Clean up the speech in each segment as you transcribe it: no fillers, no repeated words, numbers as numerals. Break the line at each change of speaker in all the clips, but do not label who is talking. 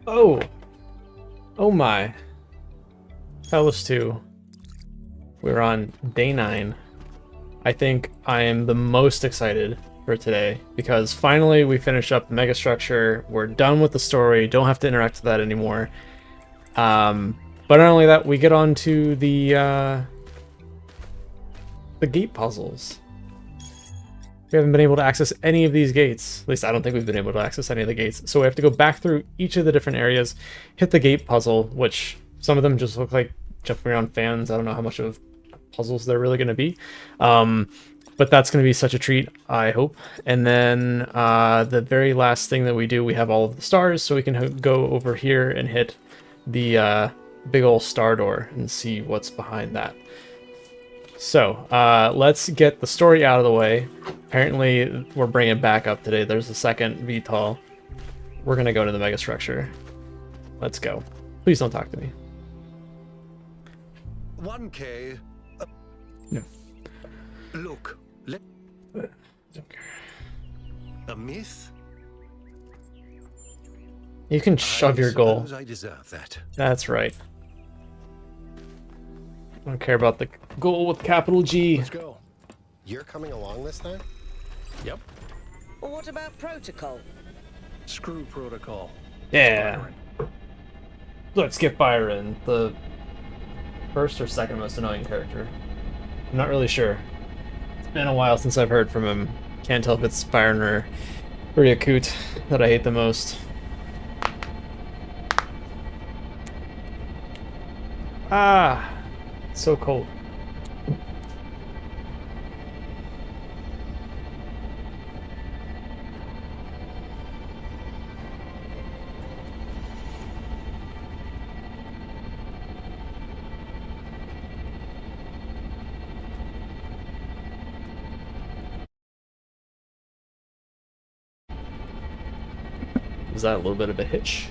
Oh! Oh my. Talos 2. We're on day 9. I think I am the most excited for today because finally we finish up the Megastructure. We're done with the story. Don't have to interact with that anymore. But not only that, we get on to the gate puzzles. We haven't been able to access any of these gates. At least I don't think we've been able to access any of the gates. So we have to go back through each of the different areas, hit the gate puzzle, which some of them just look like jumping around fans. I don't know how much of puzzles they're really going to be. But that's going to be such a treat, I hope. And then the very last thing that we do, we have all of the stars, so we can go over here and hit the big old star door and see what's behind that. So, let's get the story out of the way. Apparently, we're bringing back up today. There's a second VTOL. We're going to go to the Megastructure. Let's go. Please don't talk to me.
1K.
No.
Look. A myth?
You can shove your goal.
I deserve that.
That's right. I don't care about the goal with capital G.
Let's go. You're coming along this time?
Yep.
Well, what about protocol?
Screw protocol.
Yeah. Let's get Byron, the first or second most annoying character. I'm not really sure. It's been a while since I've heard from him. Can't tell if it's Byron or Yakut that I hate the most. Ah, it's so cold. Was that a little bit of a hitch?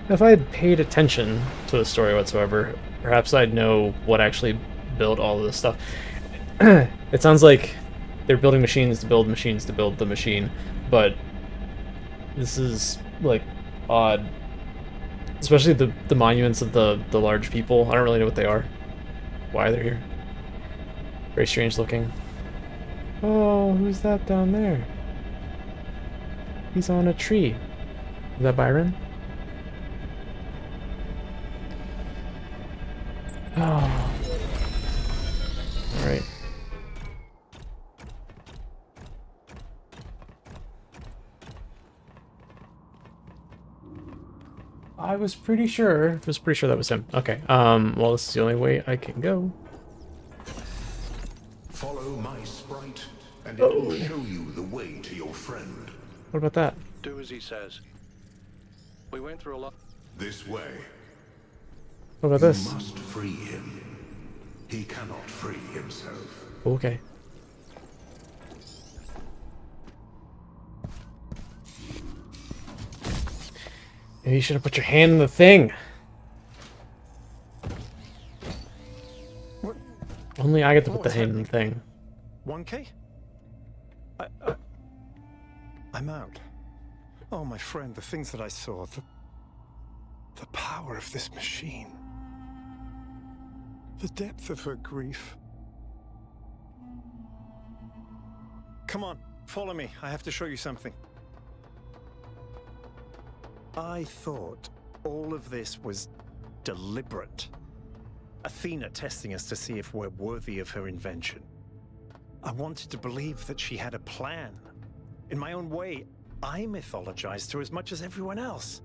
If I had paid attention to the story whatsoever, perhaps I'd know what actually built all of this stuff. It sounds like they're building machines to build machines to build the machine, but this is like odd. Especially the monuments of the large people. I don't really know what they are. Why they're here. Very strange looking. Oh, who's that down there? He's on a tree. Is that Byron? Oh. Alright. I was pretty sure that was him. Okay. Well, this is the only way I can go.
Follow my sprite, and it will show you the way to your friend.
What about that?
Do as he says. We went through a lot.
This way.
What about
You
this?
must free him. He cannot free himself.
Okay. Maybe you should have put your hand in the thing.
What?
Only I get to put the
What's
hand in the
happening?
thing.
1K? I'm out. Oh, my friend, the things that I saw, the power of this machine. The depth of her grief. Come on, follow me. I have to show you something. I thought all of this was deliberate. Athena testing us to see if we're worthy of her invention. I wanted to believe that she had a plan. In my own way, I mythologized her as much as everyone else.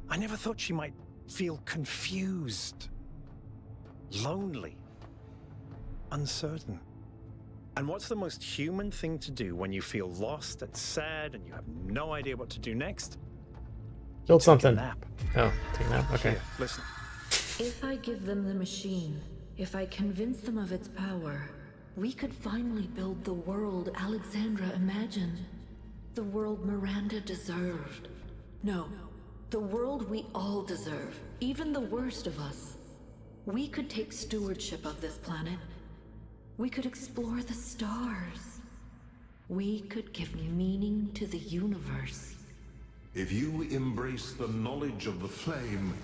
I never thought she might feel confused, lonely, uncertain. And what's the most human thing to do when you feel lost and sad and you have no idea what to do next?
Build
Take
something.
a nap.
Oh, take a nap. Okay.
Here, listen.
If I give them the machine, if I convince them of its power, we could finally build the world Alexandra imagined. The world Miranda deserved. No, The world we all deserve, even the worst of us. We could take stewardship of this planet. We could explore the stars. We could give meaning to the universe.
If you embrace the knowledge of the flame,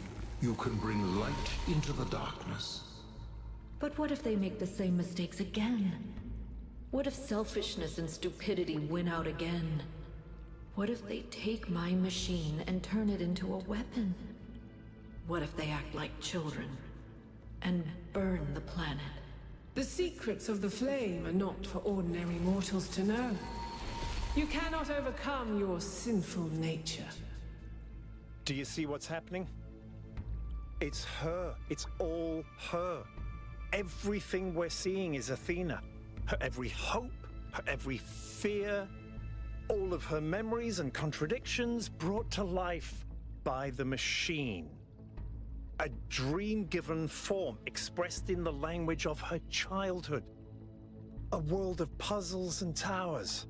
you can bring light into the darkness.
But what if they make the same mistakes again? What if selfishness and stupidity win out again? What if they take my machine and turn it into a weapon? What if they act like children and burn the planet?
The secrets of the flame are not for ordinary mortals to know. You cannot overcome your sinful nature.
Do you see what's happening? It's her. It's all her. Everything we're seeing is Athena. Her every hope, her every fear, all of her memories and contradictions brought to life by the machine. A dream-given form expressed in the language of her childhood. A world of puzzles and towers.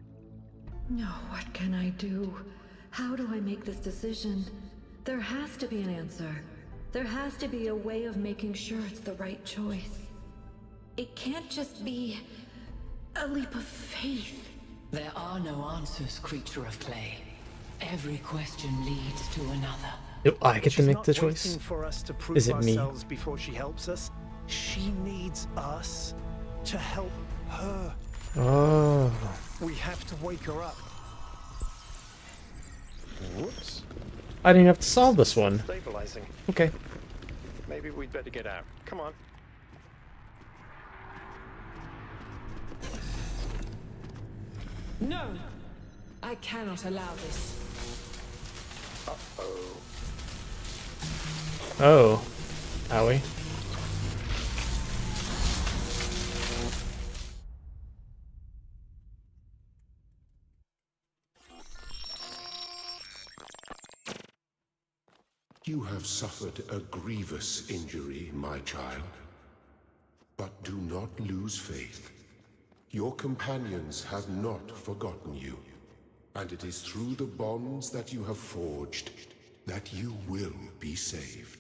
No, what can I do? How do I make this decision? There has to be an answer. There has to be a way of making sure it's the right choice. It can't just be a leap of faith.
There are no answers, creature of clay. Every question leads to another.
Do I get to
She's
make
not
the
waiting
choice?
for us to prove
Is it me?
ourselves before she helps us. She needs us to help her.
Oh.
We have to wake her up. Whoops.
I didn't have to solve this one.
Stabilizing.
Okay.
Maybe we'd better get out. Come on.
No! I cannot allow this.
Oh. Owie.
You have suffered a grievous injury, my child. But do not lose faith. Your companions have not forgotten you, and it is through the bonds that you have forged that you will be saved.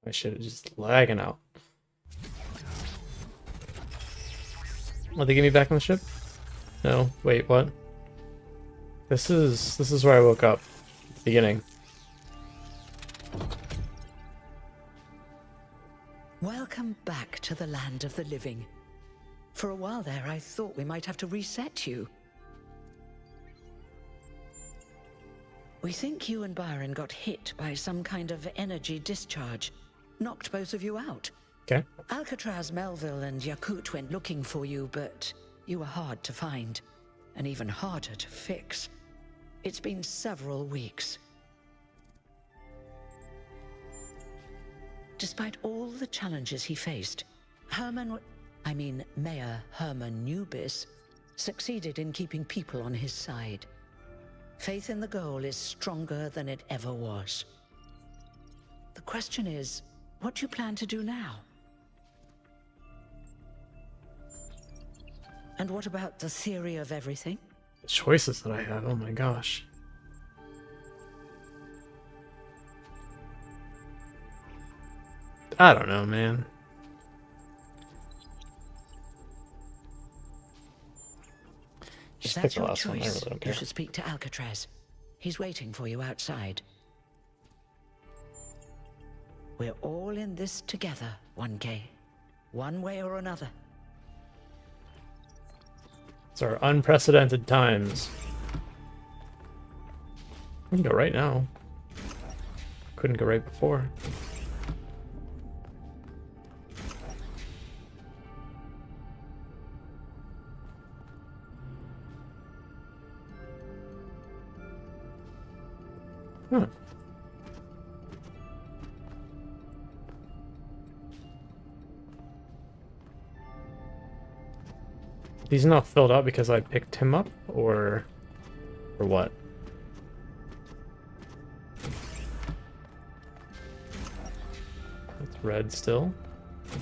I should have just lagging out. Will they get me back on the ship? No. Wait, what? This is where I woke up. At the beginning.
Welcome back to the land of the living. For a while there, I thought we might have to reset you. We think you and Byron got hit by some kind of energy discharge. Knocked both of you out.
Okay.
Alcatraz, Melville, and Yakut went looking for you, but you were hard to find, and even harder to fix. It's been several weeks. Despite all the challenges he faced, Mayor Herman Nubis succeeded in keeping people on his side. Faith in the goal is stronger than it ever was. The question is, what do you plan to do now? And what about the theory of everything?
The choices that I have, oh my gosh. I don't know, man.
If
Just
that's
pick the
your
last one, I
choice,
really don't
you
care.
should speak to Alcatraz. He's waiting for you outside. We're all in this together, 1K. One way or another.
It's our unprecedented times. We can go right now. Couldn't go right before. Huh. He's not filled out because I picked him up, or what? It's red still.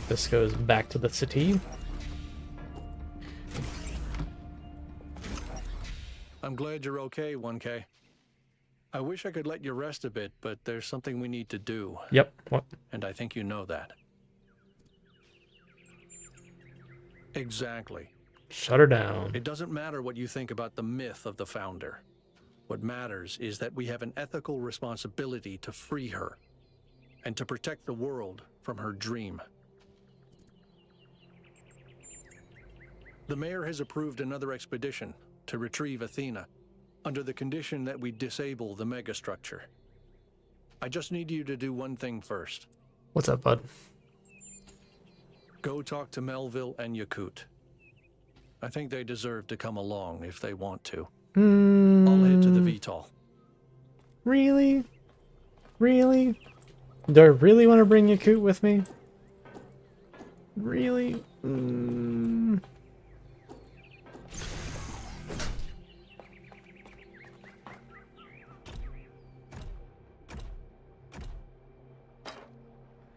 This goes back to the city.
I'm glad you're okay, 1K. I wish I could let you rest a bit, but there's something we need to do.
Yep. What?
And I think you know that. Exactly.
Shut her down.
It doesn't matter what you think about the myth of the Founder. What matters is that we have an ethical responsibility to free her and to protect the world from her dream. The mayor has approved another expedition to retrieve Athena, under the condition that we disable the megastructure. I just need you to do one thing first.
What's up, bud?
Go talk to Melville and Yakut. I think they deserve to come along if they want to. I'll head to the VTOL.
Really? Really? Do I really want to bring Yakut with me? Really?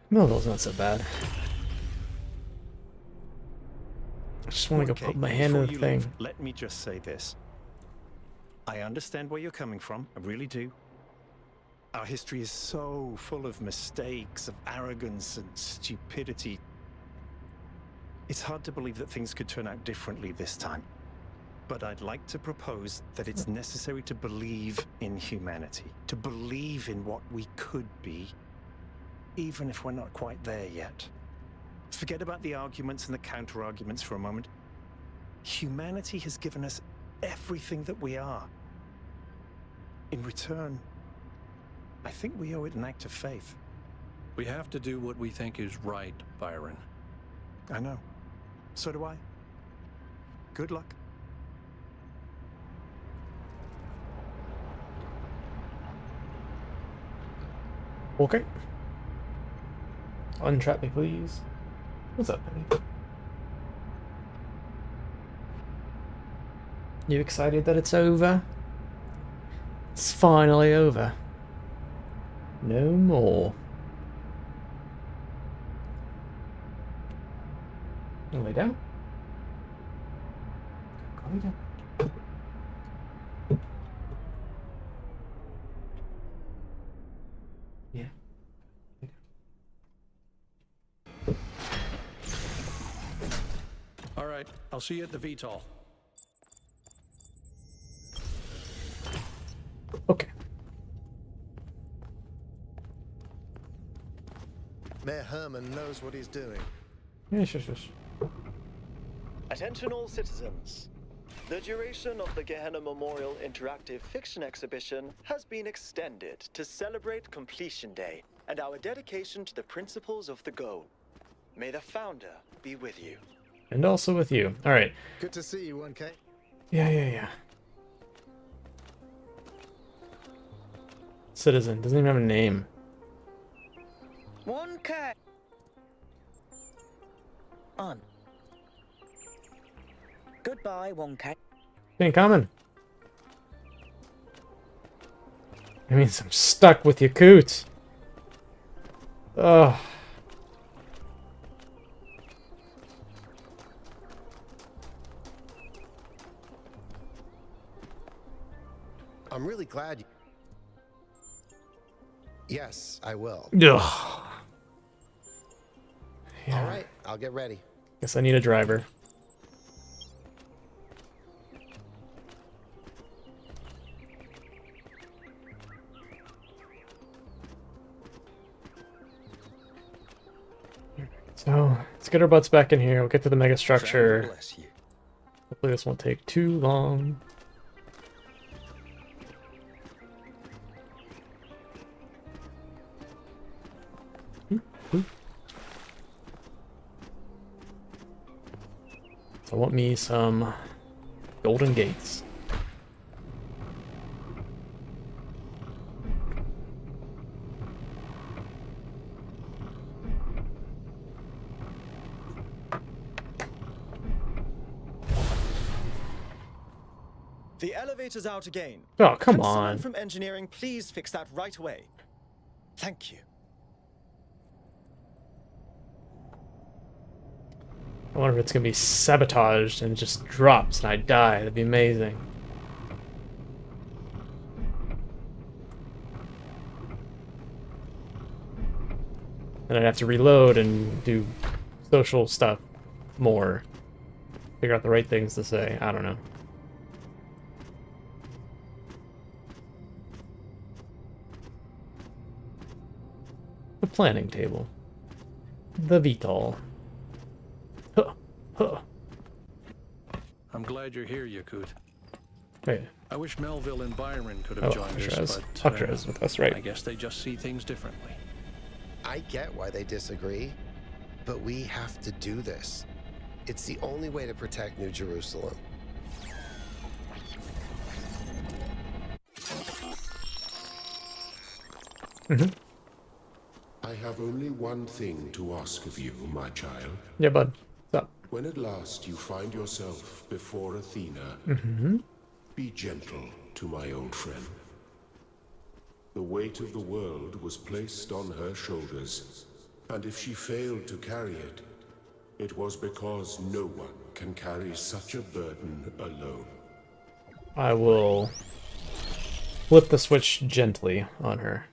Melville's not so bad. I just want to go
Okay,
put my hand in
before
the
you
thing.
leave, let me just say this. I understand where you're coming from, I really do. Our history is so full of mistakes, of arrogance and stupidity. It's hard to believe that things could turn out differently this time. But I'd like to propose that it's necessary to believe in humanity, to believe in what we could be, even if we're not quite there yet. Forget about the arguments and the counter-arguments for a moment. Humanity has given us everything that we are. In return, I think we owe it an act of faith.
We have to do what we think is right, Byron.
I know. So do I. Good luck.
Okay. Untrap me, please. What's up, buddy? You excited that it's over? It's finally over. No more. You lay down? Go lay down. Yeah.
All right, I'll see you at the VTOL.
Okay.
Mayor Herman knows what he's doing.
Yeah, sure.
Attention all citizens. The duration of the Gehenna Memorial Interactive Fiction Exhibition has been extended to celebrate Completion Day and our dedication to the principles of the goal. May the Founder be with you.
And also with you. Alright.
Good to see you, 1K.
Yeah. Citizen. Doesn't even have a name.
1K. On. Goodbye, 1K.
Ain't coming. That means I'm stuck with Yakut. Ugh.
I'm really glad you... Yes, I will.
Ugh. Yeah.
All right, I'll get ready.
Guess I need a driver. So, let's get our butts back in here. We'll get to the megastructure.
Bless you.
Hopefully this won't take too long. I want me some golden gates.
The elevator's out again.
Oh, come
Can someone
on.
from engineering please fix that right away? Thank you.
I wonder if it's gonna be sabotaged and it just drops and I die. That'd be amazing. And I'd have to reload and do social stuff more. Figure out the right things to say. I don't know. The planning table. The VTOL. Huh. Huh.
I'm glad you're here, Yakut.
Hey.
I wish Melville and Byron could have joined us, but
Aksha is with us, right?
I guess they just see things differently.
I get why they disagree, but we have to do this. It's the only way to protect New Jerusalem.
I have only one thing to ask of you, my child.
Yeah, bud. What's up?
When at last you find yourself before Athena, be gentle to my old friend. The weight of the world was placed on her shoulders, and if she failed to carry it, it was because no one can carry such a burden alone.
I will flip the switch gently on her.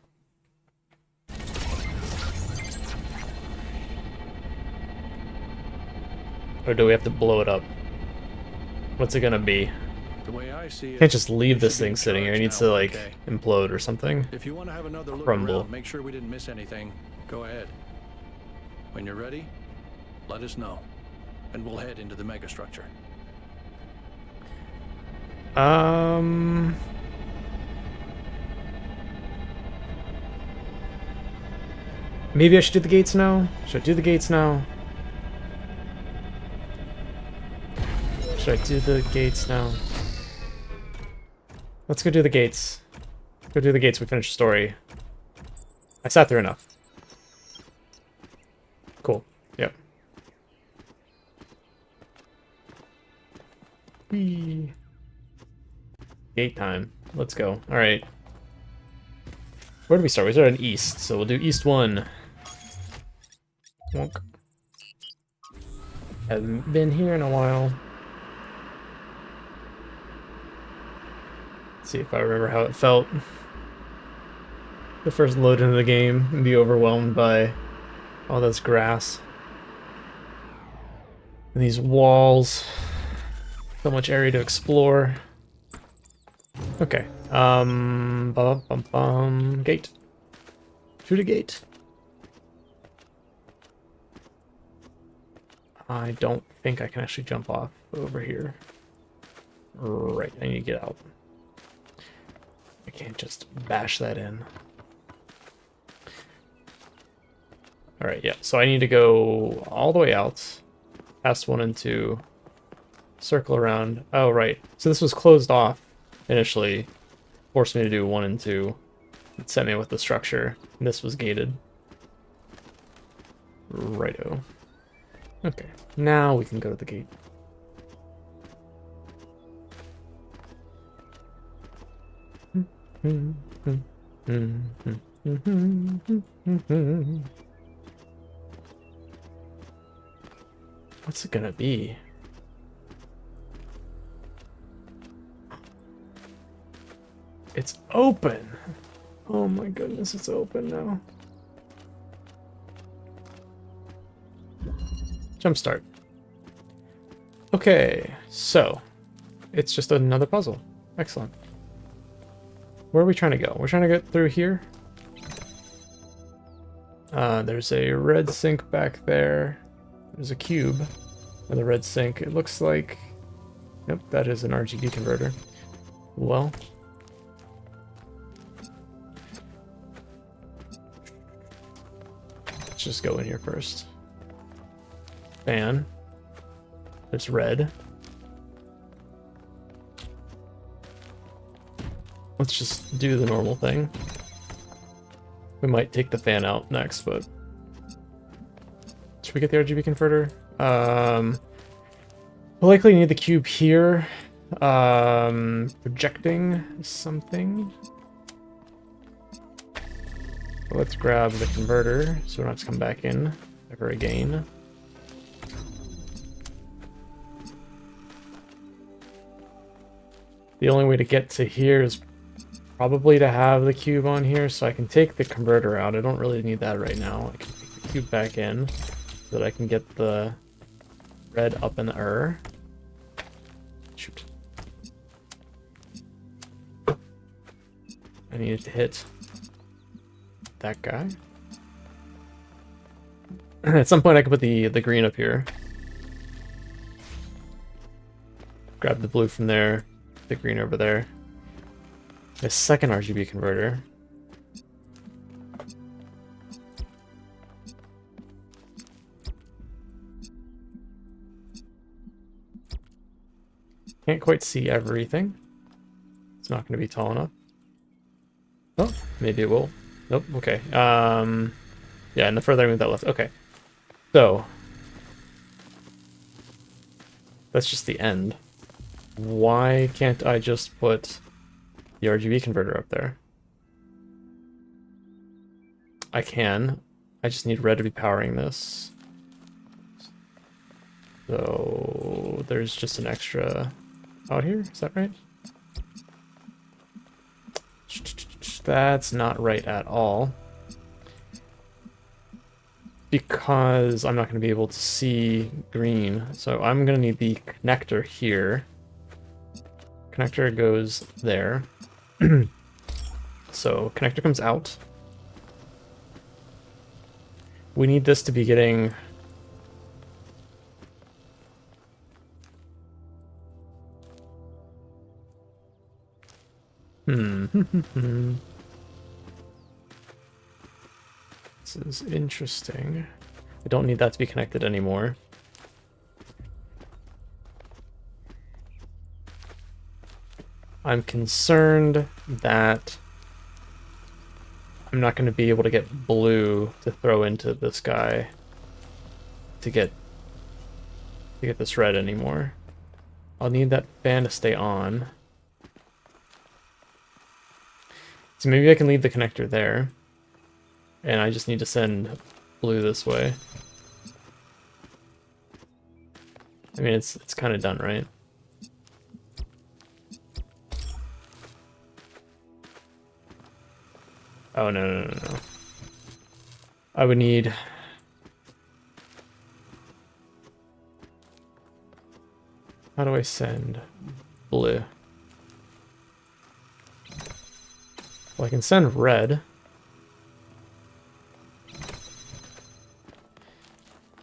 Or do we have to blow it up? What's it gonna be?
The way I see it,
Can't just leave
you
this
should be
thing
in
sitting here. It
charge
needs
now,
to like
okay?
implode or something.
If you want to have another look
Crumble.
around, make sure we didn't miss anything. Go ahead. When you're ready, let us know, and we'll head into the megastructure.
Maybe I should do the gates now? Should I do the gates now? Should I do the gates now? Let's go do the gates. Go do the gates, we finished the story. I sat there enough. Cool. Yep. Whee. Gate time. Let's go. Alright. Where do we start? We started in east, so we'll do east 1. Wonk. Haven't been here in a while. Let's see if I remember how it felt. The first load into the game and be overwhelmed by all this grass. And these walls. So much area to explore. Okay. Gate. Shoot a gate. I don't think I can actually jump off over here. Right, I need to get out. I can't just bash that in. Alright, yeah, so I need to go all the way out. Past 1 and 2. Circle around. Oh, right. So this was closed off initially. Forced me to do 1 and 2. It sent me with the structure. And this was gated. Righto. Okay, now we can go to the gate. What's it gonna be? It's open! Oh my goodness, it's open now. Jumpstart. Okay, so it's just another puzzle. Excellent. Where are we trying to go? We're trying to get through here. There's a red sink back there. There's a cube with a red sink. It looks like... Yep, that is an RGB converter. Well... let's just go in here first. Fan. It's red. Let's just do the normal thing. We might take the fan out next, but... should we get the RGB converter? We'll likely need the cube here. Projecting something. Let's grab the converter, so we don't have to come back in ever again. The only way to get to here is probably to have the cube on here, so I can take the converter out. I don't really need that right now. I can take the cube back in so that I can get the red up in the air. Shoot. I needed to hit that guy. At some point I can put the green up here. Grab the blue from there, the green over there. A second RGB converter. Can't quite see everything. It's not going to be tall enough. Oh, maybe it will. Nope, okay. Yeah, and the further I move that left. Okay. So, that's just the end. Why can't I just put the RGB converter up there? I can. I just need red to be powering this. So there's just an extra out here, is that right? That's not right at all. Because I'm not going to be able to see green. So I'm going to need the connector here. Connector goes there. So connector comes out. We need this to be getting... This is interesting. I don't need that to be connected anymore. I'm concerned that I'm not going to be able to get blue to throw into this guy to get this red anymore. I'll need that fan to stay on. So maybe I can leave the connector there. And I just need to send blue this way. I mean, it's kind of done, right? Oh, no. I would need... How do I send blue? Well, I can send red.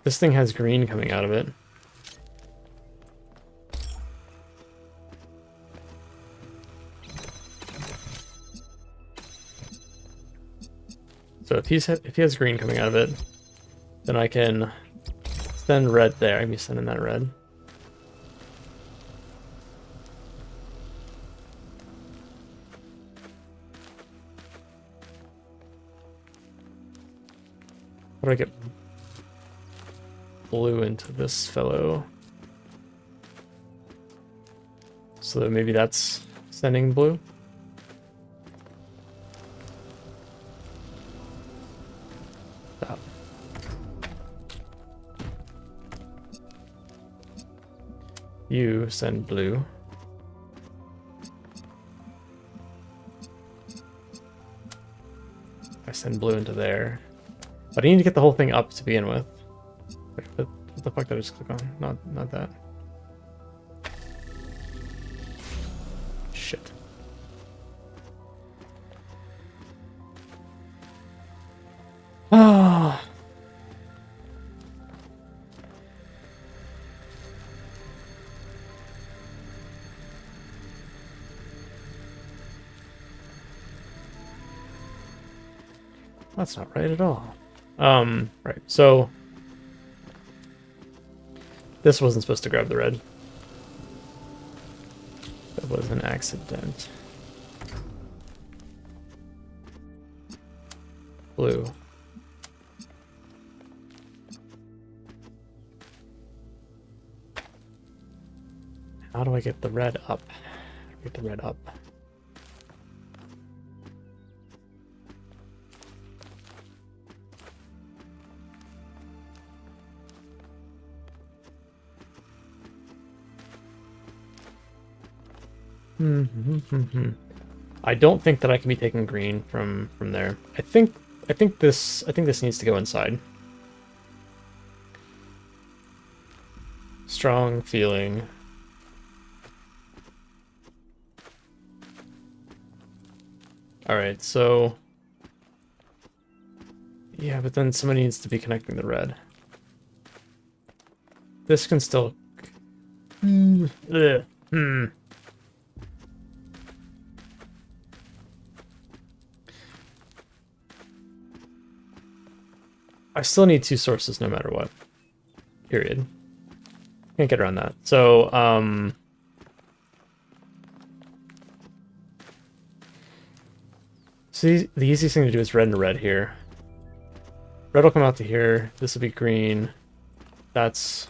This thing has green coming out of it. So if he has green coming out of it, then I can send red there. I'm sending that red. How do I get blue into this fellow? So that maybe that's sending blue. Stop. You send blue. I send blue into there. But I need to get the whole thing up to begin with. Wait, what the fuck did I just click on? Not that. Shit. Ah. That's not right at all. Right, so this wasn't supposed to grab the red. That was an accident. Blue. How do I get the red up? Get the red up. I don't think that I can be taking green from there. I think this needs to go inside. Strong feeling. Alright, so... yeah, but then somebody needs to be connecting the red. This can still... I still need two sources no matter what. Period. Can't get around that. So, see, the easiest thing to do is red and red here. Red will come out to here. This will be green. That's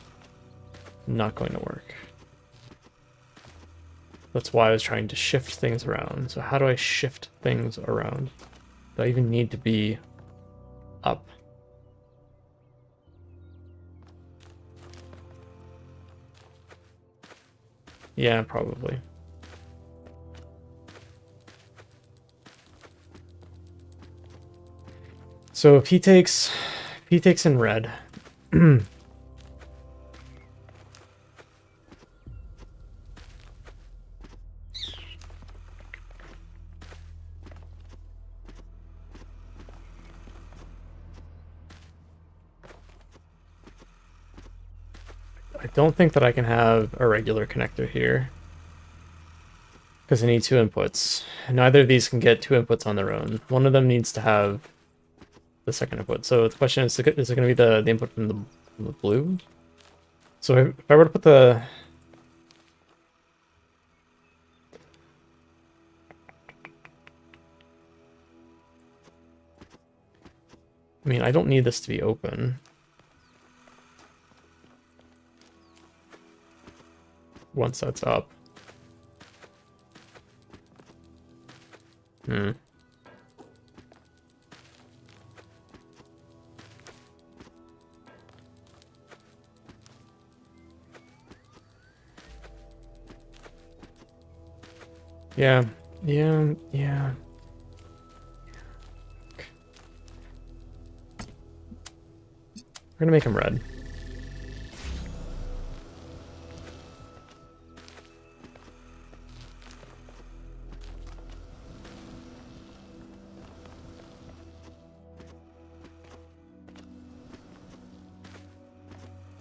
not going to work. That's why I was trying to shift things around. So how do I shift things around? Do I even need to be up? Yeah, probably. So if he takes in red. I don't think that I can have a regular connector here. Because I need two inputs. Neither of these can get two inputs on their own. One of them needs to have the second input. So the question is it going to be the input from the blue? So if I were to put the... I mean, I don't need this to be open. Once that's up. Yeah. We're gonna make him red.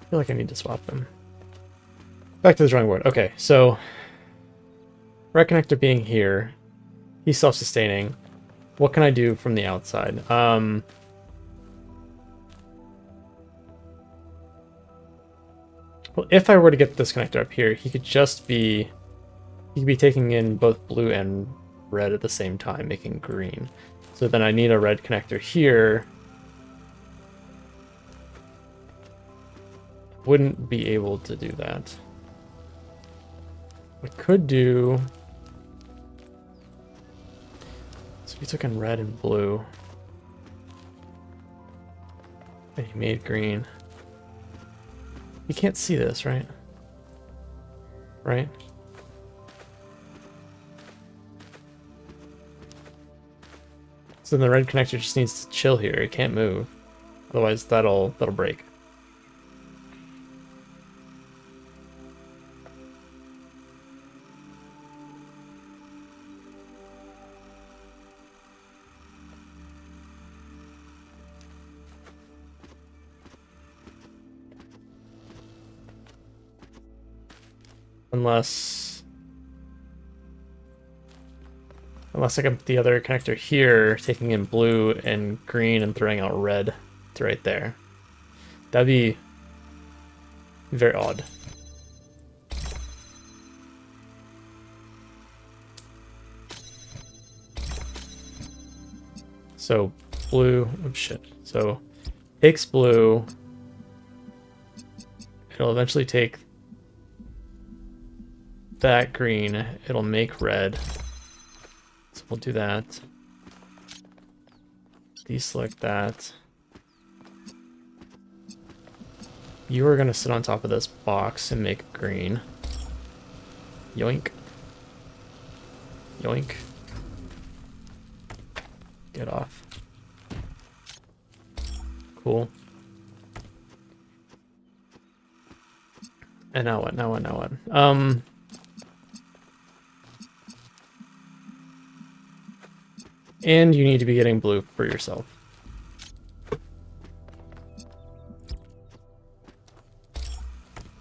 I feel like I need to swap them. Back to the drawing board. Okay, so red connector being here, he's self-sustaining. What can I do from the outside? Well, if I were to get this connector up here, he could be taking in both blue and red at the same time, making green. So then I need a red connector here. Wouldn't be able to do that. We could do... so we took in red and blue. And he made green. You can't see this, right? Right? So then the red connector just needs to chill here. It can't move. Otherwise that'll break. Unless I can put the other connector here, taking in blue and green and throwing out red to right there. That'd be very odd. So blue, oh shit. So takes blue. It'll eventually take that green, it'll make red. So we'll do that. Deselect that. You are gonna sit on top of this box and make green. Yoink. Yoink. Get off. Cool. And now what? Now what? Now what? And you need to be getting blue for yourself.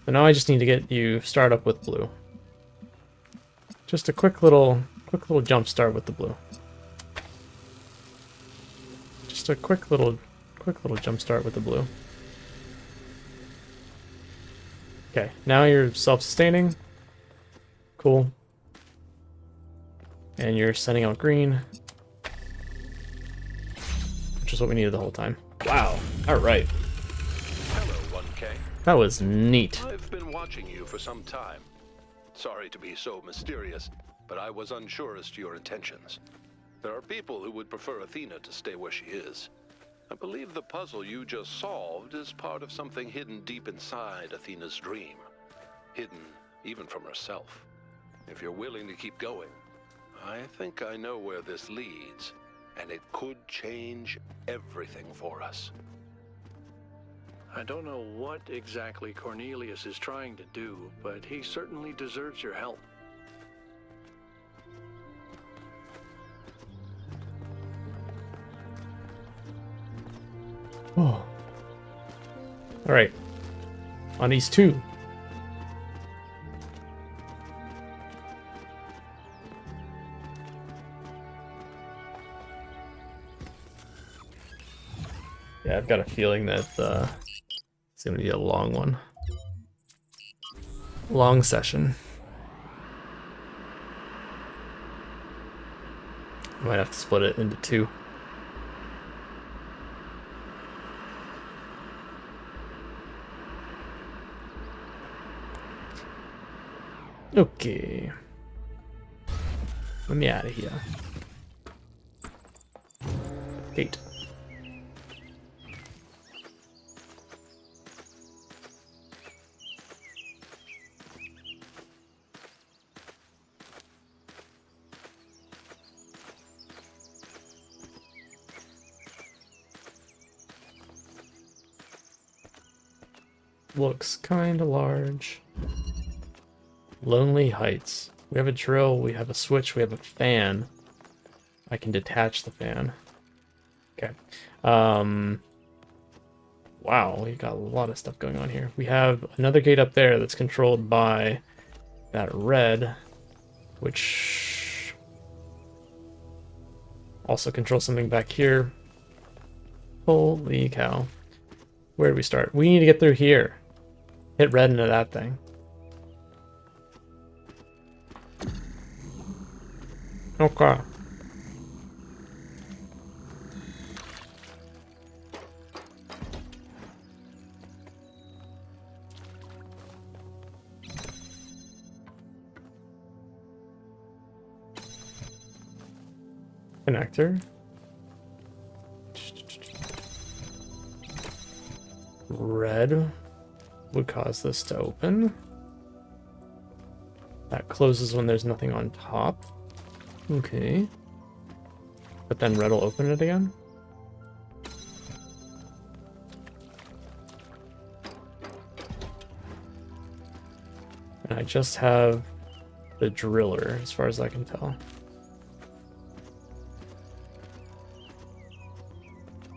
So now I just need to get you start up with blue. Just a quick little jump start with the blue. Just a quick little jump start with the blue. Okay, now you're self-sustaining. Cool. And you're sending out green. Which is what we needed the whole time. Wow. Alright.
Hello, 1K.
That was neat.
I've been watching you for some time. Sorry to be so mysterious, but I was unsure as to your intentions. There are people who would prefer Athena to stay where she is. I believe the puzzle you just solved is part of something hidden deep inside Athena's dream. Hidden even from herself. If you're willing to keep going, I think I know where this leads, and it could change everything for us.
I don't know what exactly Cornelius is trying to do, but he certainly deserves your help.
Oh. Alright. On these two. Yeah, I've got a feeling that it's going to be a long one. Long session. Might have to split it into two. Okay. Let me out of here. Gate. Looks kinda large. Lonely Heights. We have a drill, we have a switch, we have a fan. I can detach the fan. Okay. Wow, we got a lot of stuff going on here. We have another gate up there that's controlled by that red, which also controls something back here. Holy cow. Where do we start? We need to get through here. Hit red into that thing. Okay. Connector. Red would cause this to open. That closes when there's nothing on top. Okay. But then red will open it again? And I just have the driller, as far as I can tell.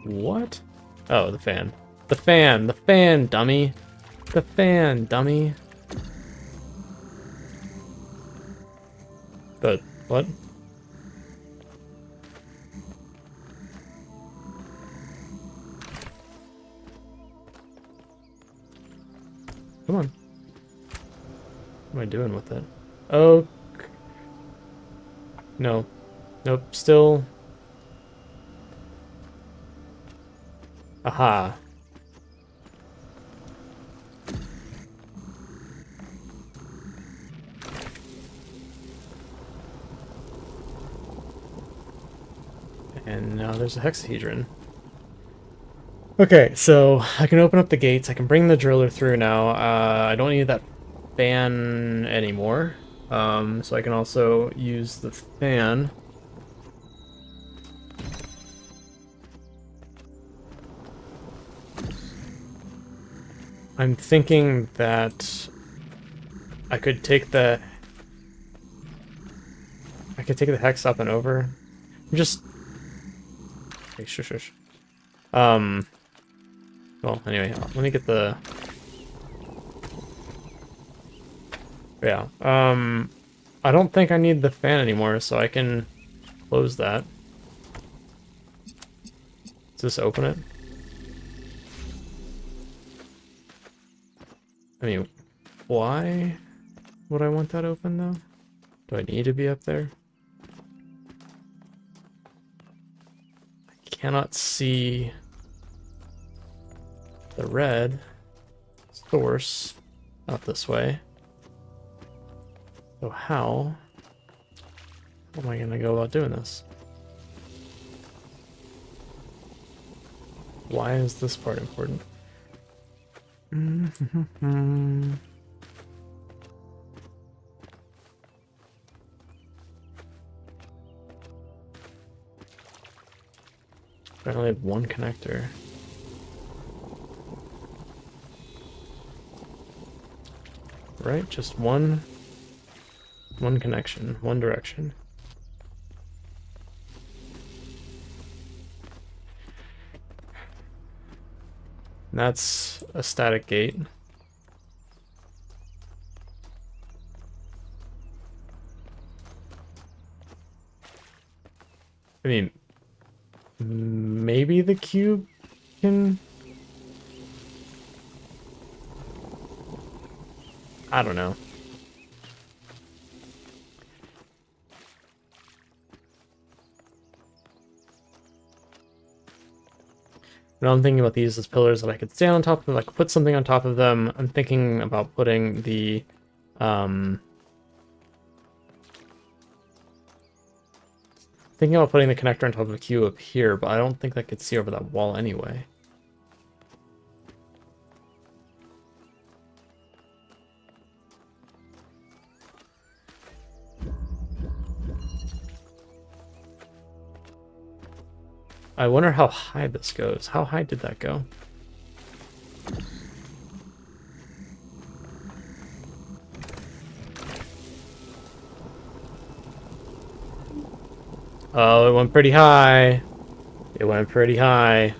What? Oh, the fan. The fan! The fan, dummy! The fan, dummy! But, what? Come on. What am I doing with it? Oh. No. Nope, still. Aha. And now there's a hexahedron. Okay, so I can open up the gates. I can bring the driller through now. I don't need that fan anymore. So I can also use the fan. I'm thinking that I could take the hex up and over. I'm just okay, shush. Well, anyway, let me get the yeah. I don't think I need the fan anymore, so I can close that. Does this open it? I mean, why would I want that open, though? Do I need to be up there? I cannot see the red source out this way. So how am I going to go about doing this? Why is this part important? I only have one connector. Right, just one connection, one direction. And that's a static gate. I mean, maybe the cube can... I don't know. When I'm thinking about these as pillars that I could stand on top of, I could put something on top of them. I'm thinking about putting the connector on top of a cube up here, but I don't think I could see over that wall anyway. I wonder how high this goes. How high did that go? Oh, it went pretty high. It went pretty high.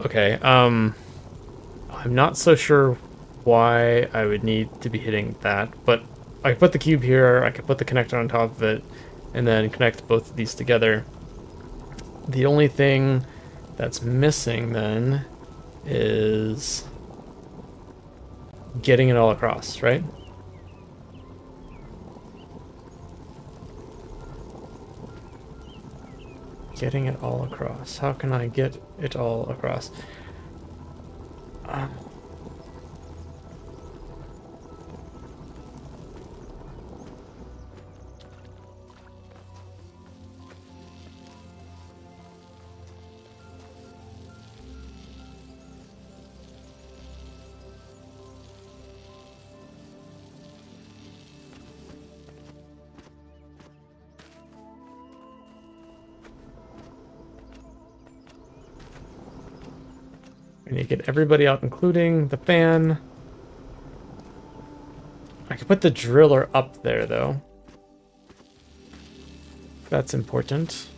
Okay, I'm not so sure why I would need to be hitting that, but I could put the cube here, I could put the connector on top of it, and then connect both of these together. The only thing that's missing then is getting it all across, right? Getting it all across. How can I get it all across? I need to get everybody out, including the fan. I could put the driller up there, though. That's important.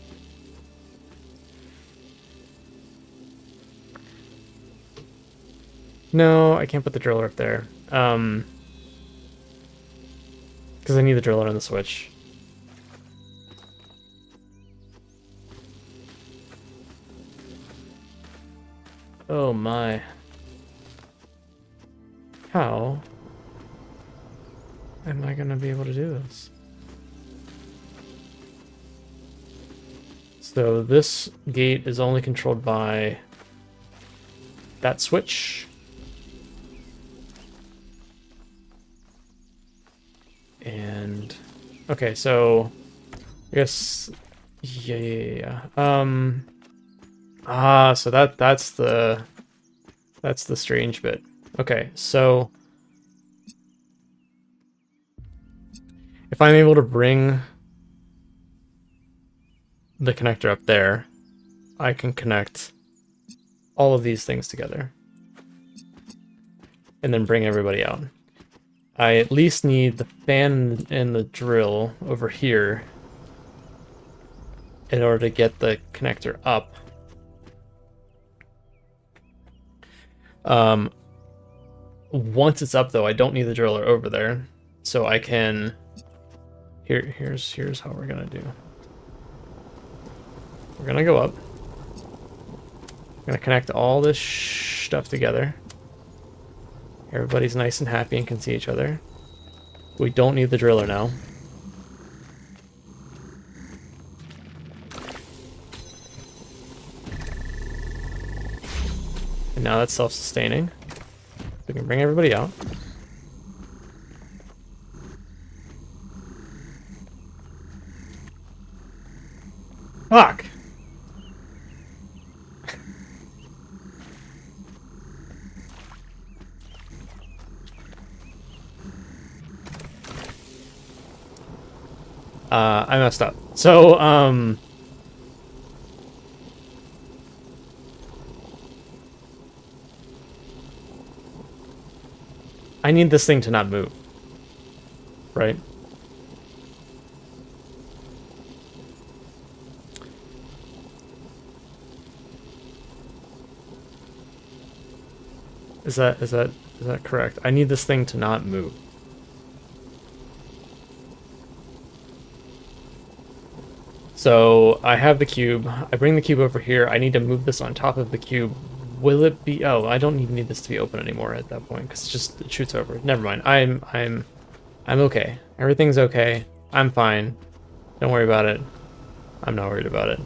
No, I can't put the driller up there. Because I need the driller on the switch. Oh my. How am I gonna be able to do this? So this gate is only controlled by that switch. And okay, so I guess yeah. So that's the That's the strange bit. Okay, so if I'm able to bring the connector up there, I can connect all of these things together and then bring everybody out. I at least need the fan and the drill over here in order to get the connector up. Once it's up though, I don't need the driller over there, so I can here's how we're gonna do. We're gonna go up. We're gonna connect all this stuff together. Everybody's nice and happy and can see each other. We don't need the driller now. And now that's self-sustaining. We can bring everybody out. Fuck! I messed up. So, I need this thing to not move. Right? Is that correct? I need this thing to not move. So I have the cube. I bring the cube over here. I need to move this on top of the cube. Will it be? Oh, I don't even need this to be open anymore at that point because it shoots over. Never mind. I'm okay. Everything's okay. I'm fine. Don't worry about it. I'm not worried about it.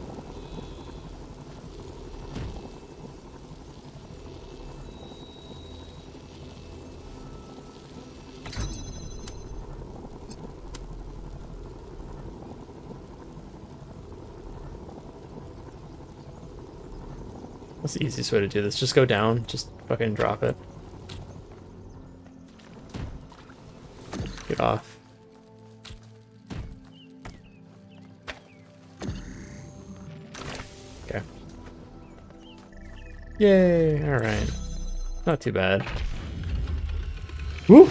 What's the easiest way to do this? Just go down. Just fucking drop it. Get off. Okay. Yay! Alright. Not too bad. Woo!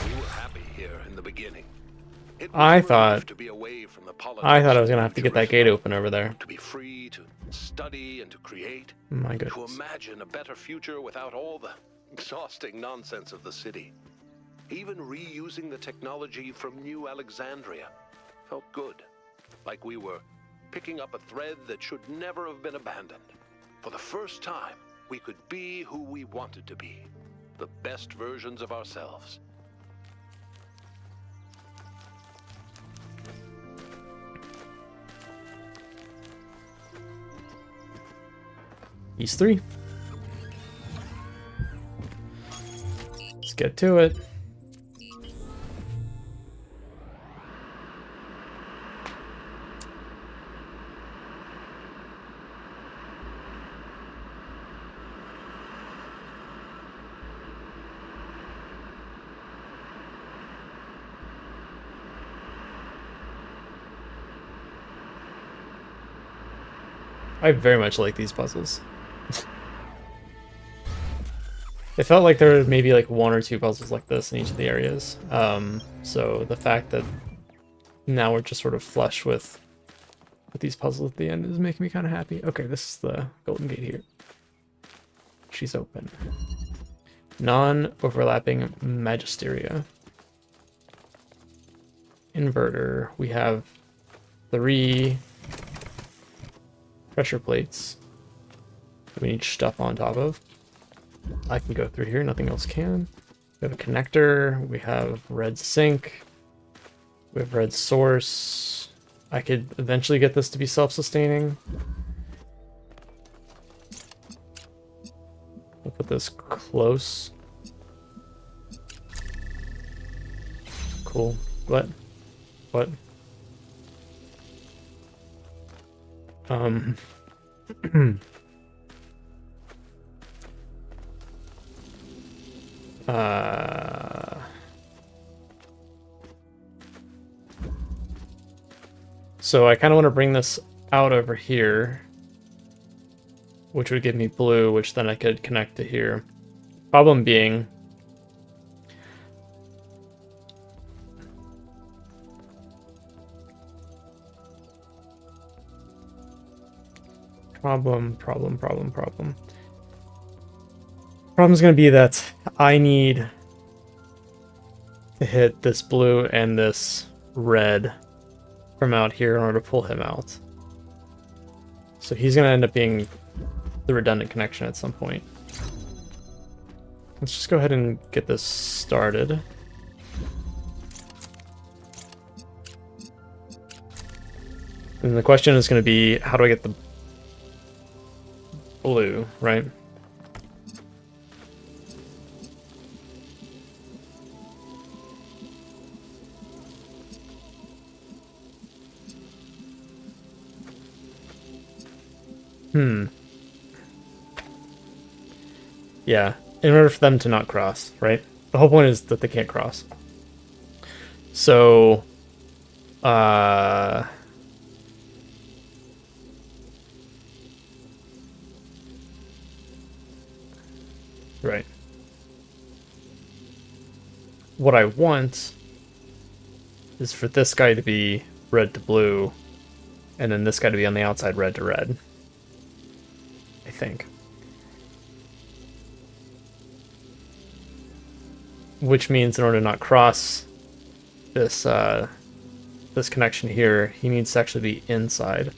I thought I was gonna have to get that gate open over there.
To be free to study and to create.
My goodness.
To imagine a better future without all the exhausting nonsense of the city. Even reusing the technology from New Alexandria felt good. Like we were picking up a thread that should never have been abandoned. For the first time, we could be who we wanted to be. The best versions of ourselves.
These three. Let's get to it. I very much like these puzzles. It felt like there were maybe like one or two puzzles like this in each of the areas. So the fact that now we're just sort of flush with these puzzles at the end is making me kind of happy. Okay, this is the golden gate here. She's open. Non-overlapping Magisteria. Inverter. We have 3 pressure plates that we need stuff on top of. I can go through here, nothing else can. We have a connector, we have red sink, we have red source. I could eventually get this to be self-sustaining. We'll put this close. Cool. What? So I kind of want to bring this out over here, which would give me blue, which then I could connect to here. Problem being, Problem's going to be that I need to hit this blue and this red from out here in order to pull him out. So he's going to end up being the redundant connection at some point. Let's just go ahead and get this started. And the question is going to be, how do I get the blue, right? Yeah, in order for them to not cross, right? The whole point is that they can't cross. So, right. What I want is for this guy to be red to blue, and then this guy to be on the outside red to red. I think. Which means in order to not cross this this connection here, he needs to actually be inside.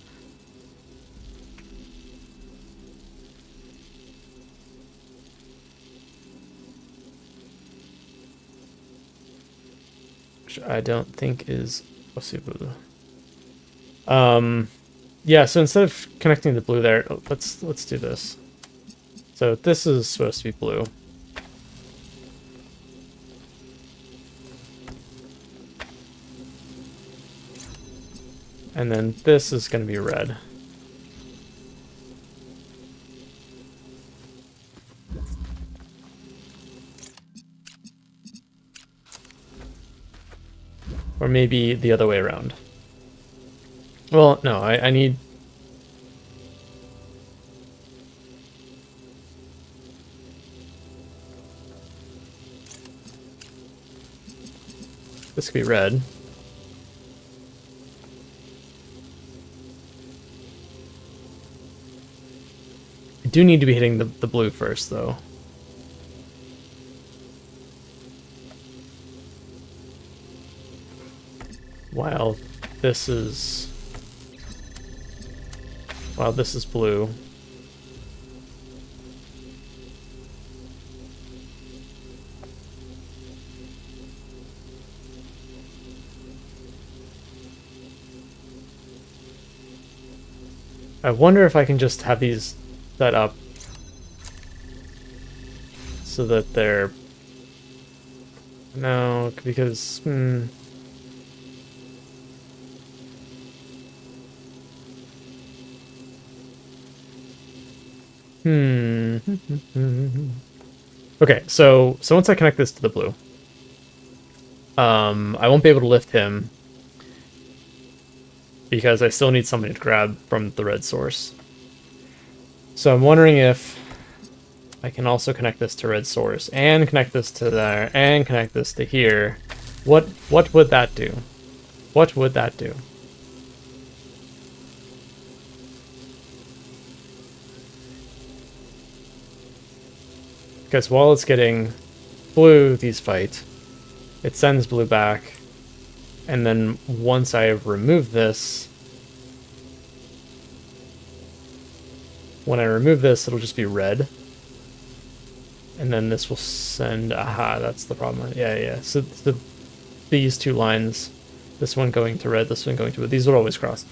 Which I don't think is possible. Yeah, so instead of connecting the blue there, let's do this. So this is supposed to be blue. And then this is going to be red. Or maybe the other way around. Well, no, I need... This could be red. I do need to be hitting the blue first, though. While this is blue. I wonder if I can just have these set up so that they're... No, because... Okay, so once I connect this to the blue, I won't be able to lift him because I still need somebody to grab from the red source. So I'm wondering if I can also connect this to red source and connect this to there and connect this to here. What would that do? What would that do? Because while it's getting blue, these fight. It sends blue back. And then once I remove this... When I remove this, it'll just be red. And then this will send... Aha, that's the problem. Yeah. So these two lines, this one going to red, this one going to blue, these would always cross.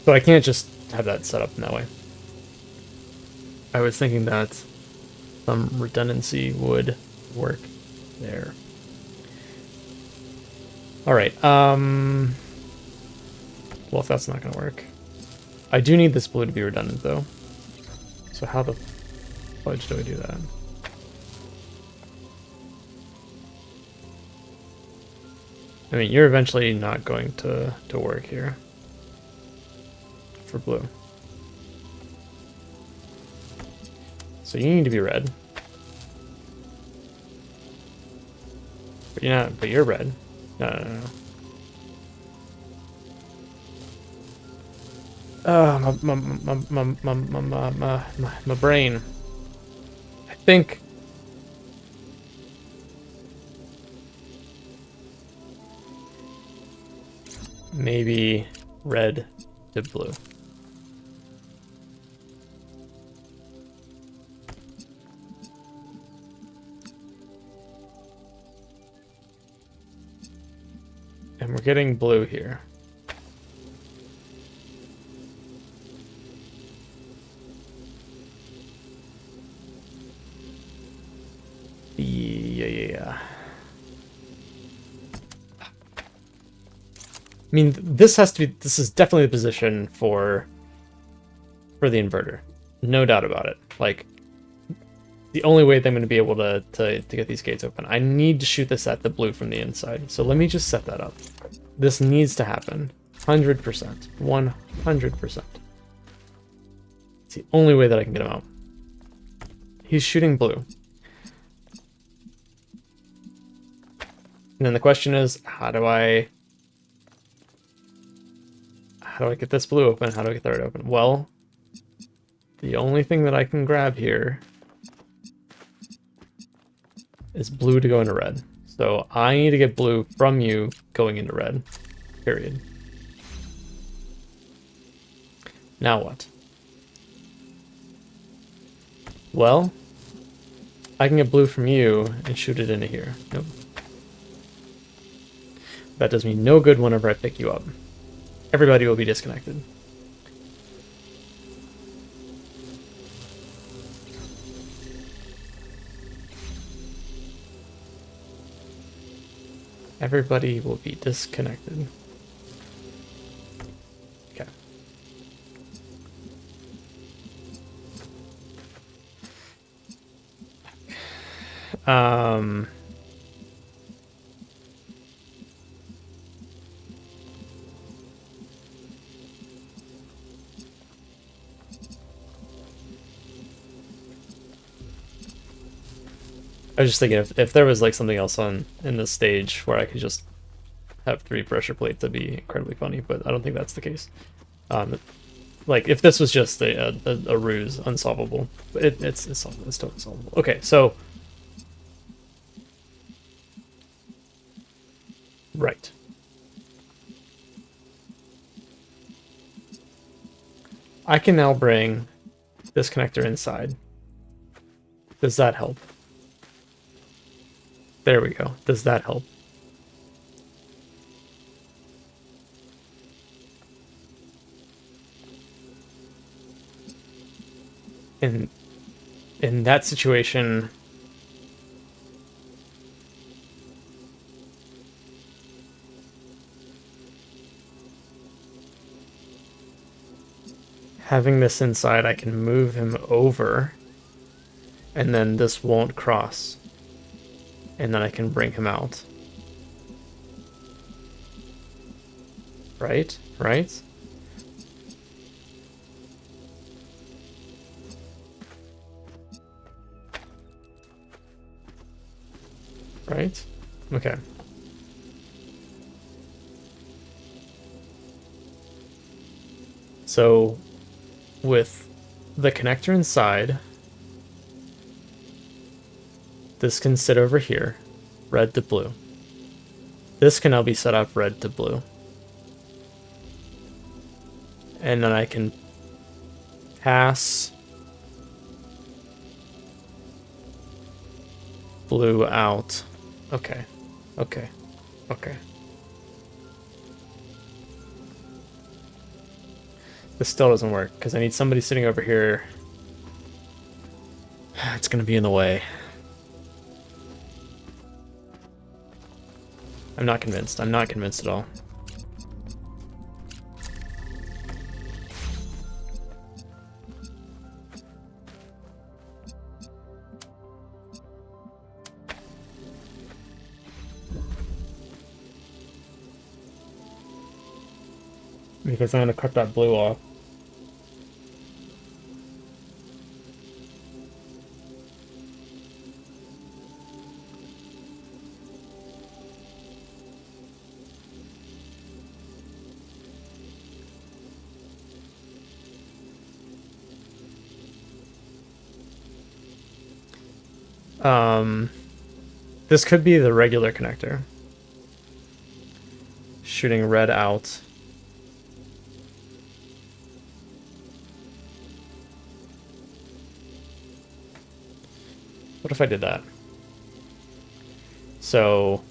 So I can't just have that set up in that way. I was thinking that some redundancy would work there. Alright, well, if that's not going to work. I do need this blue to be redundant, though. So how the fudge do I do that? I mean, you're eventually not going to work here for blue. So you need to be red. But you're not, but you're red. No. Oh, my brain. I think maybe red to blue. And we're getting blue here. Yeah. I mean, this has to be. This is definitely the position for the inverter, no doubt about it. Like, the only way that I'm going to be able to get these gates open, I need to shoot this at the blue from the inside. So let me just set that up. This needs to happen, 100%, 100%. It's the only way that I can get him out. He's shooting blue. And then the question is, how do I get this blue open? How do I get the red open? Well, the only thing that I can grab here is blue to go into red. So I need to get blue from you going into red, period. Now what? Well, I can get blue from you and shoot it into here. Nope. That does me no good whenever I pick you up. Everybody will be disconnected. Everybody will be disconnected. Okay. I was just thinking if there was like something else in this stage where I could just have 3 pressure plates, that'd be incredibly funny, but I don't think that's the case. Like if this was just a ruse, unsolvable, but it's totally solvable. Okay, so right. I can now bring this connector inside. Does that help? There we go. Does that help? In that situation, having this inside, I can move him over, and then this won't cross. And then I can bring him out. Right? Right? Right? Okay. So, with the connector inside, this can sit over here, red to blue. This can now be set up red to blue. And then I can pass blue out. Okay. This still doesn't work because I need somebody sitting over here. It's going to be in the way. I'm not convinced. I'm not convinced at all. because I'm going to cut that blue off. This could be the regular connector. Shooting red out. What if I did that? So,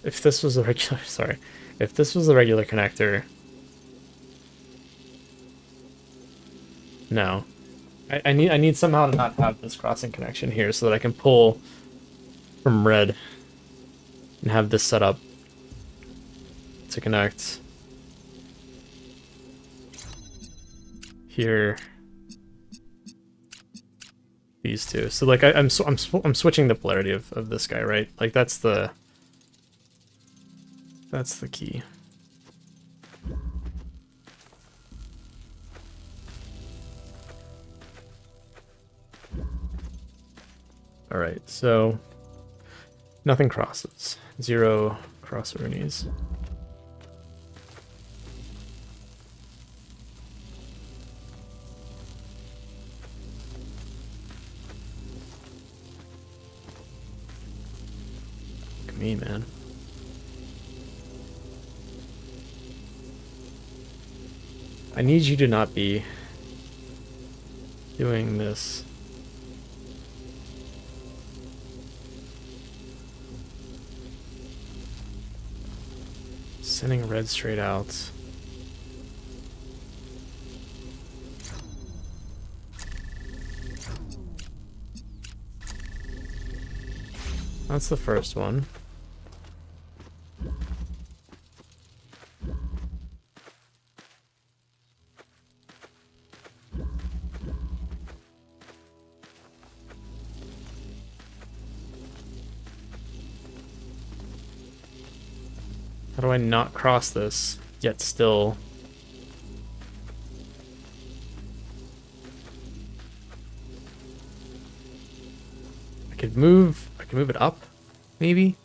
if this was a regular, sorry, if this was a regular connector, no, I need somehow to not have this crossing connection here so that I can pull from red and have this set up to connect here these two. So like I'm switching the polarity of this guy, right? Like that's the key. All right, so nothing crosses. 0 cross Roonies. Look at me, man. I need you to not be doing this. Sending red straight out. That's the first one. How do I not cross this, yet still... I could move it up, maybe?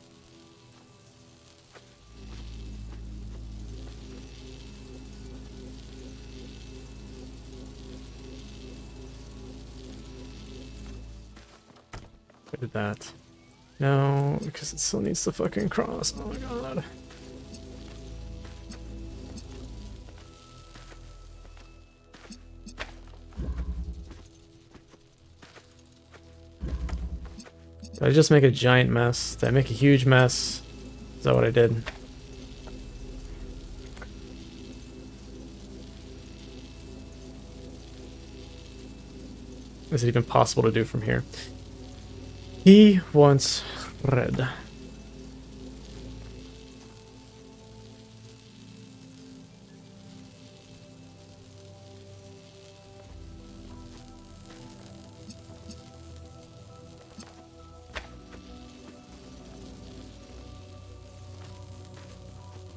I did that. No, because it still needs to fucking cross. Oh my god. Did I just make a giant mess? Did I make a huge mess? Is that what I did? Is it even possible to do from here? He wants red.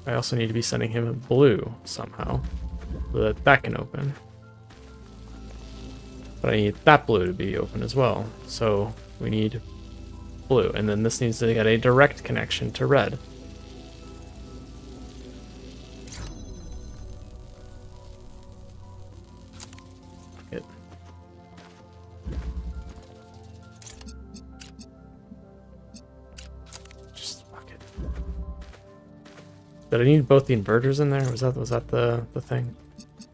I also need to be sending him a blue somehow, so that that can open. But I need that blue to be open as well, so we need blue, and then this needs to get a direct connection to red. It. Just fuck it. Did I need both the inverters in there? Was that the thing?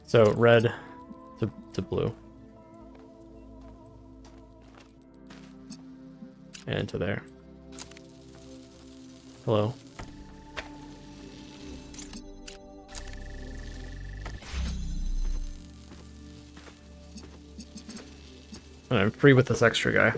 So red to blue. And to there. Hello. And I'm free with this extra guy.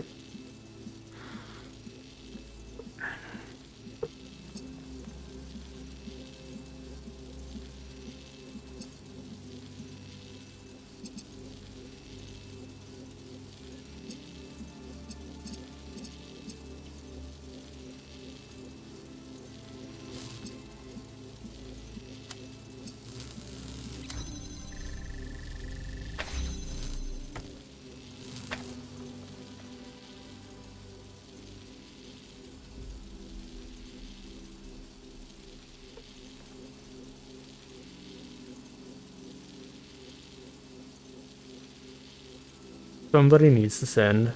Somebody needs to send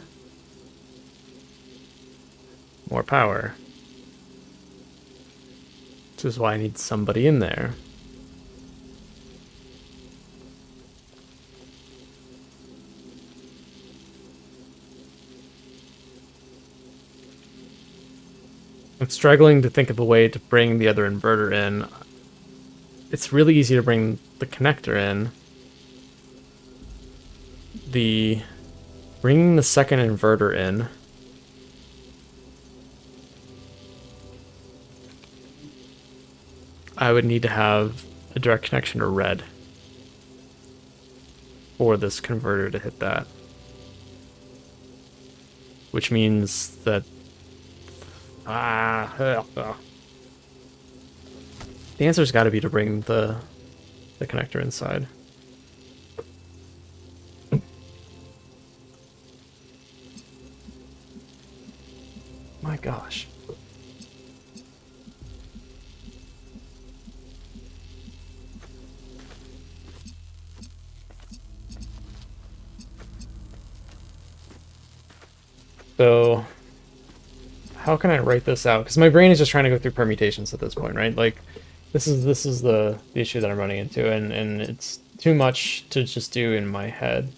more power. Which is why I need somebody in there. I'm struggling to think of a way to bring the other inverter in. It's really easy to bring the connector in. Bringing the second inverter in. I would need to have a direct connection to red for this converter to hit that. Which means that the answer's got to be to bring the connector inside. My gosh. So, how can I write this out? Because my brain is just trying to go through permutations at this point, right? Like, this is the issue that I'm running into, and it's too much to just do in my head.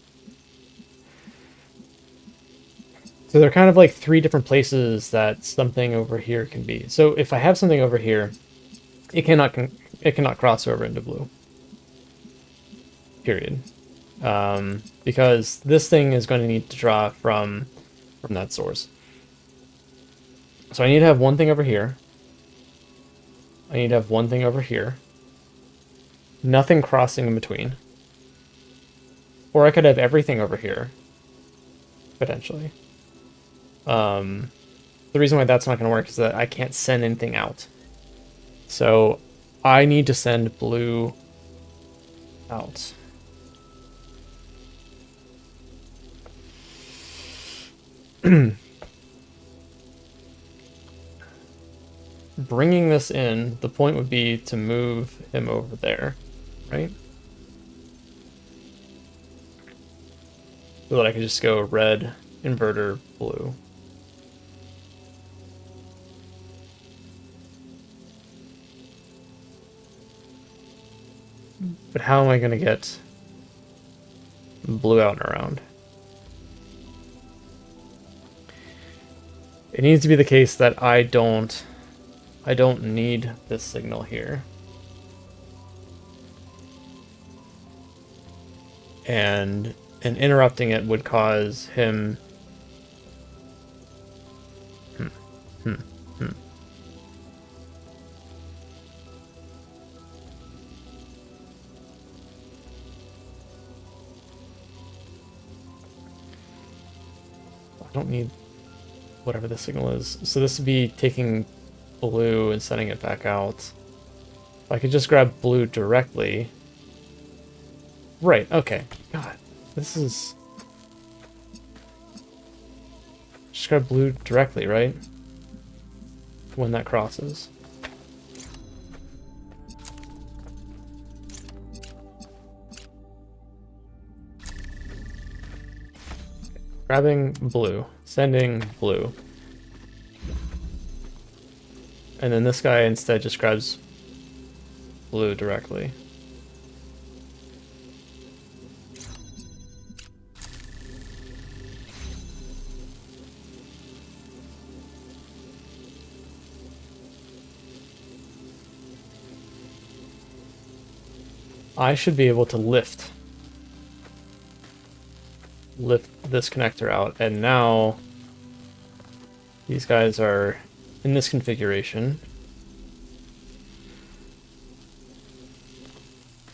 So they're kind of like three different places that something over here can be. So if I have something over here, it cannot cross over into blue. Period. Because this thing is going to need to draw from that source. So I need to have one thing over here. I need to have one thing over here. Nothing crossing in between. Or I could have everything over here. Potentially. The reason why that's not going to work is that I can't send anything out. So I need to send blue out. Bringing this in, the point would be to move him over there, right? So that I could just go red, inverter, blue. But how am I going to get blue out and around? It needs to be the case that I don't need this signal here. And interrupting it would cause him... I don't need whatever the signal is. So this would be taking blue and sending it back out. If I could just grab blue directly. Right, okay. God, this is... Just grab blue directly, right? When that crosses. Grabbing blue, sending blue. And then this guy instead just grabs blue directly. I should be able to lift this connector out, and now these guys are in this configuration.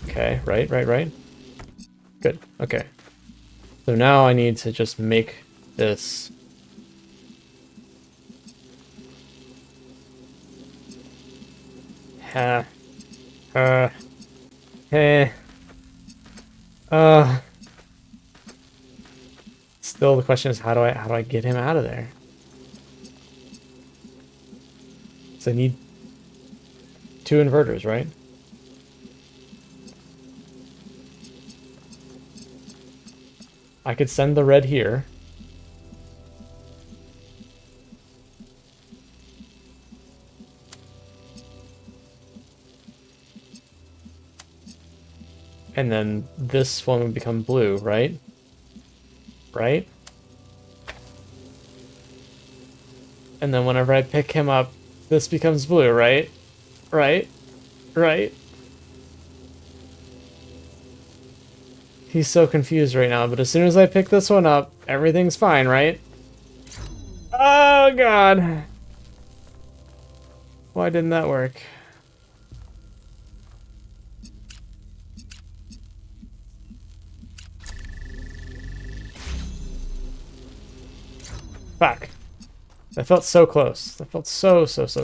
Okay, right. Good, okay. So now I need to just make this Still, the question is how do I get him out of there? So I need 2 inverters, right? I could send the red here. And then this one would become blue, right? Right? And then whenever I pick him up, this becomes blue, right? Right? Right? He's so confused right now, but as soon as I pick this one up, everything's fine, right? Oh, God. Why didn't that work? Fuck. That felt so close. That felt so close.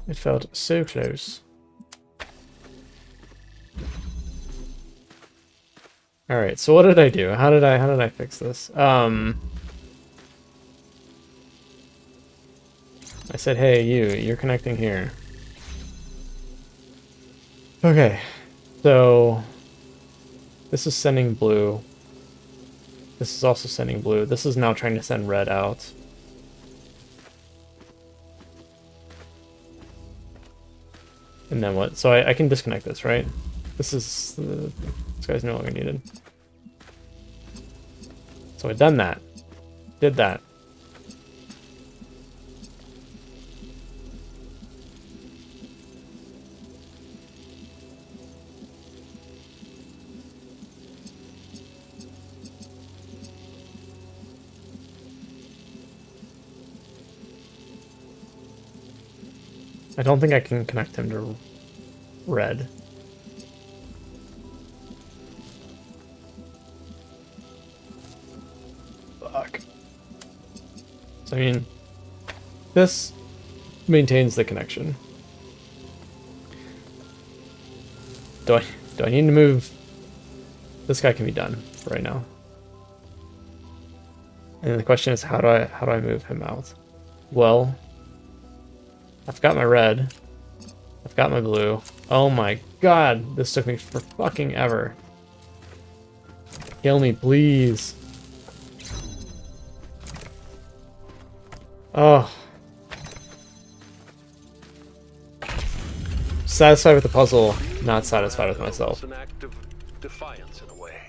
It felt so close. Alright, so what did I do? How did I fix this? I said, hey, you're connecting here. Okay, so this is sending blue. This is also sending blue. This is now trying to send red out. And then what? So I can disconnect this, right? This guy's no longer needed. So I've done that. Did that. I don't think I can connect him to red. Fuck. So I mean, this maintains the connection. Do I need to move? This guy can be done right now. And the question is, how do I move him out? Well, I've got my red. I've got my blue. Oh my god, this took me for fucking ever. Kill me, please. Oh. Satisfied with the puzzle, not satisfied with myself.
It's an act of defiance in a way.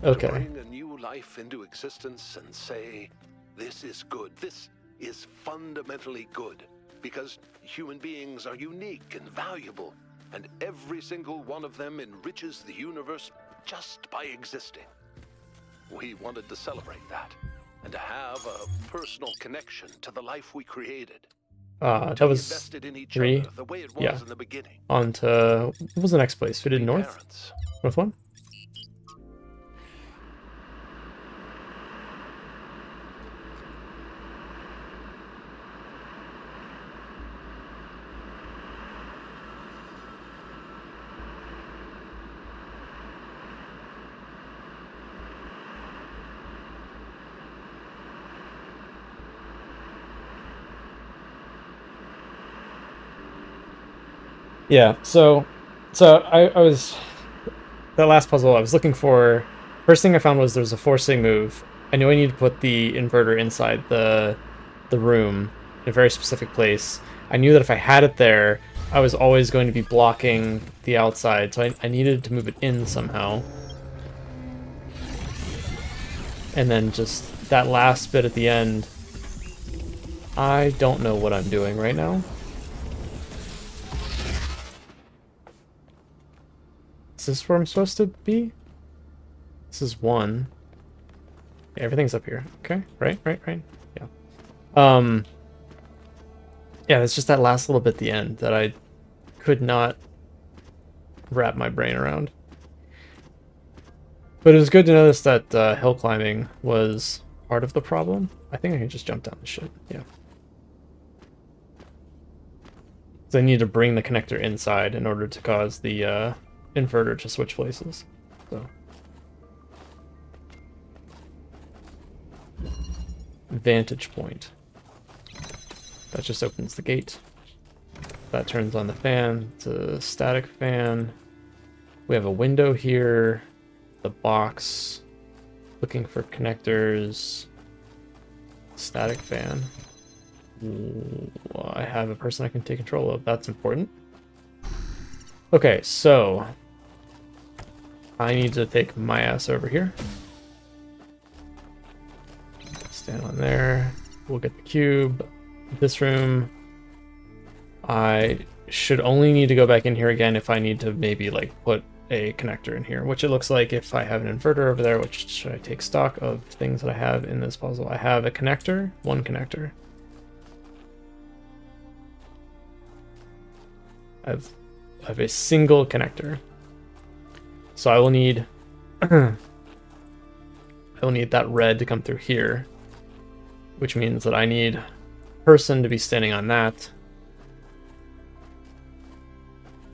Okay.
To bring a new life into existence and say, this is good, this is fundamentally good. Because human beings are unique and valuable, and every single one of them enriches the universe just by existing. We wanted to celebrate that, and to have a personal connection to the life we created.
That was 3.
The way it was
Yeah.
in the beginning.
On to, what was the next place? We did north?
Parents.
North 1? Yeah, so I was, that last puzzle I was looking for, first thing I found was there's a forcing move. I knew I needed to put the inverter inside the room in a very specific place. I knew that if I had it there, I was always going to be blocking the outside, so I needed to move it in somehow. And then just that last bit at the end, I don't know what I'm doing right now. Is this where I'm supposed to be? This is 1. Yeah, everything's up here. Okay, right. Yeah. Yeah, it's just that last little bit at the end that I could not wrap my brain around. But it was good to notice that hill climbing was part of the problem. I think I can just jump down the shit. Yeah. So I need to bring the connector inside in order to cause the inverter to switch places. So vantage point. That just opens the gate. That turns on the fan. It's a static fan. We have a window here. The box. Looking for connectors. Static fan. I have a person I can take control of. That's important. Okay, so I need to take my ass over here. Stand on there. We'll get the cube. This room. I should only need to go back in here again if I need to maybe like put a connector in here, which it looks like if I have an inverter over there, which should I take stock of things that I have in this puzzle. I have a connector, one connector. I have a single connector. So I will need I will need that red to come through here, which means that I need a person to be standing on that.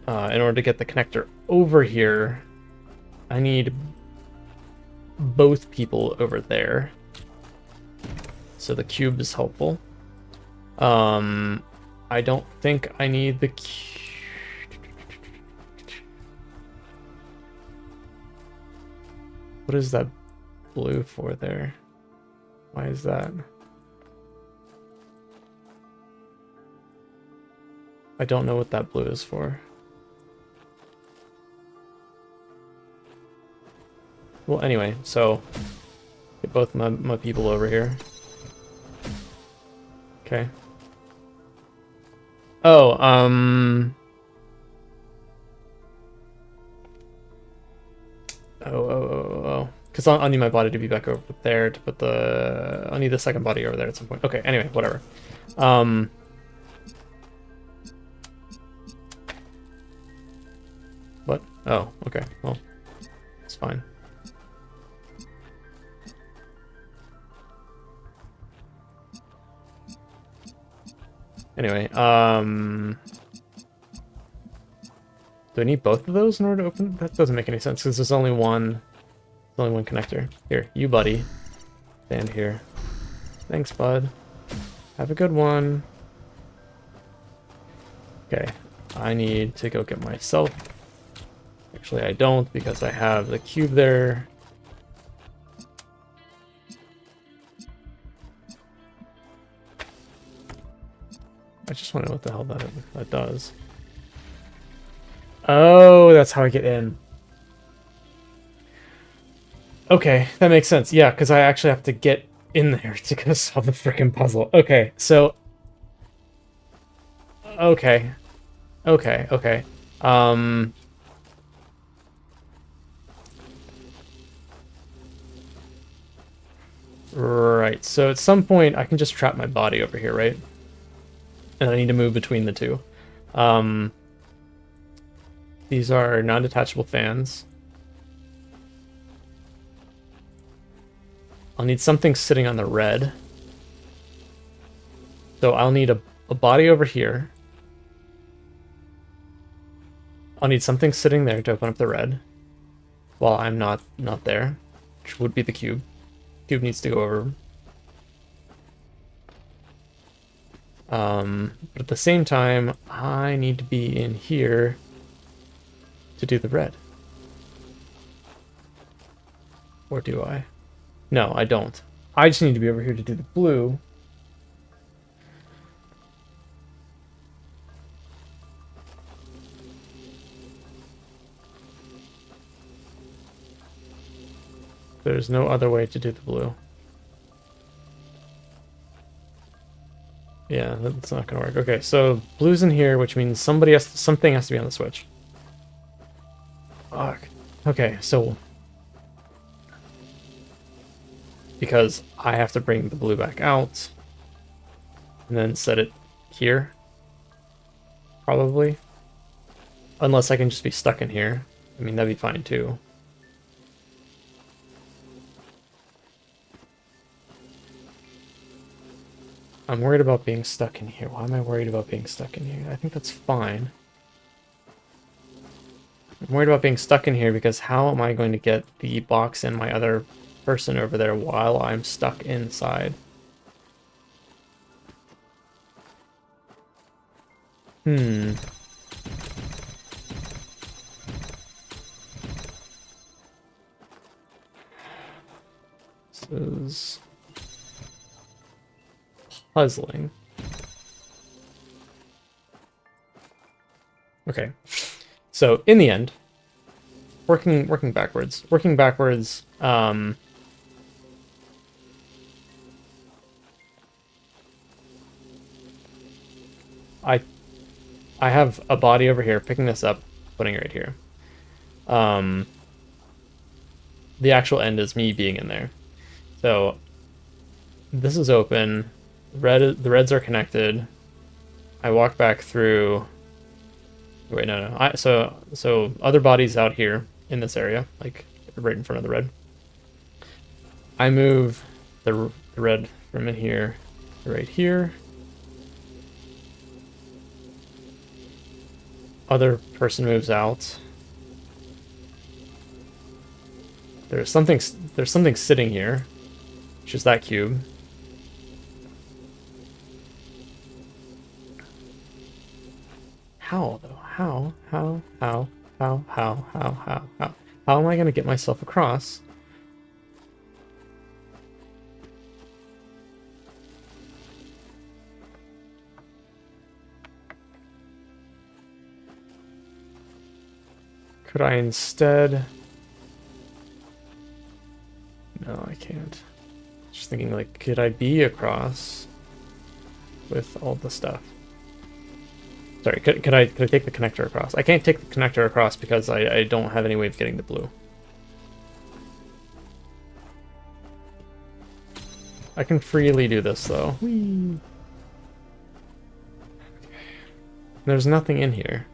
In order to get the connector over here, I need both people over there. So the cube is helpful. I don't think I need the What is that blue for there? Why is that? I don't know what that blue is for. Well, anyway, so get both my people over here. Okay. Oh, because I'll need my body to be back over there to put the... I'll need the second body over there at some point. Okay, anyway, whatever. What? Oh, okay, well, it's fine. Anyway, do I need both of those in order to open? That doesn't make any sense because there's only one connector. Here, you buddy. Stand here. Thanks, bud. Have a good one. Okay, I need to go get myself. Actually, I don't because I have the cube there. I just want to know what the hell that does. Oh, that's how I get in. Okay, that makes sense. Yeah, because I actually have to get in there to go solve the freaking puzzle. Okay, so... Okay. Right, so at some point I can just trap my body over here, right? And I need to move between the two. These are non-detachable fans. I'll need something sitting on the red. So I'll need a body over here. I'll need something sitting there to open up the red. While I'm not there. Which would be the cube. Cube needs to go over. But at the same time, I need to be in here to do the red. Or do I? No, I don't. I just need to be over here to do the blue. There's no other way to do the blue. Yeah, that's not gonna work. Okay, so blue's in here, which means something has to be on the switch. Fuck. Okay, so because I have to bring the blue back out and then set it here, probably. Unless I can just be stuck in here. I mean, that'd be fine too. I'm worried about being stuck in here. Why am I worried about being stuck in here? I think that's fine. I'm worried about being stuck in here because how am I going to get the box and my other person over there while I'm stuck inside? Hmm. This is puzzling. Okay. So in the end, working backwards, I have a body over here, picking this up, putting it right here. The actual end is me being in there. So this is open. The reds are connected. I walk back through. Wait, no. So other bodies out here in this area, like right in front of the red. I move the red from in here to right here. Other person moves out. There's something sitting here, which is that cube. How though? How am I gonna get myself across? Could I instead? No, I can't. Just thinking, like, could I be across with all the stuff? Sorry, could I take the connector across? I can't take the connector across because I don't have any way of getting the blue. I can freely do this though. Whee! There's nothing in here.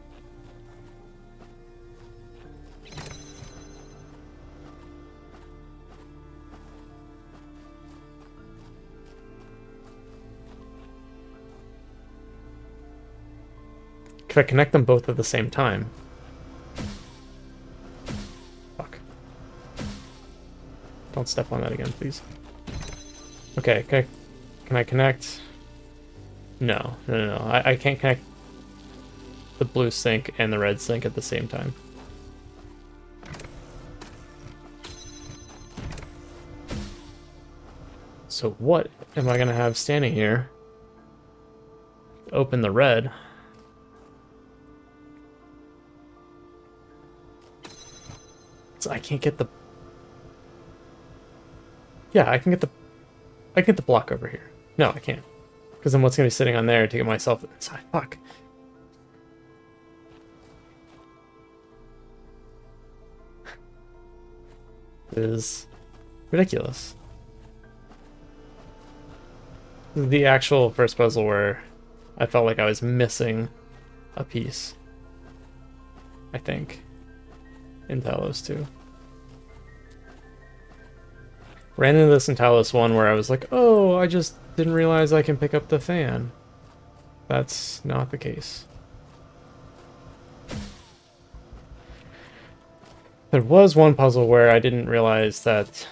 Could I connect them both at the same time? Fuck. Don't step on that again, please. Okay, can I connect? No. I can't connect the blue sink and the red sink at the same time. So what am I gonna have standing here? Open the red. So I can't get the... Yeah, I can get the block over here. No, I can't. Because then what's going to be sitting on there to get myself inside? Fuck. This is ridiculous. This is the actual first puzzle where I felt like I was missing a piece. I think. In Talos 2. Ran into this in Talos 1 where I was like, oh, I just didn't realize I can pick up the fan. That's not the case. There was one puzzle where I didn't realize that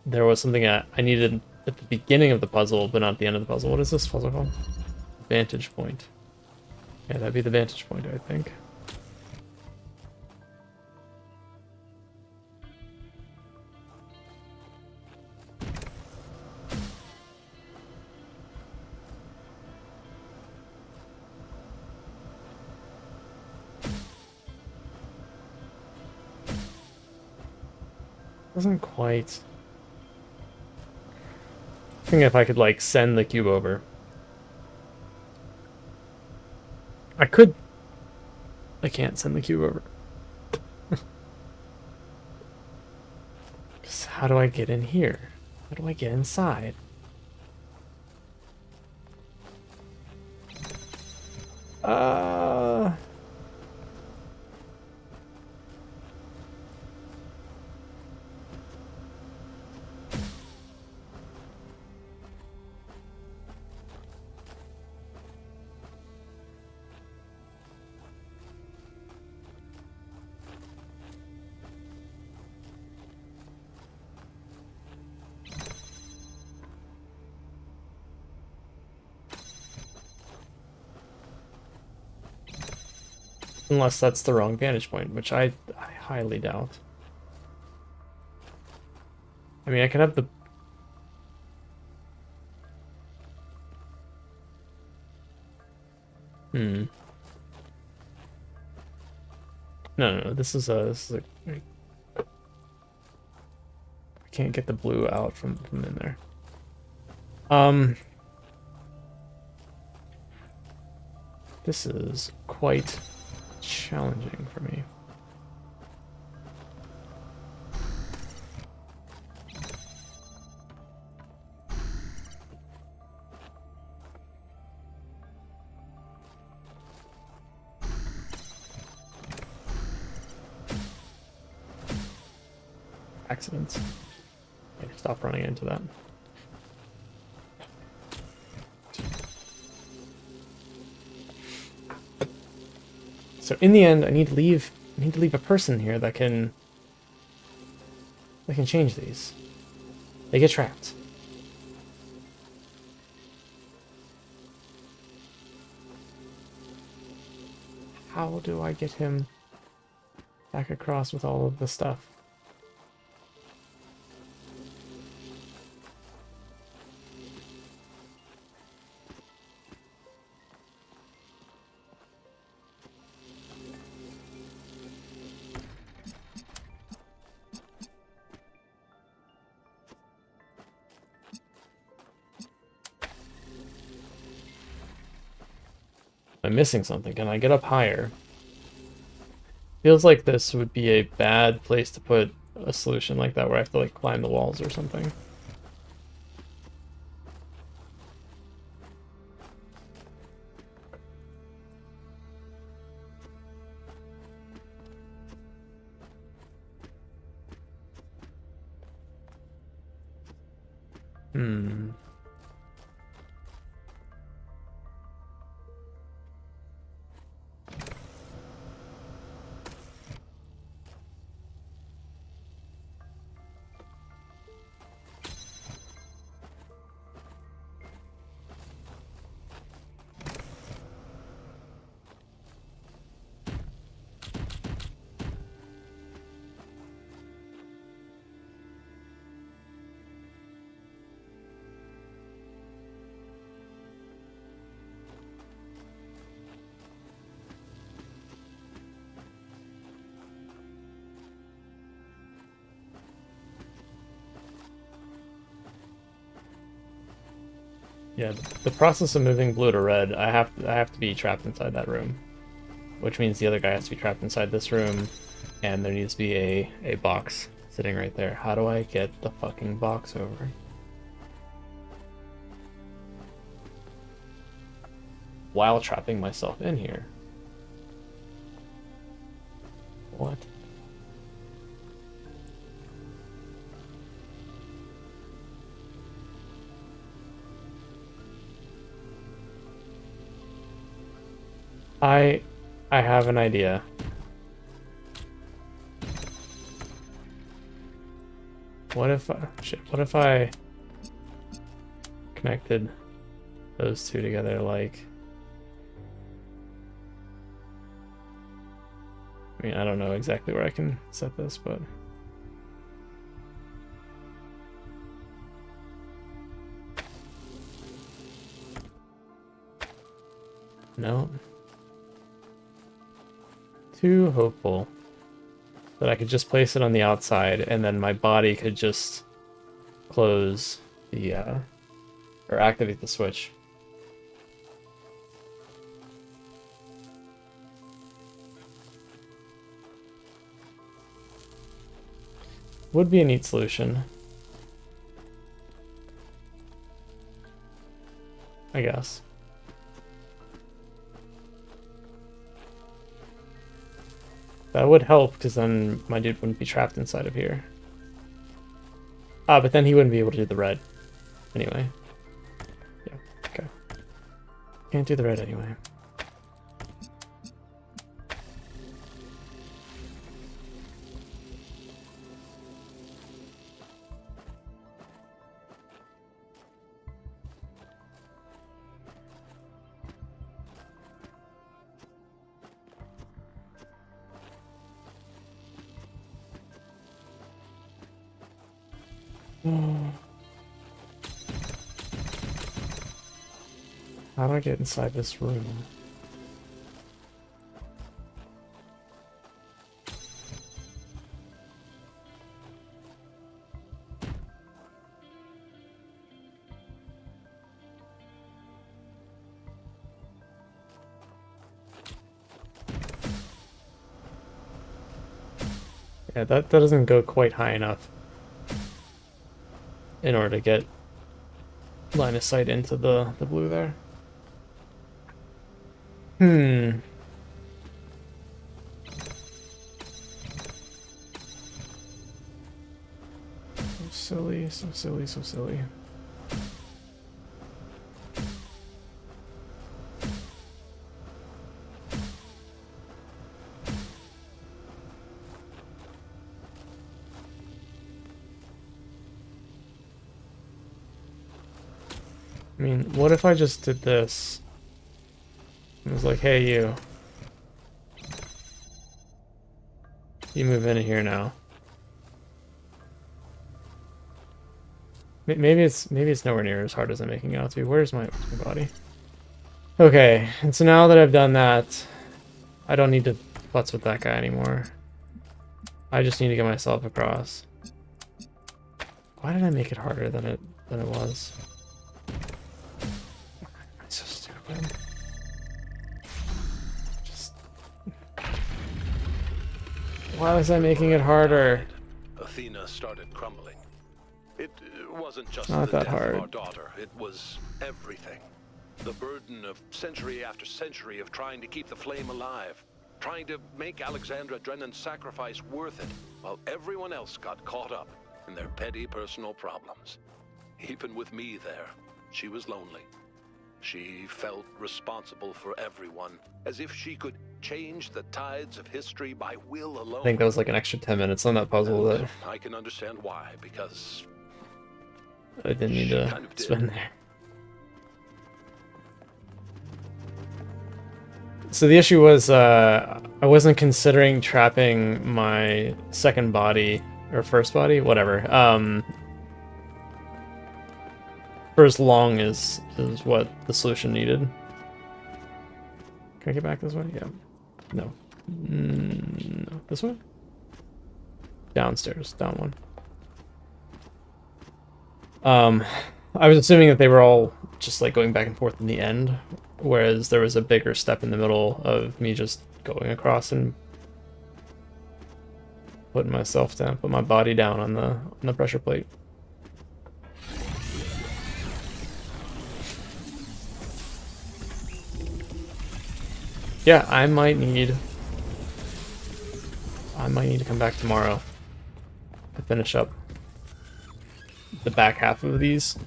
there was something I needed at the beginning of the puzzle, but not at the end of the puzzle. What is this puzzle called? Vantage point. Yeah, that'd be the vantage point, I think. Doesn't quite... I think if I could, like, send the cube over. I could... I can't send the cube over. How do I get in here? How do I get inside? Unless that's the wrong vantage point, which I highly doubt. I mean, I could have the... No, this is a... I can't get the blue out from in there. This is quite challenging for me. Accidents. Okay, stop running into that. So in the end, I need to leave a person here that can change these. They get trapped. How do I get him back across with all of the stuff? I'm missing something. Can I get up higher? Feels like this would be a bad place to put a solution like that where I have to like climb the walls or something. Yeah, the process of moving blue to red, I have to be trapped inside that room. Which means the other guy has to be trapped inside this room, and there needs to be a box sitting right there. How do I get the fucking box over? While trapping myself in here. What? I have an idea. What if I connected those two together like... I mean, I don't know exactly where I can set this, but... No. Too hopeful that I could just place it on the outside and then my body could just close the or activate the switch. Would be a neat solution, I guess. That would help, because then my dude wouldn't be trapped inside of here. Ah, but then he wouldn't be able to do the red. Anyway. Yeah, okay. Can't do the red anyway. How do I get inside this room? Yeah, that doesn't go quite high enough in order to get line of sight into the blue there. So silly, so silly, so silly. I mean, what if I just did this? It was like, hey, you move into here now. Maybe it's nowhere near as hard as I'm making it out to be. Where's my body? Okay, and so now that I've done that, I don't need to putz with that guy anymore. I just need to get myself across. Why did I make it harder than it was? So stupid. Why was I making it harder?
Athena started crumbling. It wasn't just
Not
the
that
death
hard.
of our daughter. It was everything. The burden of century after century of trying to keep the flame alive. Trying to make Alexandra Drennan's sacrifice worth it, while everyone else got caught up in their petty personal problems. Even with me there, she was lonely. She felt responsible for everyone, as if she could change the tides of history by will alone.
I think that was like an extra 10 minutes on that puzzle that
I can understand why, because
I didn't need to
kind of did.
spend there. So the issue was I wasn't considering trapping my second body, or first body, whatever, for as long as what the solution needed. Can I get back this way? Yeah. No. No. This way? Downstairs. Down one. I was assuming that they were all just like going back and forth in the end, whereas there was a bigger step in the middle of me just going across and putting myself down, put my body down on the pressure plate. Yeah, I might need to come back tomorrow to finish up the back half of these.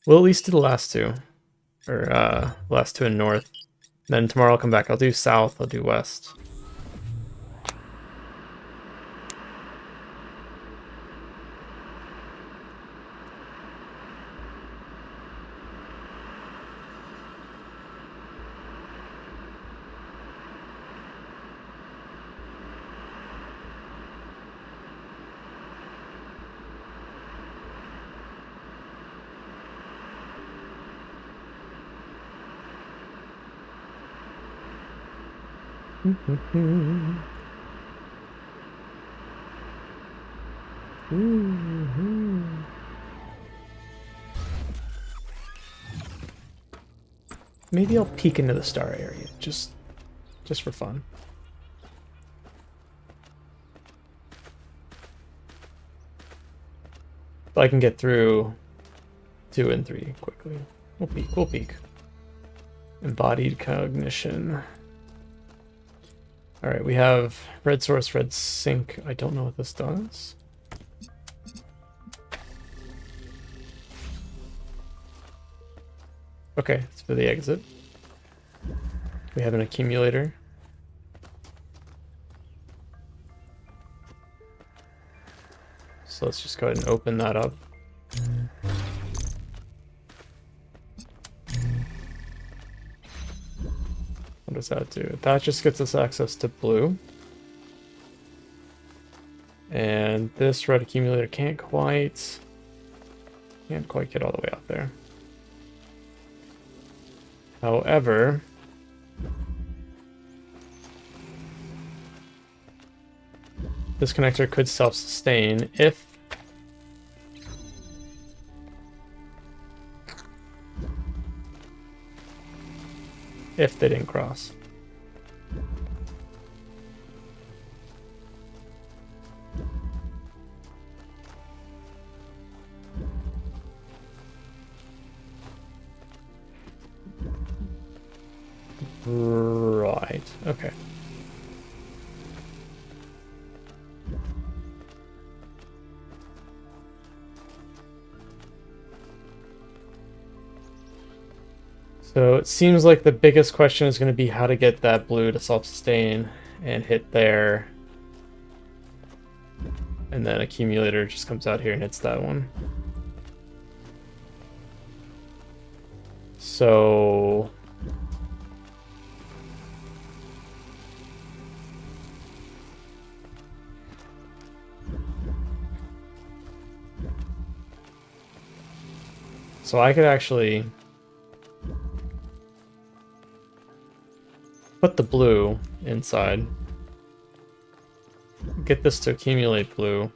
We'll at least do the last two, or last two in north. Then tomorrow I'll come back. I'll do south. I'll do west. Maybe I'll peek into the star area, just for fun. But I can get through 2 and 3 quickly. We'll peek. Embodied Cognition. Alright, we have red source, red sink. I don't know what this does. Okay, it's for the exit. We have an accumulator. So let's just go ahead and open that up. What does that do? That just gets us access to blue. And this red accumulator can't quite get all the way out there. However, this connector could self-sustain if they didn't cross. Right, okay. So it seems like the biggest question is going to be how to get that blue to self-sustain and hit there. And then accumulator just comes out here and hits that one. So I could actually put the blue inside, get this to accumulate blue,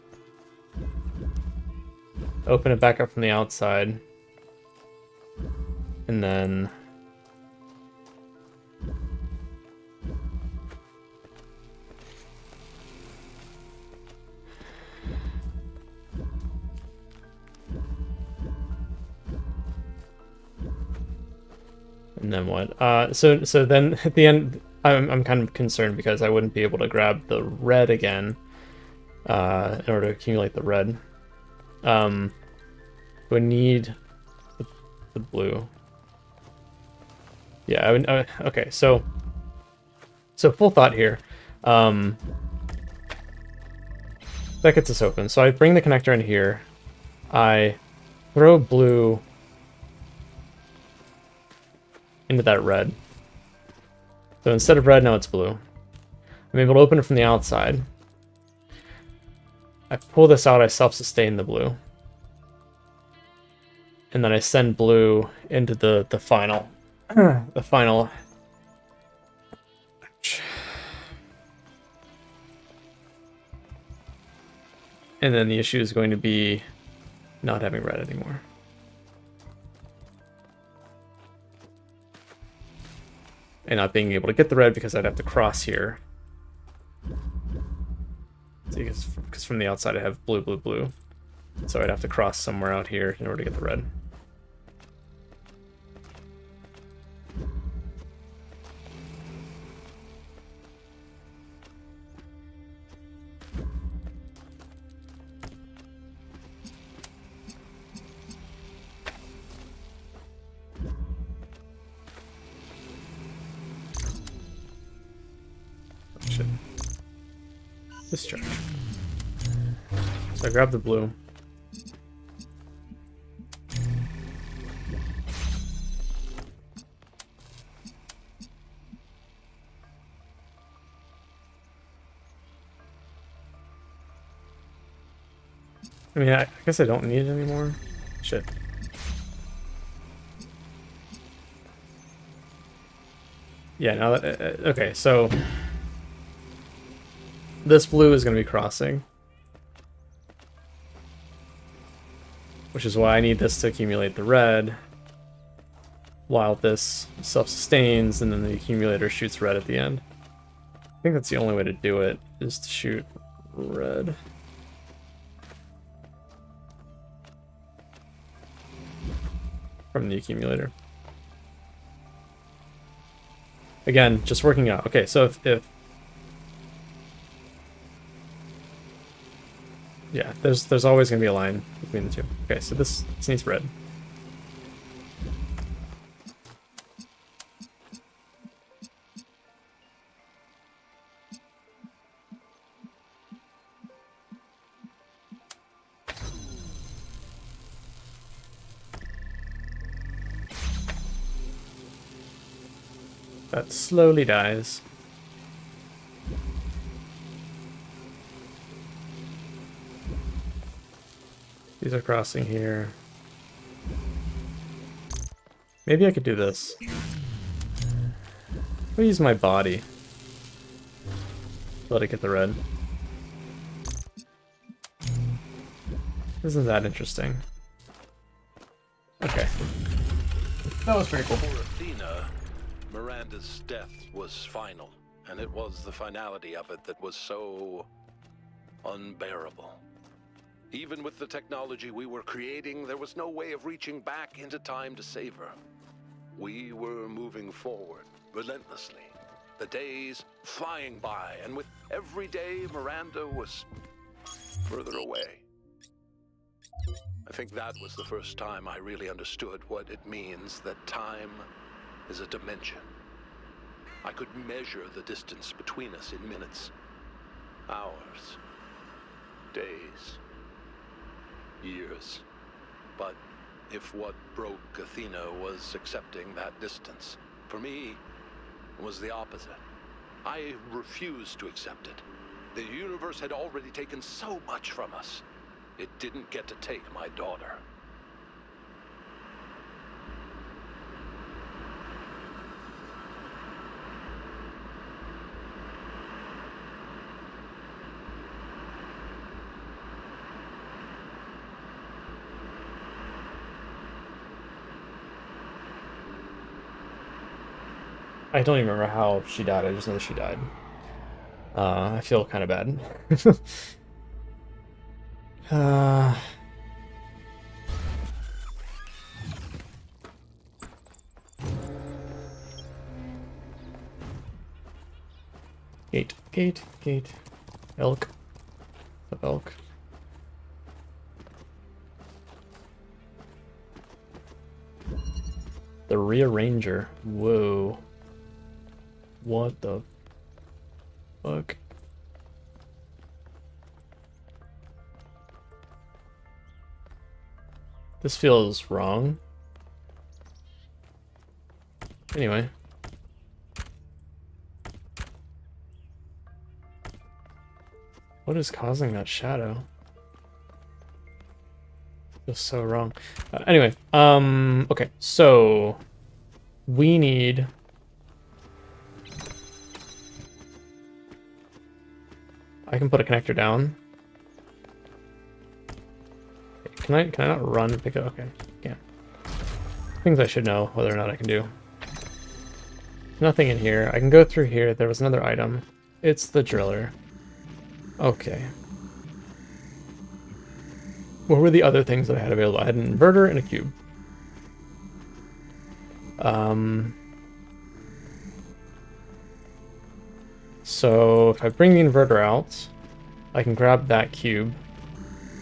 open it back up from the outside, and then what? So then at the end, I'm kind of concerned because I wouldn't be able to grab the red again in order to accumulate the red. Do I need the blue? Yeah, I would. Okay, so full thought here. That gets us open. So I bring the connector in here. I throw blue into that red. So instead of red, now it's blue. I'm able to open it from the outside. I pull this out, I self-sustain the blue. And then I send blue into the final. The final. And then the issue is going to be not having red anymore. And not being able to get the red because I'd have to cross here. Because from the outside I have blue, blue, blue. So I'd have to cross somewhere out here in order to get the red. Discharge. So I grab the blue. I mean, I guess I don't need it anymore. Shit. Yeah, now that... okay, so... this blue is going to be crossing. Which is why I need this to accumulate the red. While this self-sustains, and then the accumulator shoots red at the end. I think that's the only way to do it, is to shoot red. From the accumulator. Again, just working out. Okay, so if yeah, there's always going to be a line between the two. Okay, so this needs red. That slowly dies. These are crossing here. Maybe I could do this. I'll use my body. Let it get the red. Isn't that interesting? Okay. That was pretty cool.
For Athena, Miranda's death was final, and it was the finality of it that was so unbearable. Even with the technology we were creating, there was no way of reaching back into time to save her. We were moving forward, relentlessly. The days flying by, and with every day, Miranda was further away. I think that was the first time I really understood what it means that time is a dimension. I could measure the distance between us in minutes, hours, days, years. But if what broke Athena was accepting that distance, for me, it was the opposite. I refused to accept it. The universe had already taken so much from us. It didn't get to take my daughter.
I don't even remember how she died, I just know that she died. I feel kind of bad. Gate. Elk. The elk. The Rearranger. Whoa. What the fuck? This feels wrong. Anyway. What is causing that shadow? Feels so wrong. Anyway, okay, so we need I can put a connector down. Can I not run and pick it? Okay, yeah. Things I should know whether or not I can do. Nothing in here. I can go through here. There was another item. It's the driller. Okay. What were the other things that I had available? I had an inverter and a cube. So if I bring the inverter out, I can grab that cube.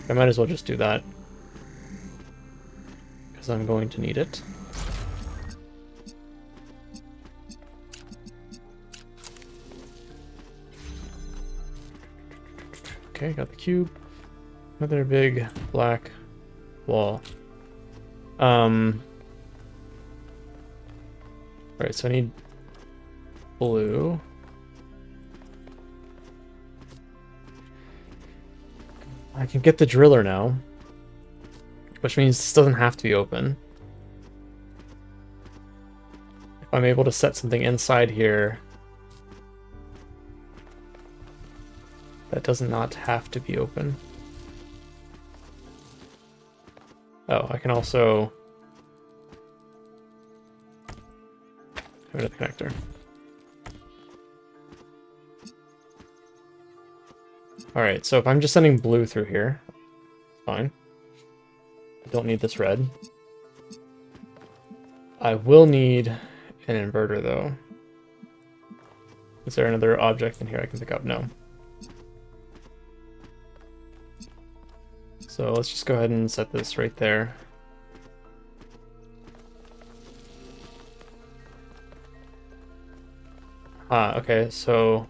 I might as well just do that, because I'm going to need it. Okay, got the cube. Another big black wall. Alright, so I need blue. I can get the driller now, which means this doesn't have to be open. If I'm able to set something inside here, that does not have to be open. Oh, I can also go to the connector. Alright, so if I'm just sending blue through here, fine. I don't need this red. I will need an inverter, though. Is there another object in here I can pick up? No. So let's just go ahead and set this right there. Ah, okay, so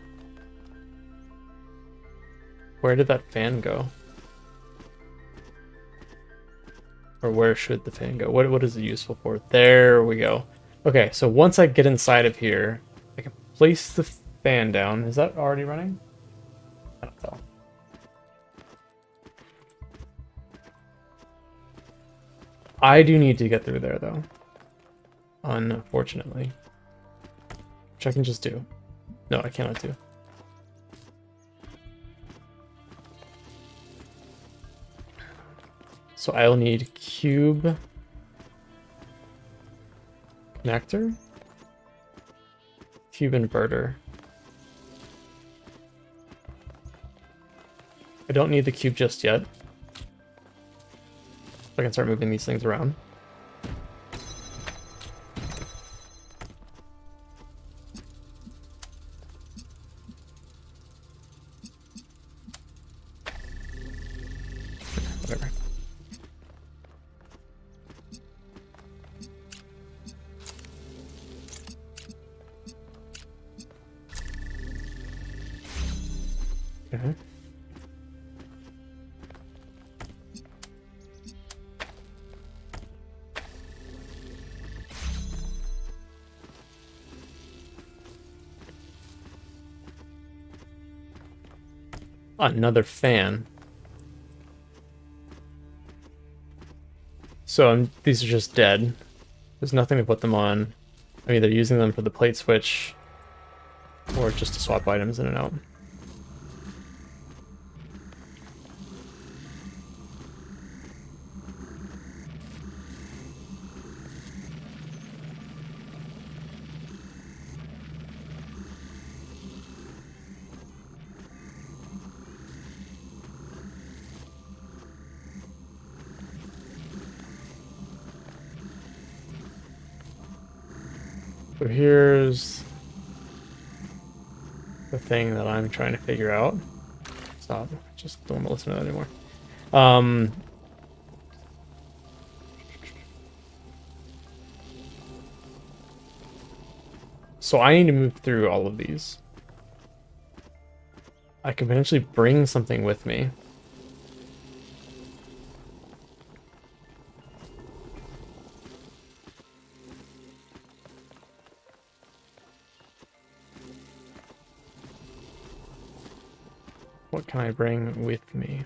where did that fan go? Or where should the fan go? What is it useful for? There we go. Okay, so once I get inside of here, I can place the fan down. Is that already running? I don't know. I do need to get through there, though. Unfortunately. Which I can just do. No, I cannot do. So I'll need cube connector, cube inverter. I don't need the cube just yet. I can start moving these things around. Whatever. Okay. Another fan. So these are just dead. There's nothing to put them on. I'm either using them for the plate switch or just to swap items in and out. So here's the thing that I'm trying to figure out. Stop. Just don't want to listen to that anymore. So I need to move through all of these. I can potentially bring something with me. What can I bring with me?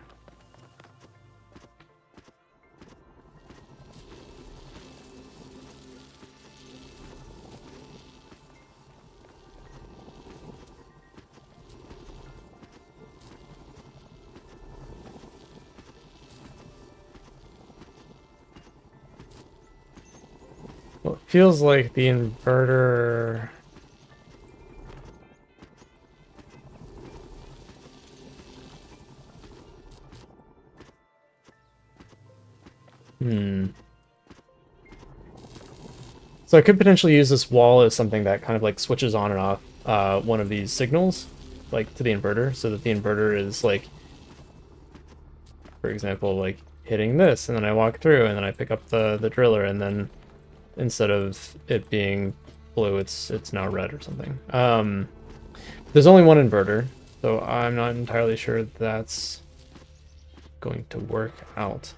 Well, it feels like the inverter... So I could potentially use this wall as something that kind of like switches on and off one of these signals, like to the inverter, so that the inverter is like, for example, like hitting this, and then I walk through, and then I pick up the driller, and then instead of it being blue, it's now red or something. There's only one inverter, so I'm not entirely sure that's going to work out.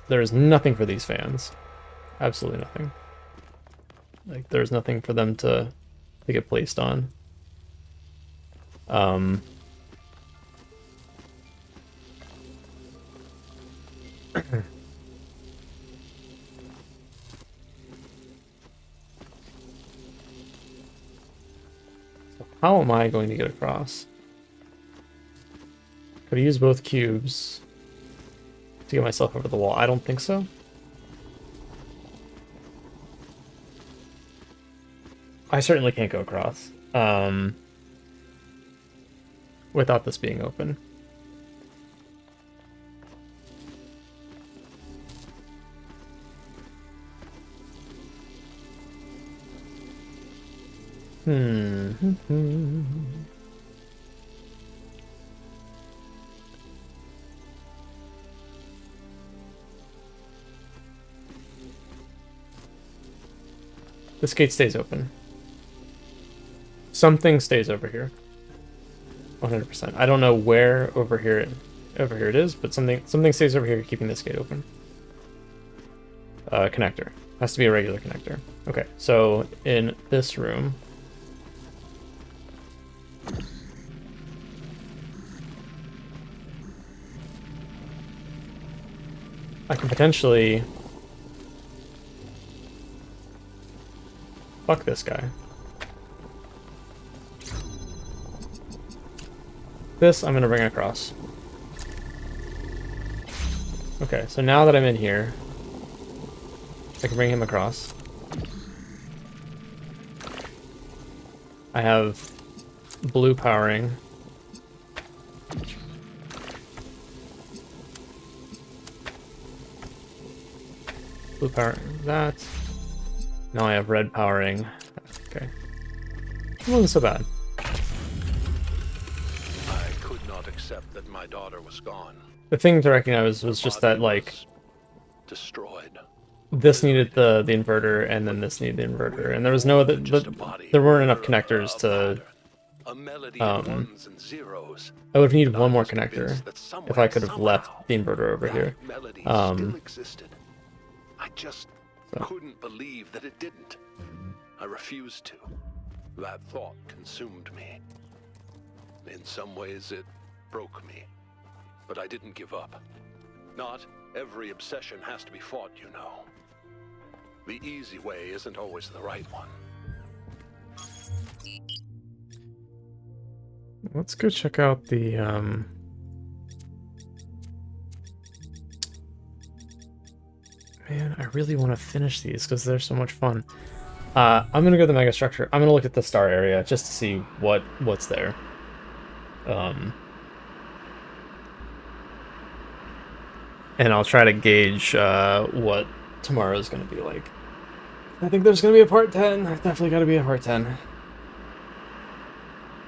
There's nothing for these fans. Absolutely nothing. Like, there's nothing for them to get placed on. So how am I going to get across? Could I use both cubes to get myself over the wall? I don't think so. I certainly can't go across without this being open. This gate stays open. Something stays over here. 100%. I don't know where over here it is, but something stays over here keeping this gate open. Connector. Has to be a regular connector. Okay, so in this room, I can potentially fuck this guy. This I'm gonna bring across. Okay, so now that I'm in here, I can bring him across. I have blue powering. Blue powering that. Now I have red powering. Okay. It wasn't so bad.
I could not accept that my daughter was gone.
The thing to recognize was just that, like,
destroyed.
This needed the inverter, and then this needed the inverter, and there was no other. There weren't enough connectors to. I would have needed one more connector if I could have left the inverter over here.
I just couldn't believe that it didn't. I refused to. That thought consumed me. In some ways, it broke me. But I didn't give up. Not every obsession has to be fought, you know. The easy way isn't always the right one.
Let's go check out the Man, I really want to finish these because they're so much fun. I'm gonna go to the Megastructure. I'm gonna look at the star area just to see what's there. And I'll try to gauge what tomorrow's gonna be like. I think there's gonna be a part 10. There's definitely gotta be a part 10.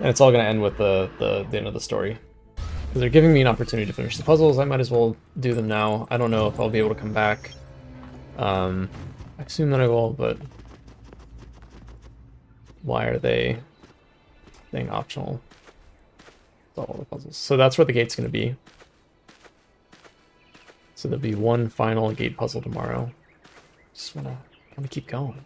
And it's all gonna end with the end of the story. Because they're giving me an opportunity to finish the puzzles, I might as well do them now. I don't know if I'll be able to come back. I assume that I will, but why are they saying optional? It's all the puzzles. So that's where the gate's gonna be. So there'll be one final gate puzzle tomorrow. Just wanna keep going.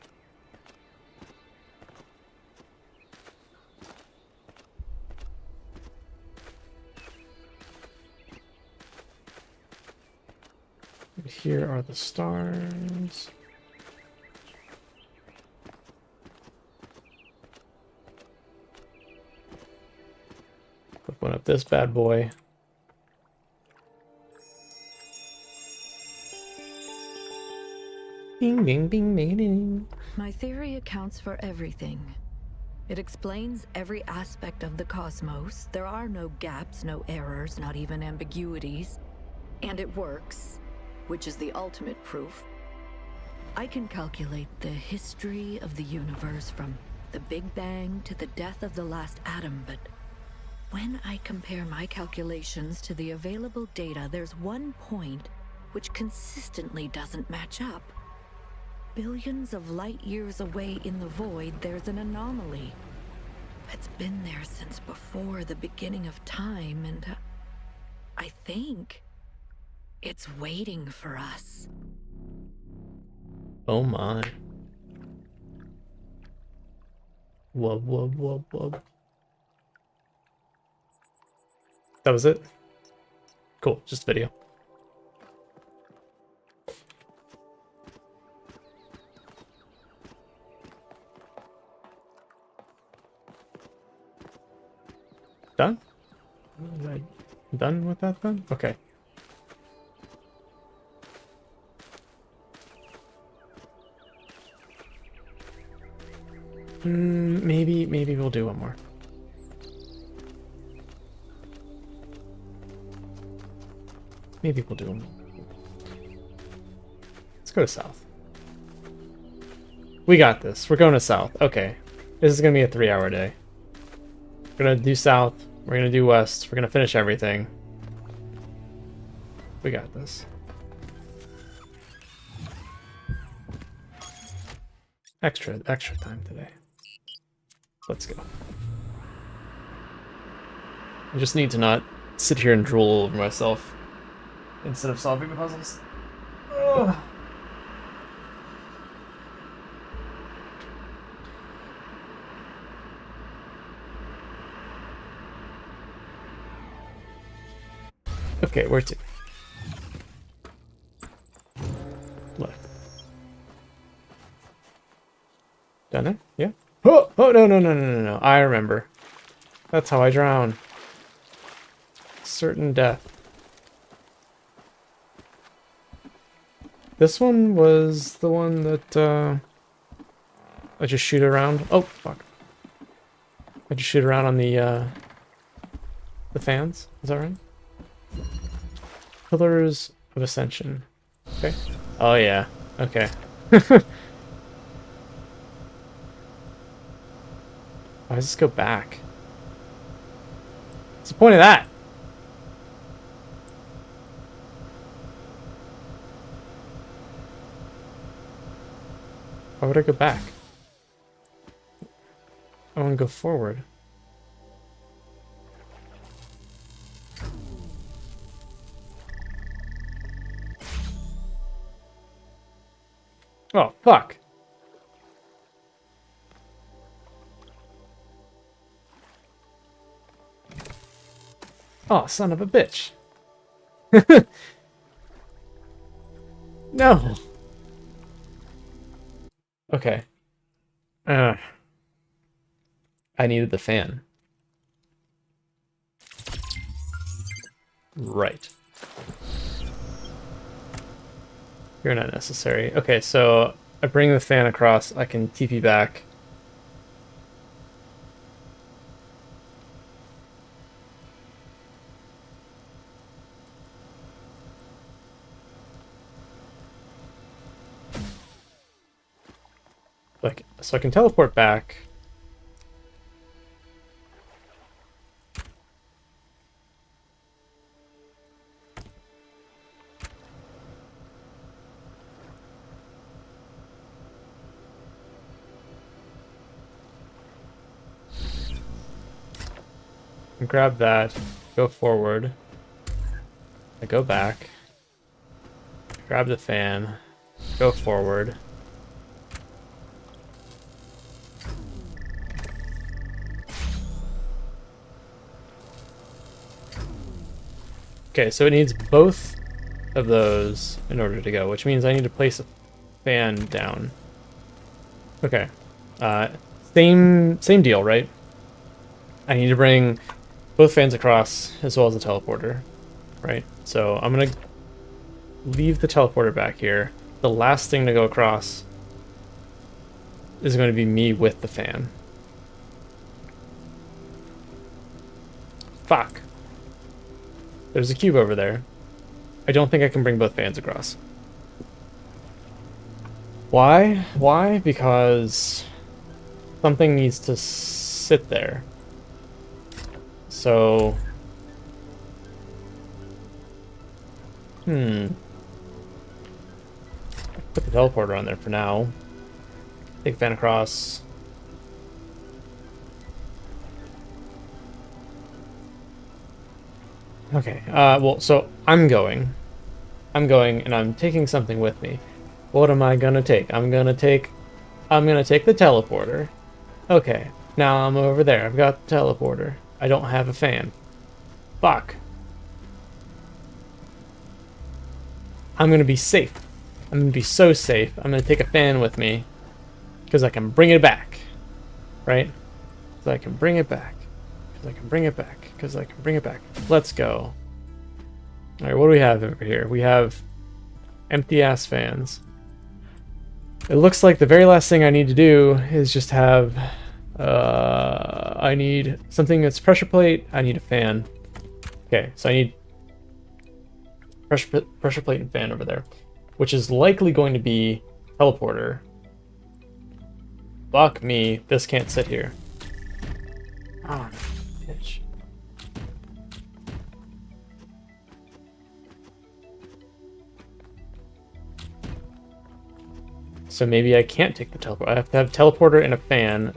Here are the stars. Open up this bad boy. Bing, bing, bing, bing, bing.
My theory accounts for everything. It explains every aspect of the cosmos. There are no gaps, no errors, not even ambiguities. And it works, which is the ultimate proof. I can calculate the history of the universe from the Big Bang to the death of the last atom, but when I compare my calculations to the available data, there's one point which consistently doesn't match up. Billions of light years away in the void, there's an anomaly. It's been there since before the beginning of time, and I think it's waiting for us.
Oh my. Wub, wub, wub, wub. That was it? Cool, just video. Done? Is I done with that then? Okay. Maybe we'll do one more. Maybe we'll do one more. Let's go to south. We got this. We're going to south. Okay. This is going to be a 3-hour day. We're going to do south. We're going to do west. We're going to finish everything. We got this. Extra time today. Let's go. I just need to not sit here and drool over myself instead of solving the puzzles. Ugh. Okay, where to? Left. Done it? Yeah. Oh, oh no, no, no, no, no, no. I remember. That's how I drown. Certain death. This one was the one that I just shoot around. Oh, fuck. I just shoot around on the fans. Is that right? Pillars of Ascension. Okay. Oh, yeah. Okay. Why does this go back? What's the point of that? Why would I go back? I want to go forward. Oh, fuck. Oh, son of a bitch. No. Okay. I needed the fan. Right. You're not necessary. Okay, so I bring the fan across. I can TP back. Like, so I can teleport back. Grab that, go forward. I go back. Grab the fan, go forward. Okay, so it needs both of those in order to go, which means I need to place a fan down. Okay. Same deal, right? I need to bring both fans across as well as the teleporter, right? So I'm gonna leave the teleporter back here. The last thing to go across is going to be me with the fan. Fuck. There's a cube over there. I don't think I can bring both fans across. Why? Why? Because something needs to sit there. So... Put the teleporter on there for now. Take fan across. Okay, well, so I'm going and I'm taking something with me. What am I gonna take? I'm gonna take the teleporter. Okay, now I'm over there. I've got the teleporter. I don't have a fan. Fuck. I'm gonna be safe. I'm gonna be so safe. I'm gonna take a fan with me because I can bring it back, right? So I can bring it back. Because I can bring it back. Because I can bring it back. Let's go. Alright, what do we have over here? We have empty-ass fans. It looks like the very last thing I need to do is just have... I need something that's pressure plate. I need a fan. Okay, so I need pressure plate and fan over there. Which is likely going to be teleporter. Fuck me. This can't sit here. Ah, bitch. So maybe I can't take the teleporter. I have to have teleporter and a fan.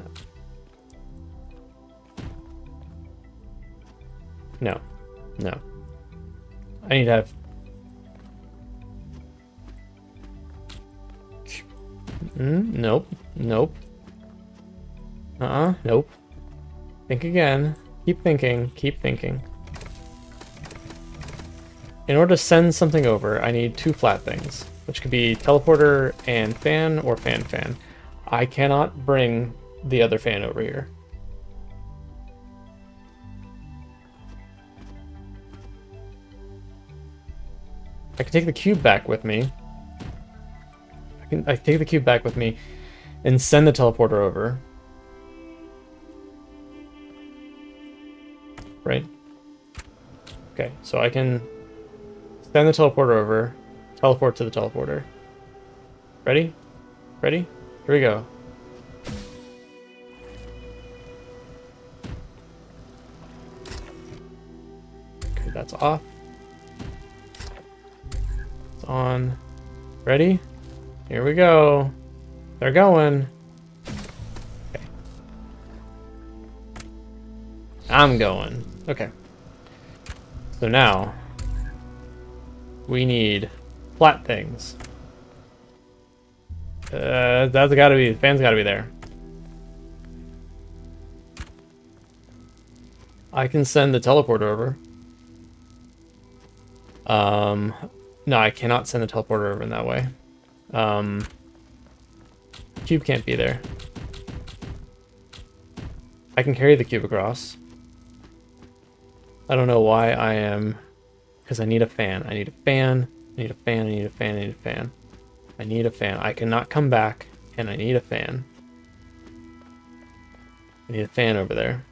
No. No. I need to have... Nope. Nope. Nope. Think again. Keep thinking. Keep thinking. In order to send something over, I need two flat things. which could be teleporter and fan or fan. I cannot bring the other fan over here. I can take the cube back with me. I can take the cube back with me and send the teleporter over. Right? Okay, so I can send the teleporter over, teleport to the teleporter. Ready? Ready? Here we go. Okay, that's off. It's on. Ready? Here we go. They're going. Okay. I'm going. Okay. So now we need flat things. That's gotta be, the fan's gotta be there. I can send the teleporter over. No, I cannot send the teleporter over in that way. Cube can't be there. I can carry the cube across. I don't know why I am, because I need a fan. I need a fan. I need a fan. I need a fan. I need a fan. I need a fan. I cannot come back, and I need a fan. I need a fan over there.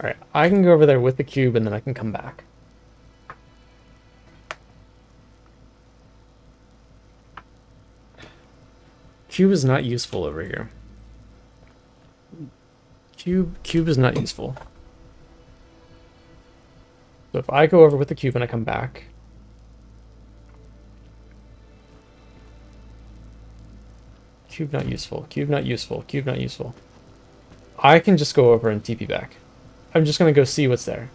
Alright, I can go over there with the cube and then I can come back. Cube is not useful over here. Cube is not useful. So if I go over with the cube and I come back, cube not useful, cube not useful, cube not useful. I can just go over and TP back. I'm just gonna go see what's there.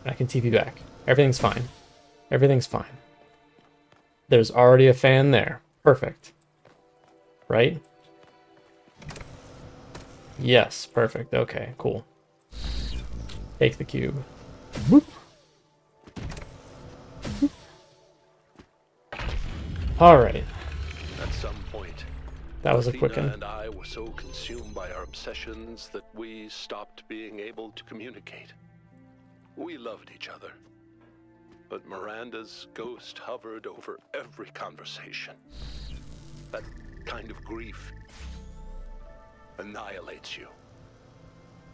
I can TP back. Everything's fine. Everything's fine. There's already a fan there. Perfect. Right? Yes, perfect. Okay, cool. Take the cube. Whoop. Alright.
At some point,
that was a quick one.
and I were so consumed by our obsessions that we stopped being able to communicate. We loved each other, but Miranda's ghost hovered over every conversation. That kind of grief annihilates you.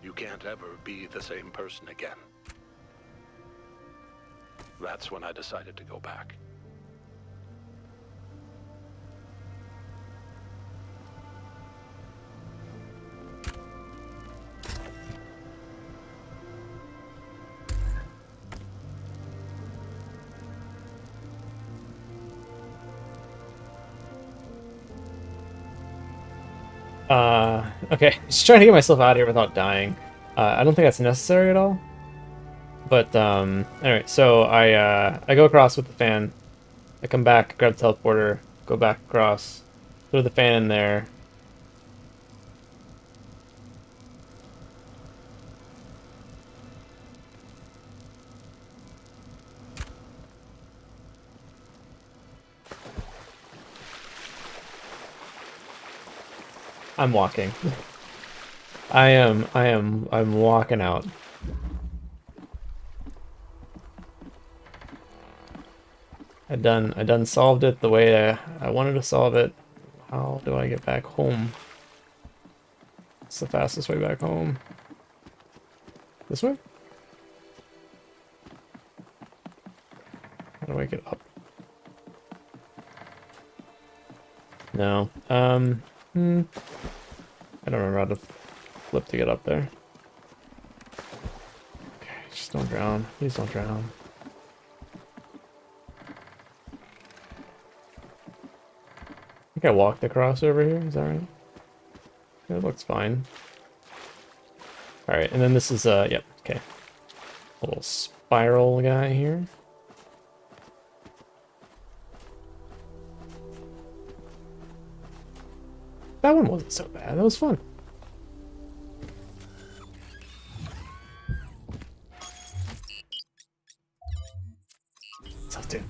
You can't ever be the same person again. That's when I decided to go back.
Okay, just trying to get myself out of here without dying. I don't think that's necessary at all. But, anyway, so I go across with the fan. I come back, grab the teleporter, go back across, throw the fan in there. I'm walking. I'm walking out. I done solved it the way I wanted to solve it. How do I get back home? What's the fastest way back home? This way? How do I get up? No. I don't remember how to flip to get up there. Okay, just don't drown. Please don't drown. I think I walked across over here. Is that right? Yeah, it looks fine. Alright, and then this is, yep, okay. A little spiral guy here. That one wasn't so bad. That was fun. Self do.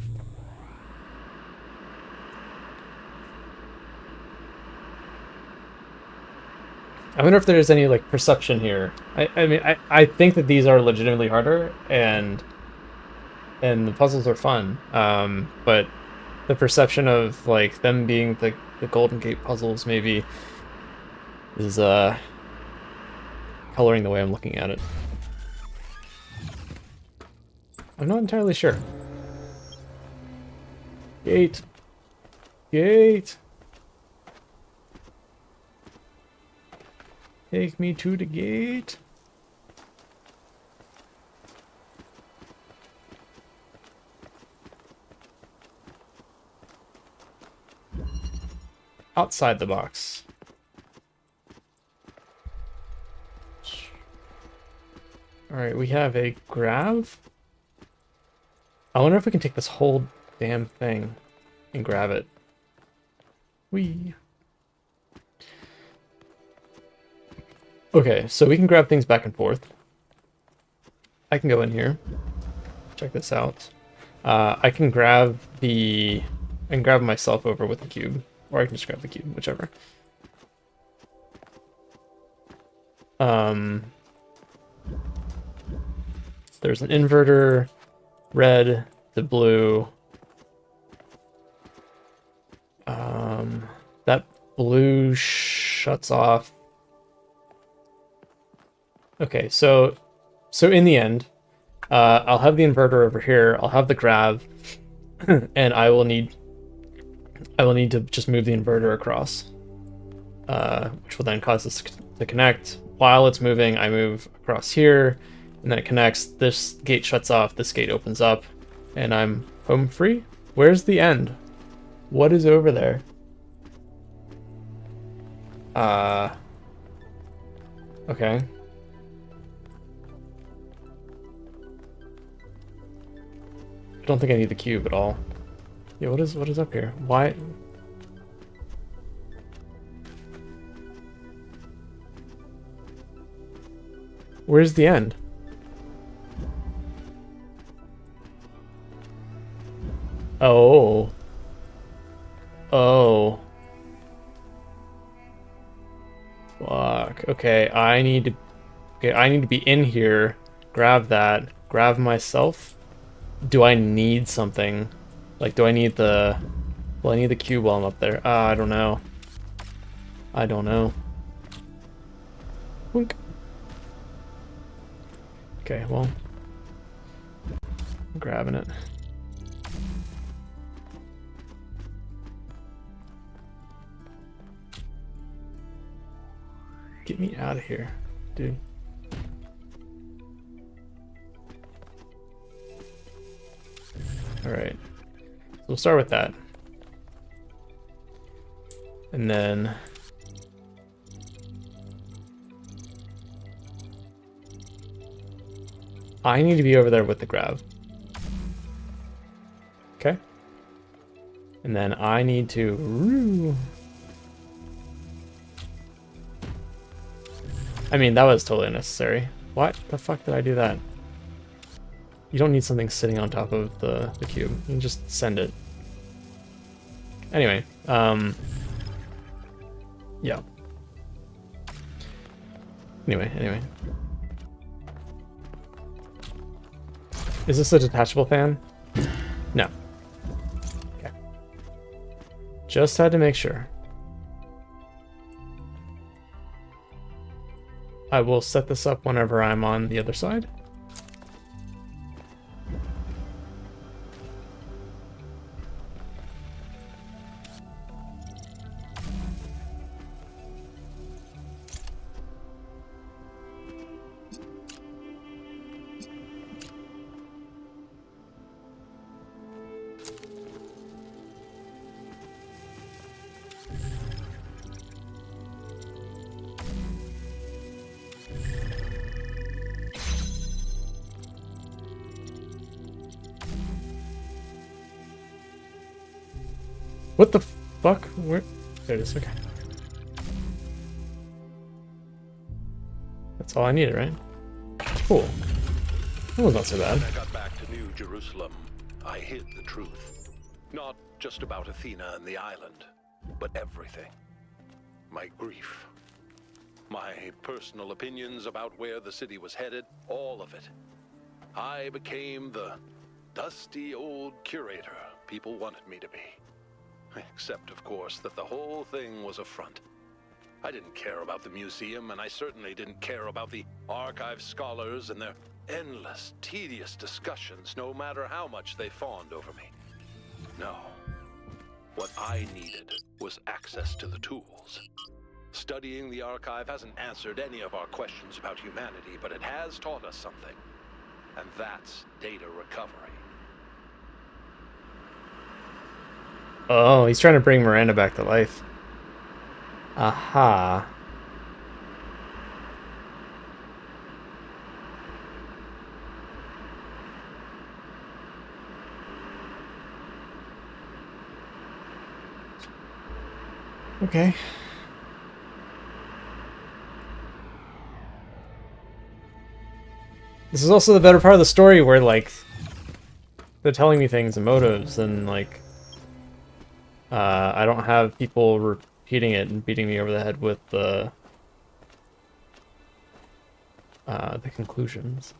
I wonder if there's any like perception here. I mean I think that these are legitimately harder and the puzzles are fun. But the perception of like them being the Golden Gate puzzles maybe is coloring the way I'm looking at it. I'm not entirely sure. Gate. Gate. Take me to the gate. Outside the box. Alright, we have a grav. I wonder if we can take this whole damn thing and grab it. Whee. Okay, so we can grab things back and forth. I can go in here. Check this out. I can grab myself over with the cube. Or I can just grab the cube, whichever. There's an inverter, red to blue. That blue shuts off. Okay, so in the end, I'll have the inverter over here. I'll have the grav, and I will need to just move the inverter across, which will then cause this to connect. While it's moving, I move across here, and then it connects. This gate shuts off. This gate opens up, and I'm home free. Where's the end? What is over there? Okay. I don't think I need the cube at all. Yeah, what is up here? Why? Where's the end? Oh. Oh. Fuck. Okay, I need to be in here, grab that, grab myself. Do I need something? Like, do I need the... Well, I need the cube while I'm up there. I don't know. I don't know. Wink. Okay, well. I'm grabbing it. Get me out of here, dude. Alright. So we'll start with that. And then... I need to be over there with the grav. Okay. And then I need to... I mean, that was totally unnecessary. What the fuck did I do that? You don't need something sitting on top of the cube. You can just send it. Anyway, yeah. Anyway. Is this a detachable fan? No. Okay. Just had to make sure. I will set this up whenever I'm on the other side. What the fuck? Where? There it is, okay. That's all I needed, right? Cool. That was not so bad.
When I got back to New Jerusalem, I hid the truth. Not just about Athena and the island, but everything. My grief. My personal opinions about where the city was headed, all of it. I became the dusty old curator people wanted me to be. Except, of course, that the whole thing was a front. I didn't care about the museum, and I certainly didn't care about the archive scholars and their endless, tedious discussions, no matter how much they fawned over me. No. What I needed was access to the tools. Studying the archive hasn't answered any of our questions about humanity, but it has taught us something. And that's data recovery.
Oh, he's trying to bring Miranda back to life. Aha. Okay. This is also the better part of the story where, like, they're telling me things and motives, and, like, I don't have people repeating it and beating me over the head with the conclusions.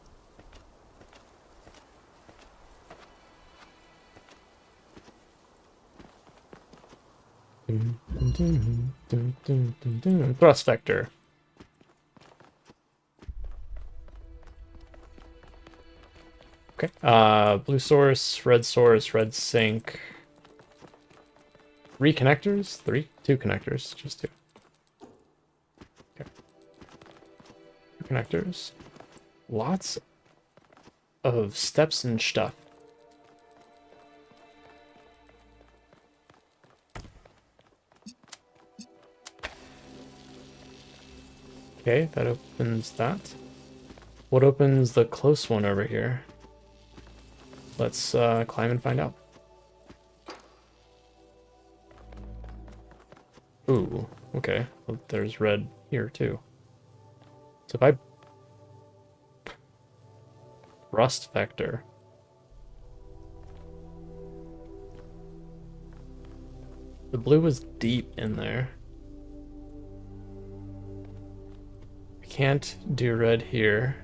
Thrust vector. Okay. Blue source, red sink. 3 connectors? 3? 2 connectors. Just 2. Okay. 2 connectors. Lots of steps and stuff. Okay, that opens that. What opens the close one over here? Let's climb and find out. Ooh, okay. Well, there's red here too. So if I... Rust vector. The blue was deep in there. I can't do red here.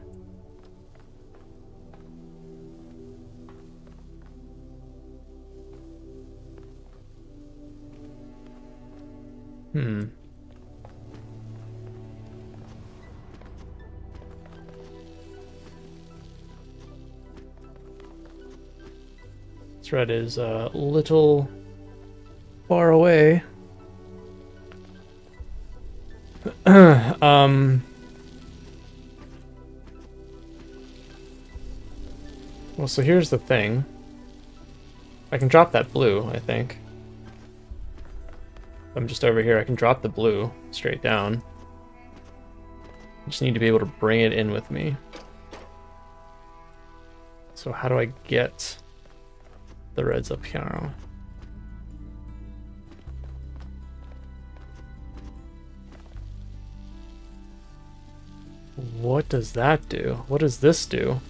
This red is a little far away. Well, so here's the thing. I can drop that blue, I think. I'm just over here. I can drop the blue straight down. I just need to be able to bring it in with me. So how do I get the reds up here? What does that do? What does this do?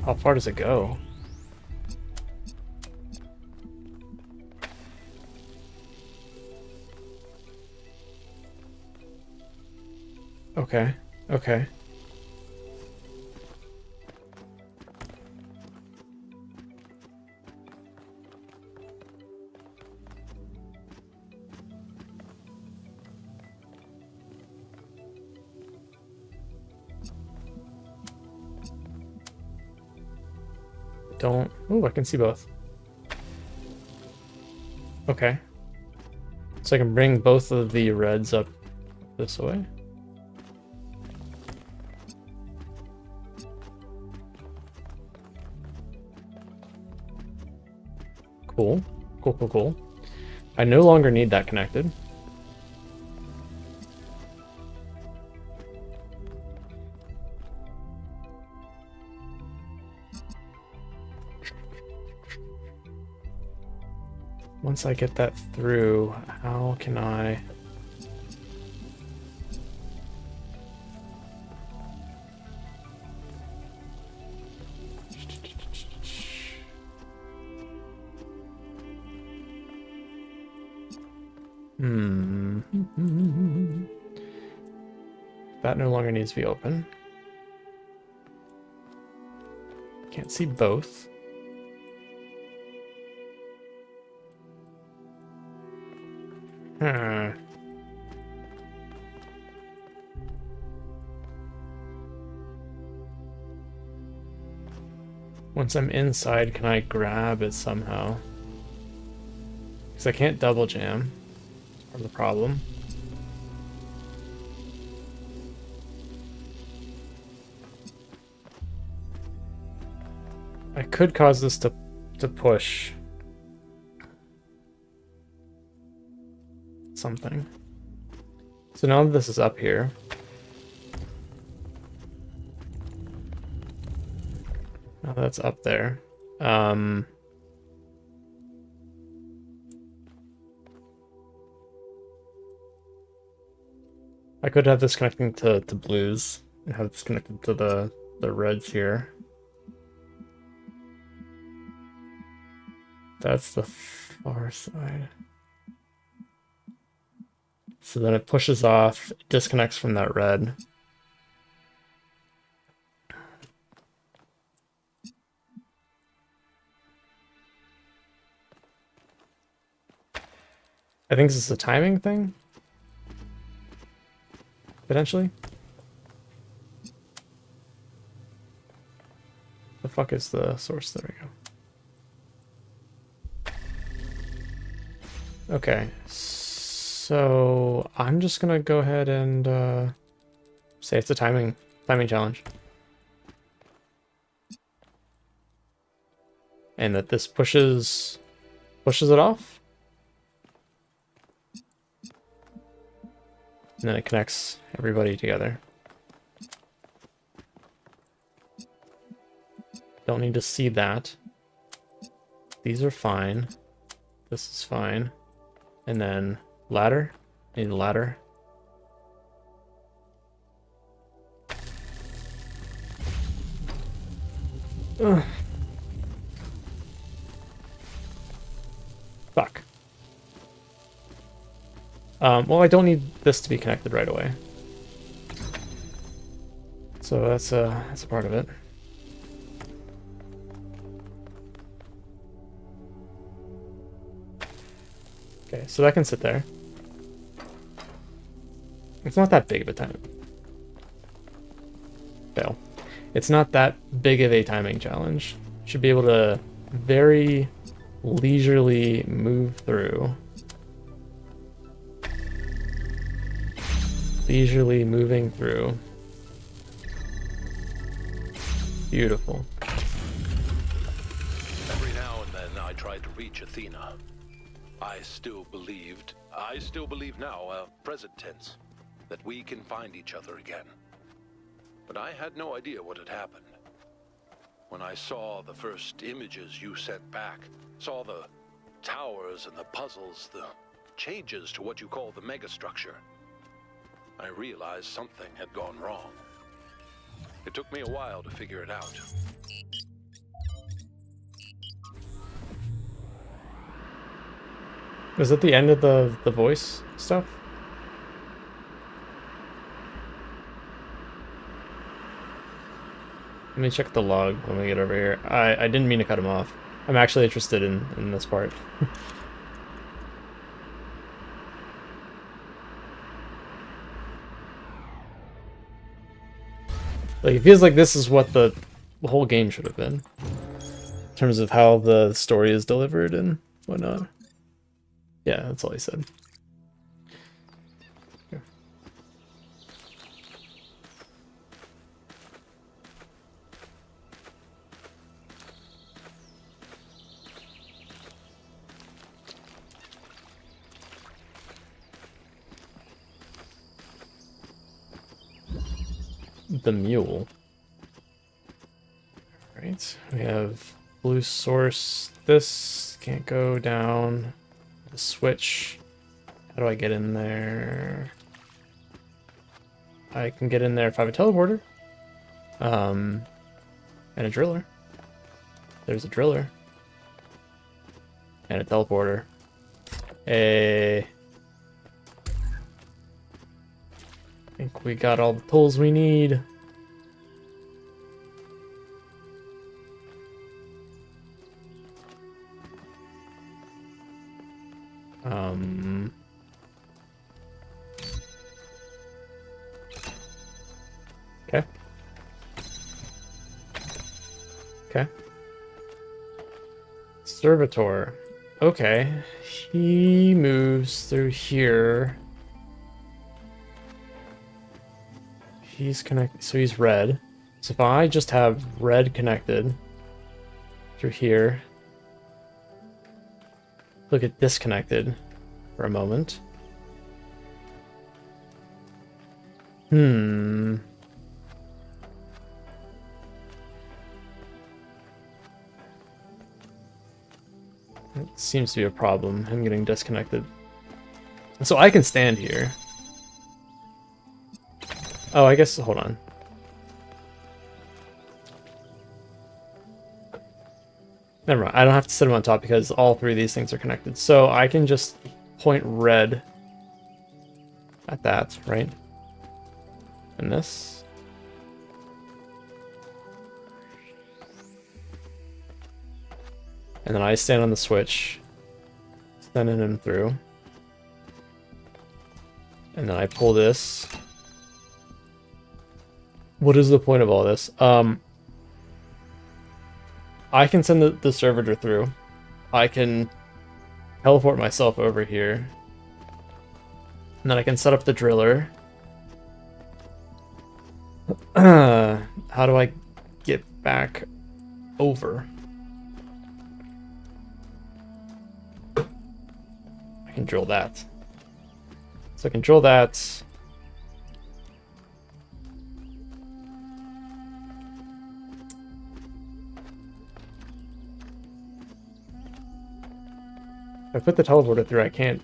How far does it go? Okay, okay. Don't... Oh, I can see both. Okay. So I can bring both of the reds up this way. Cool. Cool, cool, cool. I no longer need that connected. Once I get that through, how can I... That no longer needs to be open. Can't see both. Once I'm inside, can I grab it somehow? Because I can't double jam. That's part of the problem. I could cause this to push something. So now that this is up here, now that's up there. I could have this connecting to blues and have this connected to the reds here. That's the far side. So then it pushes off, it disconnects from that red. I think this is a timing thing. Potentially. The fuck is the source? There we go. Okay, so I'm just gonna go ahead and say it's a timing challenge. And that this pushes it off. And then it connects everybody together. Don't need to see that. These are fine. This is fine. And then ladder. Need a ladder. Ugh. Fuck. Well, I don't need this to be connected right away. So that's a part of it. Okay, so that can sit there. It's not that big of a time. Fail. It's not that big of a timing challenge. Should be able to very leisurely move through. Leisurely moving through. Beautiful.
Every now and then I tried to reach Athena. I still believe now, present tense, that we can find each other again. But I had no idea what had happened. When I saw the first images you sent back, saw the towers and the puzzles, the changes to what you call the megastructure, I realized something had gone wrong. It took me a while to figure it out.
Is that the end of the voice stuff? Let me check the log when we get over here. I didn't mean to cut him off. I'm actually interested in this part. Like, it feels like this is what the whole game should have been. In terms of how the story is delivered and whatnot. Yeah, that's all he said. Okay. The Mule. Alright, we have blue source. This can't go down. the switch. How do I get in there? I can get in there if I have a teleporter. And a driller. There's a driller. And a teleporter. I think we got all the tools we need. Okay. Okay. Servitor. Okay. He moves through here. He's connected, so he's red. So if I just have red connected through here, look at disconnected for a moment. It seems to be a problem, him getting disconnected. So I can stand here. Oh, I guess, hold on. Never mind, I don't have to sit him on top because all three of these things are connected. So I can just point red at that, right? And this. And then I stand on the switch, sending him through. And then I pull this. What is the point of all this? I can send the servitor through. I can teleport myself over here. And then I can set up the driller. How do I get back over? I can drill that. So I can drill that. If I put the teleporter through, I can't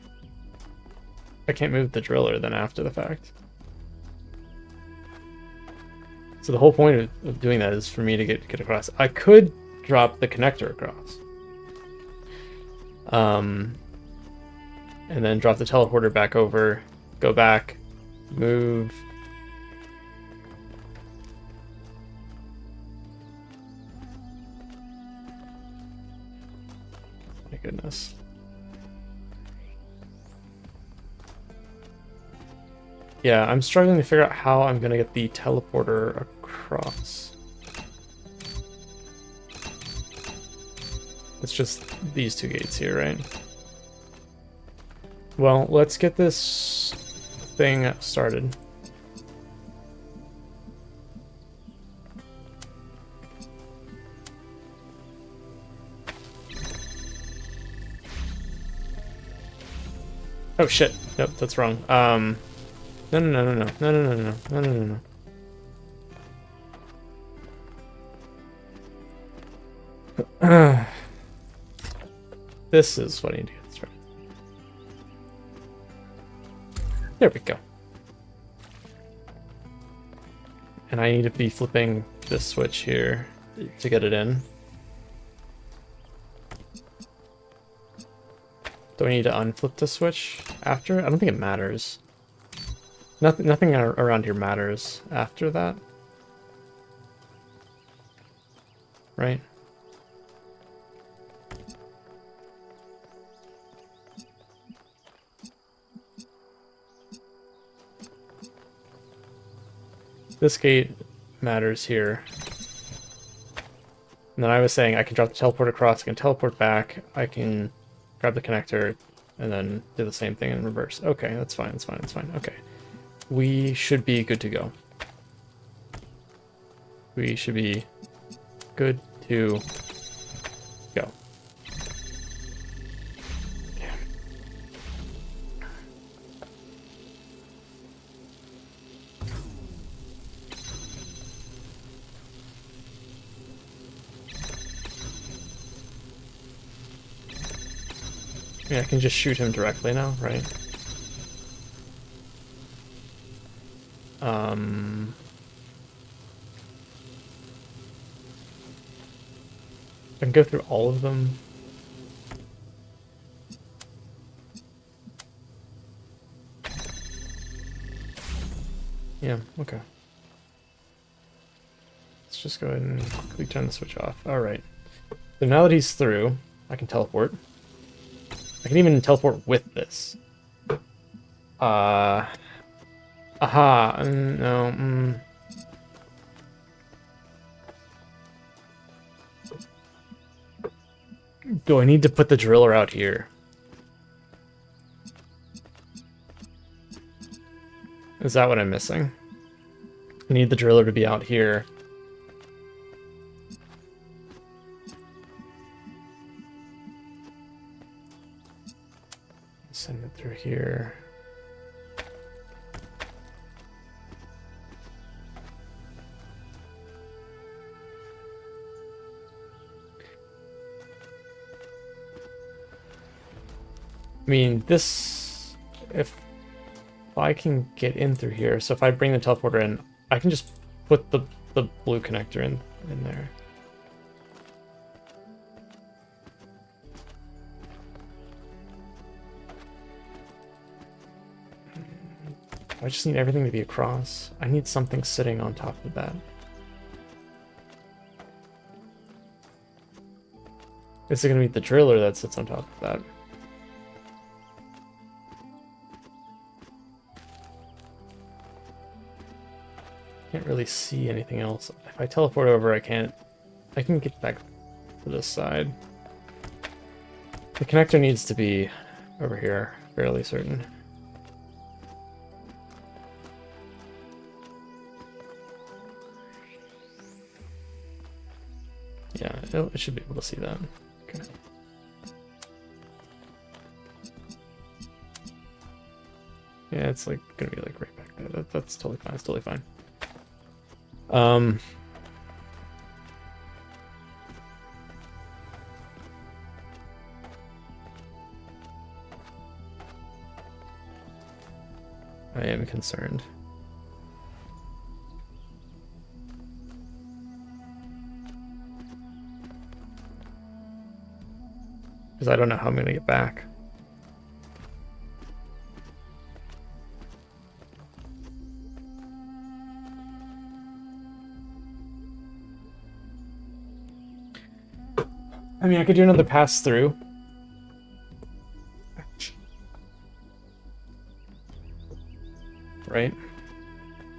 move the driller then after the fact. So the whole point of doing that is for me to get across. I could drop the connector across. And then drop the teleporter back over, go back, move. My goodness. Yeah, I'm struggling to figure out how I'm gonna get the teleporter across. It's just these two gates here, right? Well, let's get this thing started. Oh shit, nope, that's wrong. No. This is what I need to get started. There we go. And I need to be flipping this switch here to get it in. Do I need to unflip the switch after? I don't think it matters. Nothing around here matters after that. Right? This gate matters here. And then I was saying I can drop the teleport across, I can teleport back, I can grab the connector, and then do the same thing in reverse. Okay, that's fine, that's fine, that's fine. Okay. We should be good to go. We should be good to go. Okay. Yeah, I can just shoot him directly now, right? I can go through all of them. Yeah, okay. Let's just go ahead and quickly turn the switch off. Alright. So now that he's through, I can teleport. I can even teleport with this. Aha. No. Do I need to put the driller out here? Is that what I'm missing? I need the driller to be out here. Send it through here. I mean, this, if I can get in through here, so if I bring the teleporter in, I can just put the blue connector in there. I just need everything to be across. I need something sitting on top of that. Is it going to be the driller that sits on top of that? Can't really see anything else. If I teleport over, I can get back to this side. The connector needs to be over here, fairly certain. Yeah, it should be able to see that. Okay. Yeah, it's like gonna be like right back there. That's totally fine. It's totally fine. I am concerned. Because I don't know how I'm going to get back. I mean, I could do another pass through. Right?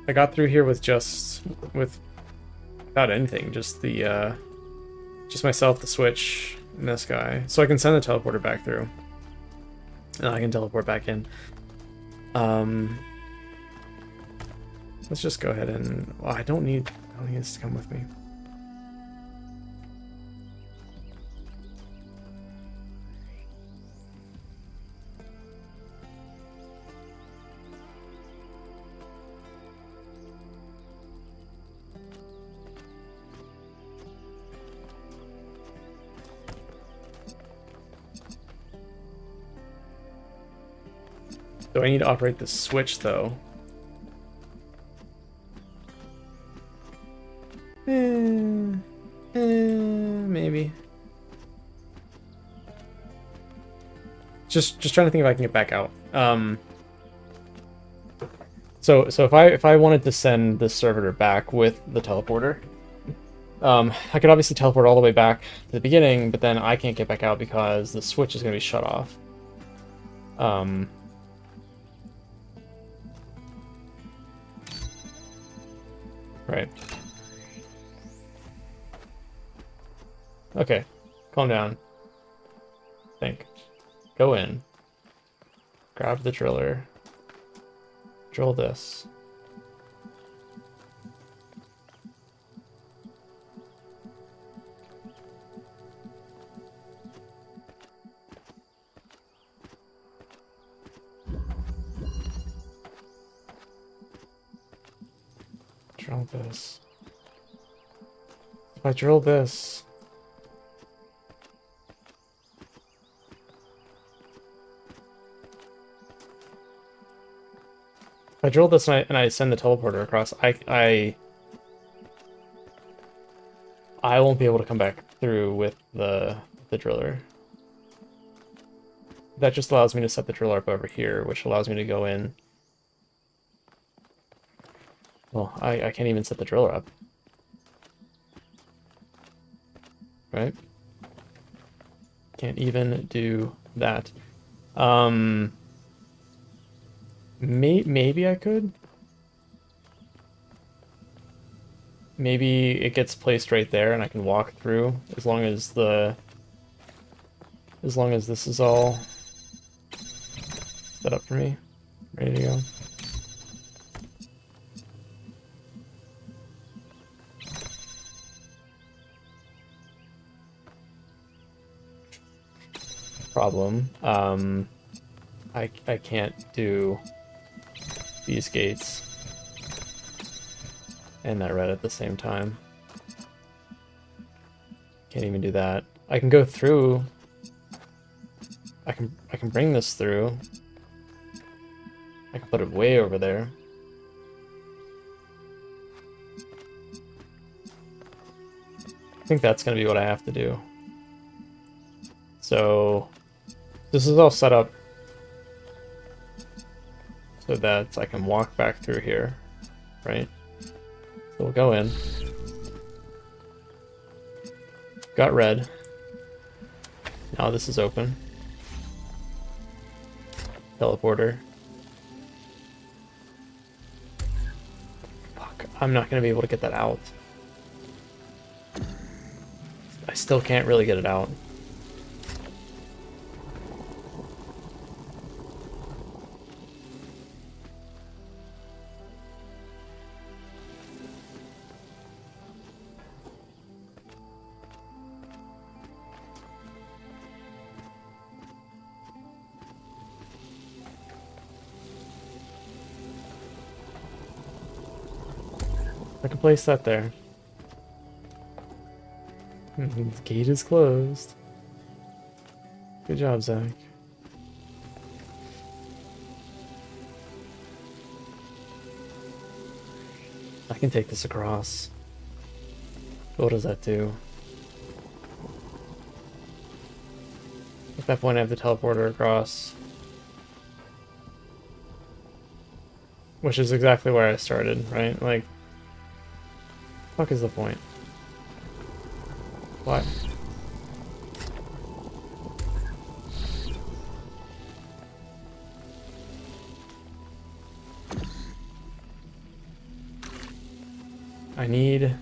I got through here without anything, just myself, the switch, and this guy. So I can send the teleporter back through. And I can teleport back in. Let's just go ahead and... Well, I don't need this to come with me. Do I need to operate the switch, though? Maybe. Just trying to think if I can get back out. So if I wanted to send the servitor back with the teleporter, I could obviously teleport all the way back to the beginning, but then I can't get back out because the switch is going to be shut off. Right. Okay. Calm down. Think. Go in. Grab the driller. Drill this. Drill this. If I drill this... If I drill this and I send the teleporter across, I won't be able to come back through with the driller. That just allows me to set the driller up over here, which allows me to go in. Well, I can't even set the driller up. Right? Can't even do that. Maybe I could. Maybe it gets placed right there and I can walk through as long as this is all set up for me. Ready to go. Problem. I can't do these gates and that red at the same time. Can't even do that. I can go through. I can bring this through. I can put it way over there. I think that's gonna be what I have to do. So this is all set up so that I can walk back through here, right? So we'll go in. Got red. Now this is open. Teleporter. Fuck, I'm not gonna be able to get that out. I still can't really get it out. I can place that there. The gate is closed. Good job, Zach. I can take this across. What does that do? At that point I have the teleporter across. Which is exactly where I started, right? Like, fuck is the point? What? I need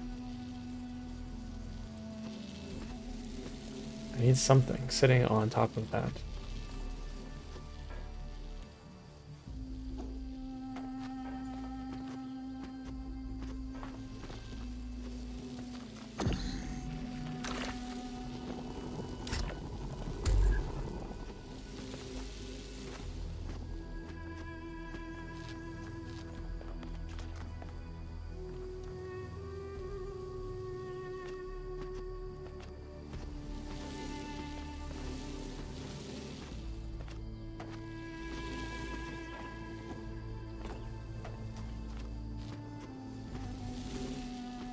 something sitting on top of that.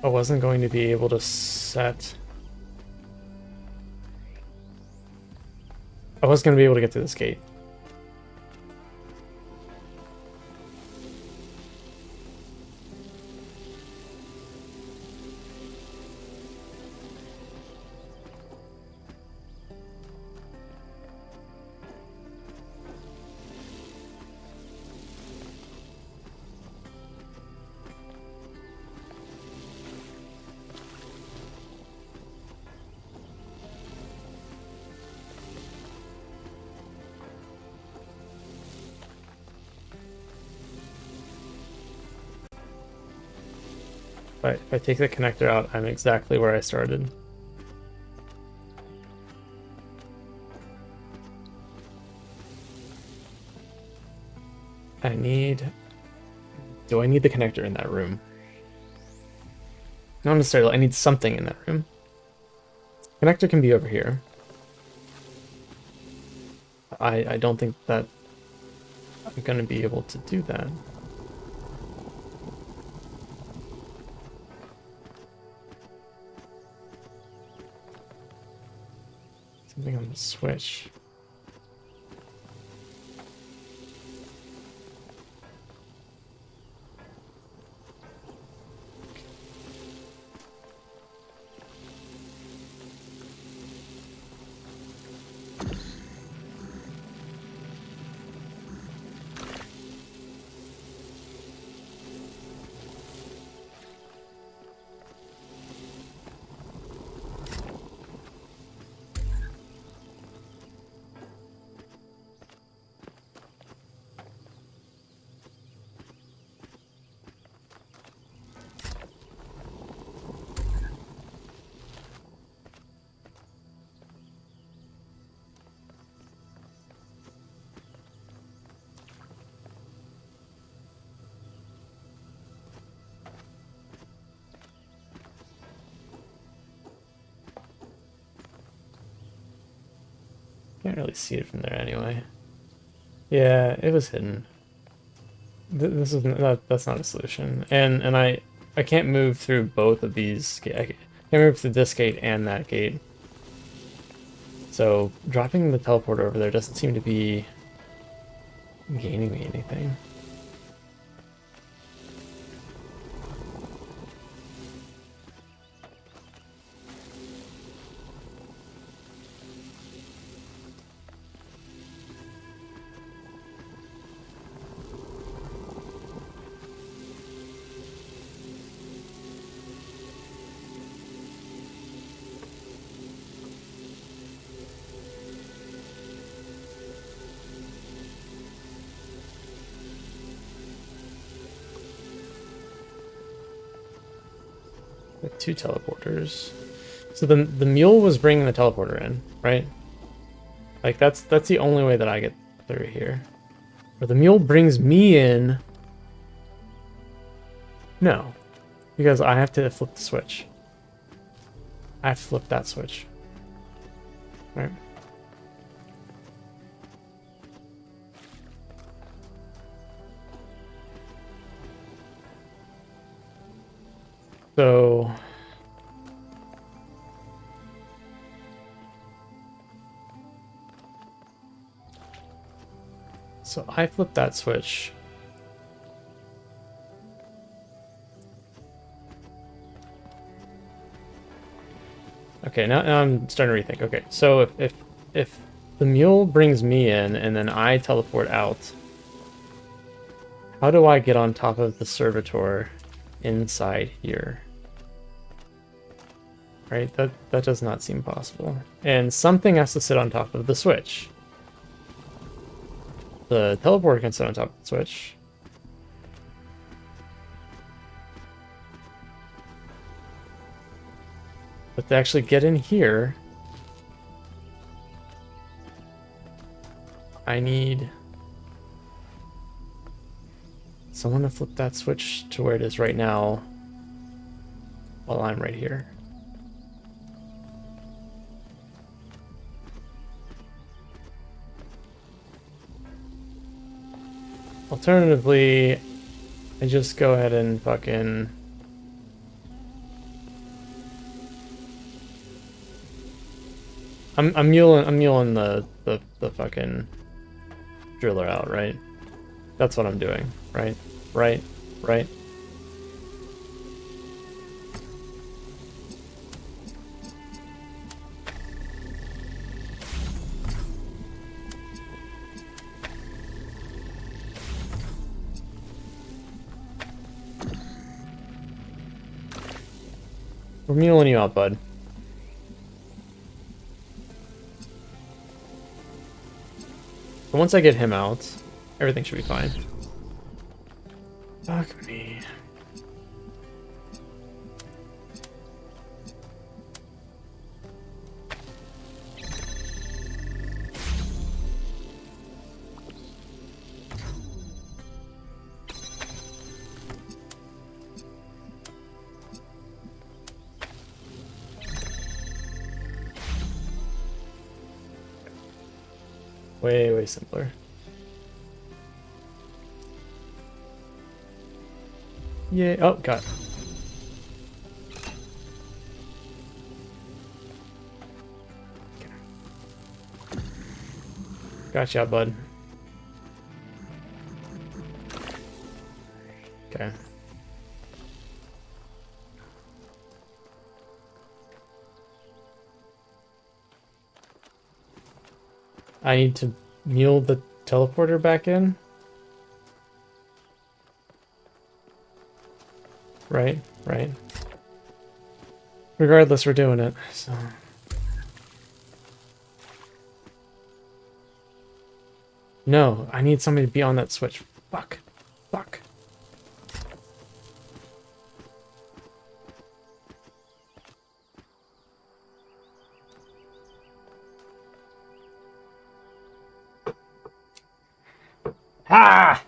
I wasn't going to be able to set... I was going to be able to get to this gate. If I take the connector out, I'm exactly where I started. Do I need the connector in that room? Not necessarily, I need something in that room. Connector can be over here. I don't think that I'm gonna be able to do that. Something on the switch. Can't really see it from there anyway. Yeah, it was hidden. This is that's not a solution, and I can't move through both of these. I can't move through this gate and that gate. So dropping the teleporter over there doesn't seem to be gaining me anything. With 2 teleporters. So the mule was bringing the teleporter in, right? Like that's the only way that I get through here. Or the mule brings me in. No. Because I have to flip the switch. I have to flip that switch. Right. So I flip that switch. Okay, now I'm starting to rethink. Okay, so if the mule brings me in and then I teleport out, how do I get on top of the servitor inside here? Right, that does not seem possible. And something has to sit on top of the switch. The teleporter can sit on top of the switch. But to actually get in here, I need someone to flip that switch to where it is right now while I'm right here. Alternatively, I just go ahead and fucking... I'm muling the fucking driller out, right? That's what I'm doing, right? Right? We're muling you out, bud. So once I get him out, everything should be fine. Fuck me. Way simpler. Yeah. Oh, God. Okay. Gotcha, bud. Okay. I need to mule the teleporter back in. Right, right. Regardless, we're doing it, so... No, I need somebody to be on that switch. Fuck. Fuck. Ah!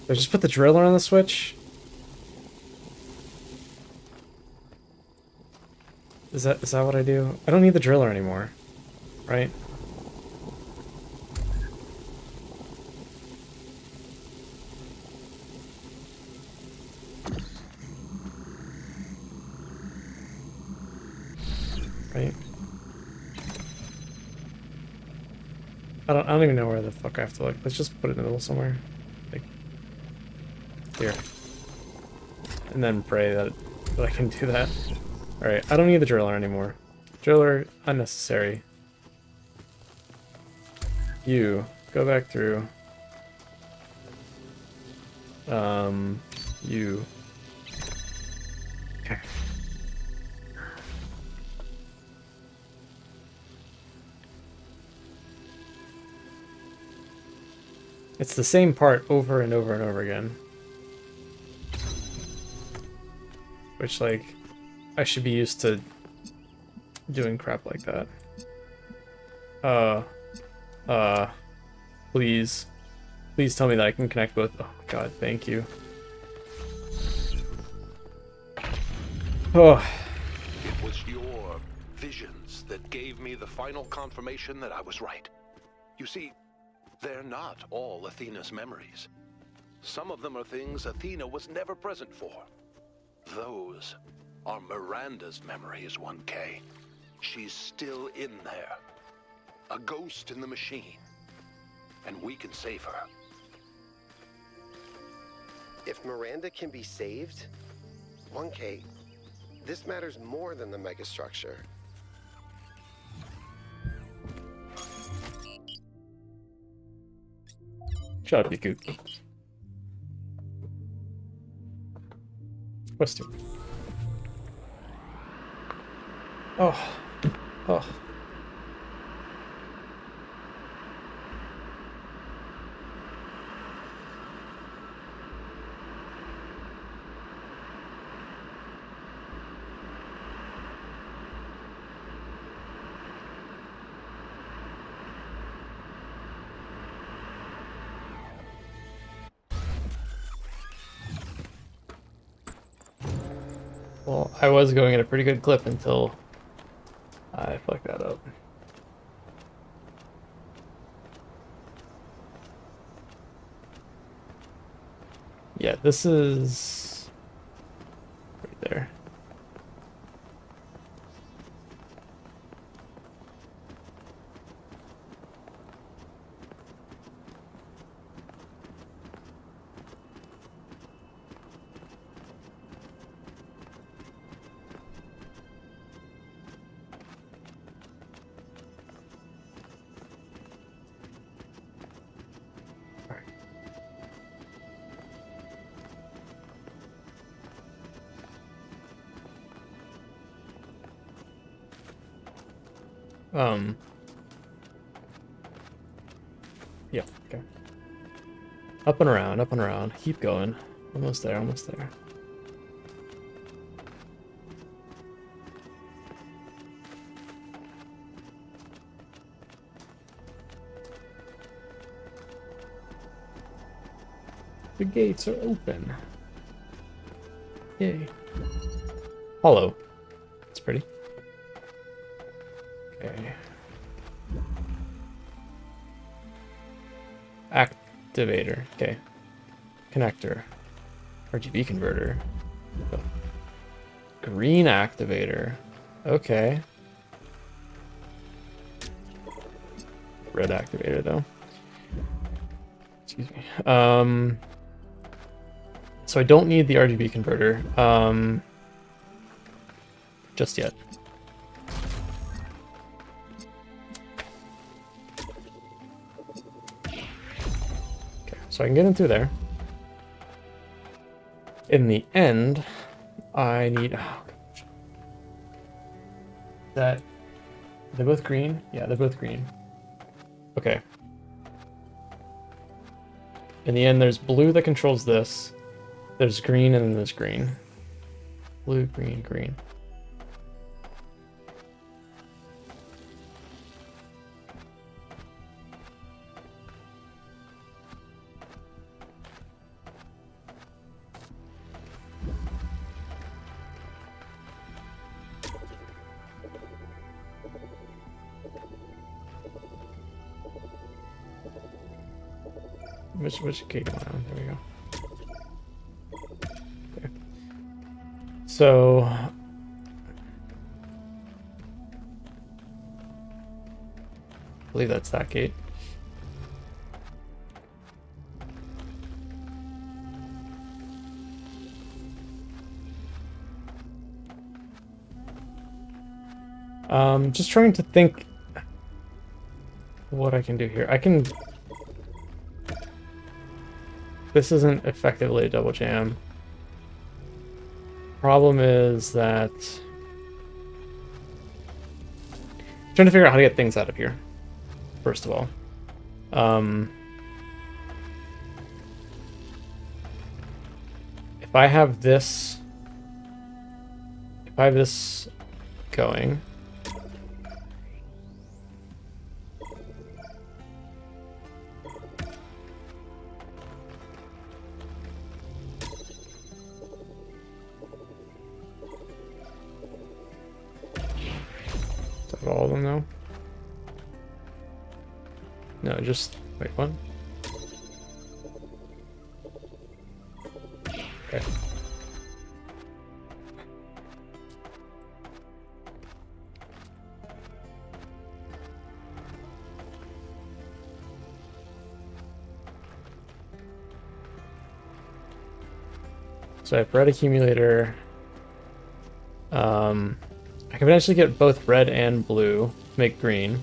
I just put the driller on the switch. Is that what I do? I don't need the driller anymore, right? Right. I don't even know where the fuck I have to look. Let's just put it in the middle somewhere. Like here. And then pray that I can do that. Alright, I don't need the driller anymore. Driller, unnecessary. You, go back through. You. Okay. It's the same part over and over and over again. Which, like, I should be used to doing crap like that. Please. Please tell me that I can connect both. Oh, God, thank you. Oh.
It was your visions that gave me the final confirmation that I was right. You see, they're not all Athena's memories. Some of them are things Athena was never present for. Those are Miranda's memories, 1K. She's still in there. A ghost in the machine. And we can save her.
If Miranda can be saved, 1K, this matters more than the megastructure.
Shut up, you goop. What's two? Oh. Oh. Well, I was going at a pretty good clip until I fucked that up. Yeah, this is right there. Yeah, okay. Up and around. Keep going. Almost there, almost there. The gates are open. Yay. Hollow. It's pretty. Okay. activator. Okay. Connector. RGB converter. Green activator. Okay. Red activator though. Excuse me. So I don't need the RGB converter just yet. Okay, so I can get in through there. In the end, I need... Oh, gosh. That... They're both green? Yeah, they're both green. Okay. In the end, there's blue that controls this. There's green, and then there's green. Blue, green, green. Which gate am I on? There we go. Okay. So I believe that's that gate. Just trying to think what I can do here. I can... This isn't effectively a double jam. Problem is that... I'm trying to figure out how to get things out of here, first of all. If I have this... If I have this going... All of them though? No, just wait, what? Okay. So I have red accumulator. I can potentially get both red and blue to make green.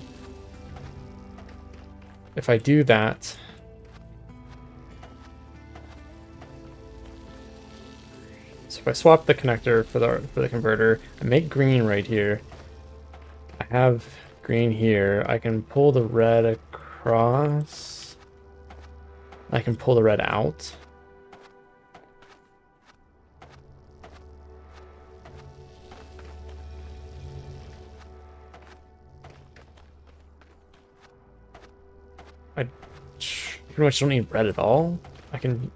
If I do that, so if I swap the connector for the converter and make green right here, I have green here. I can pull the red across. I can pull the red out. I pretty much don't need red at all. I can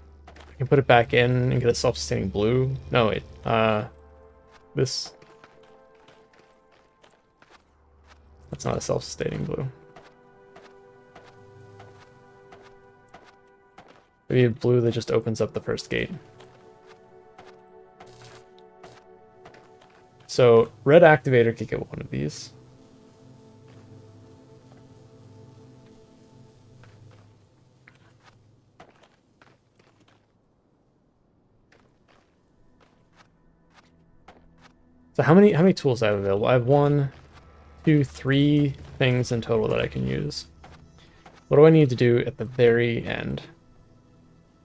put it back in and get a self-sustaining blue. No, wait. This... That's not a self-sustaining blue. Maybe a blue that just opens up the first gate. So, red activator could get one of these. So how many tools do I have available? I have 1, 2, 3 things in total that I can use. What do I need to do at the very end?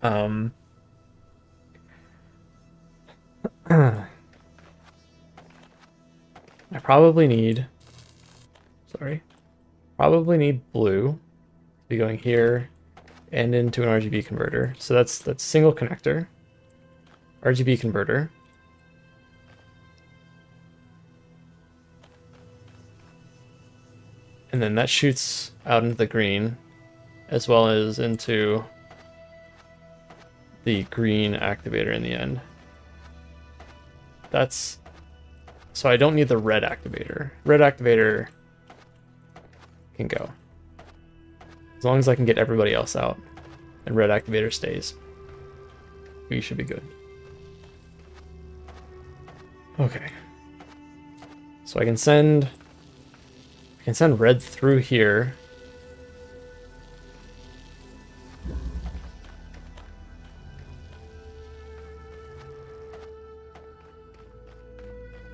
I probably need blue to be going here and into an RGB converter. So that's single connector, RGB converter. And then that shoots out into the green, as well as into the green activator in the end. That's... So I don't need the red activator. Red activator can go. As long as I can get everybody else out. and red activator stays. We should be good. Okay. So I can send red through here.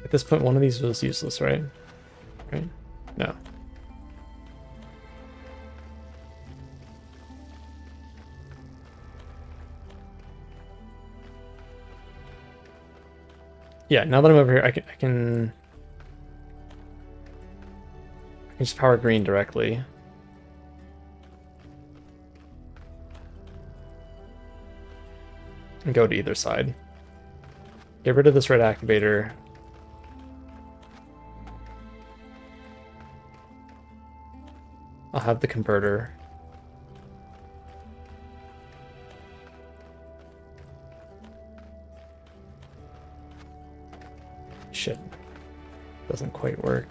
At this point, one of these was useless, right? Right? No. Yeah, now that I'm over here, I can just power green directly. And go to either side. Get rid of this red activator. I'll have the converter. Shit. Doesn't quite work.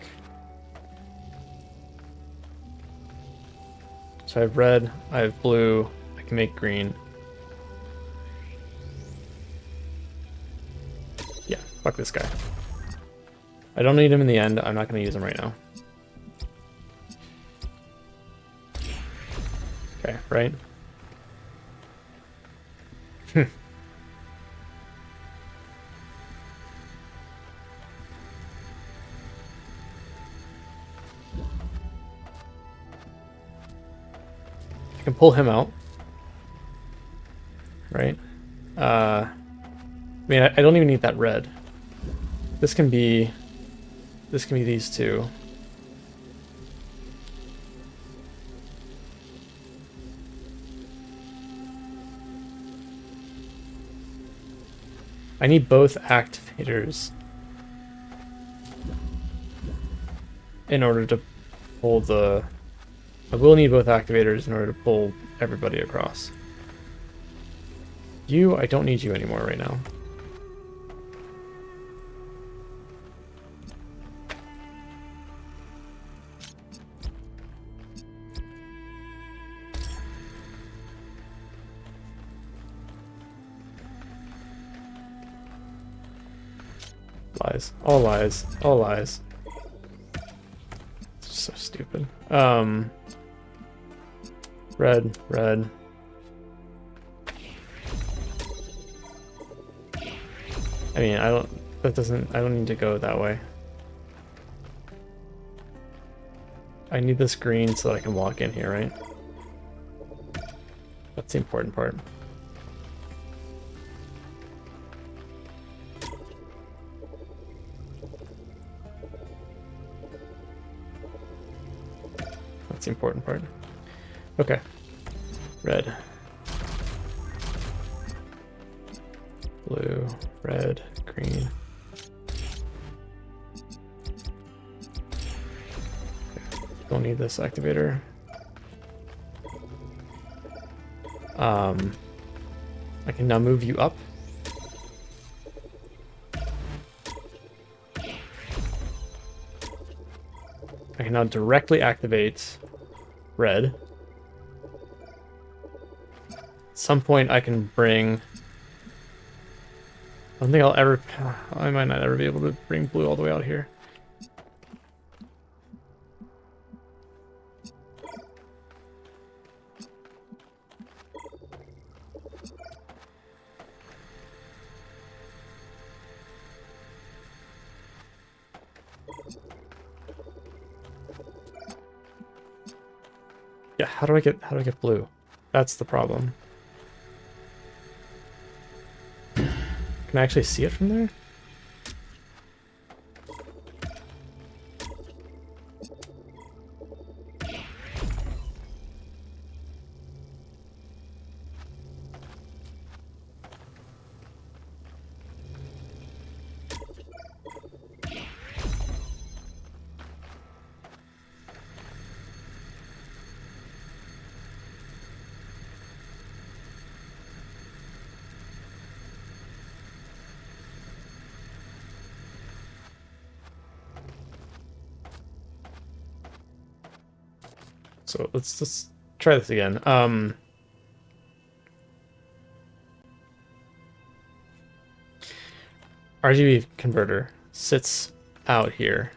So I have red, I have blue, I can make green. Yeah, fuck this guy. I don't need him in the end, I'm not going to use him right now. Okay, right? I can pull him out. Right? I mean, I don't even need that red. This can be these two. I need both activators in order to pull the... I will need both activators in order to pull everybody across. You, I don't need you anymore right now. Lies. All lies. All lies. It's so stupid. Red, red. I mean, I don't need to go that way. I need this green so that I can walk in here, right? That's the important part. That's the important part. Okay. Red. Blue, red, green. Don't need this activator. I can now move you up. I can now directly activate red. At some point I can bring... I don't think I'll ever... I might not ever be able to bring blue all the way out here. Yeah, how do I get blue? That's the problem. Can I actually see it from there? So let's try this again. RGB converter sits out here.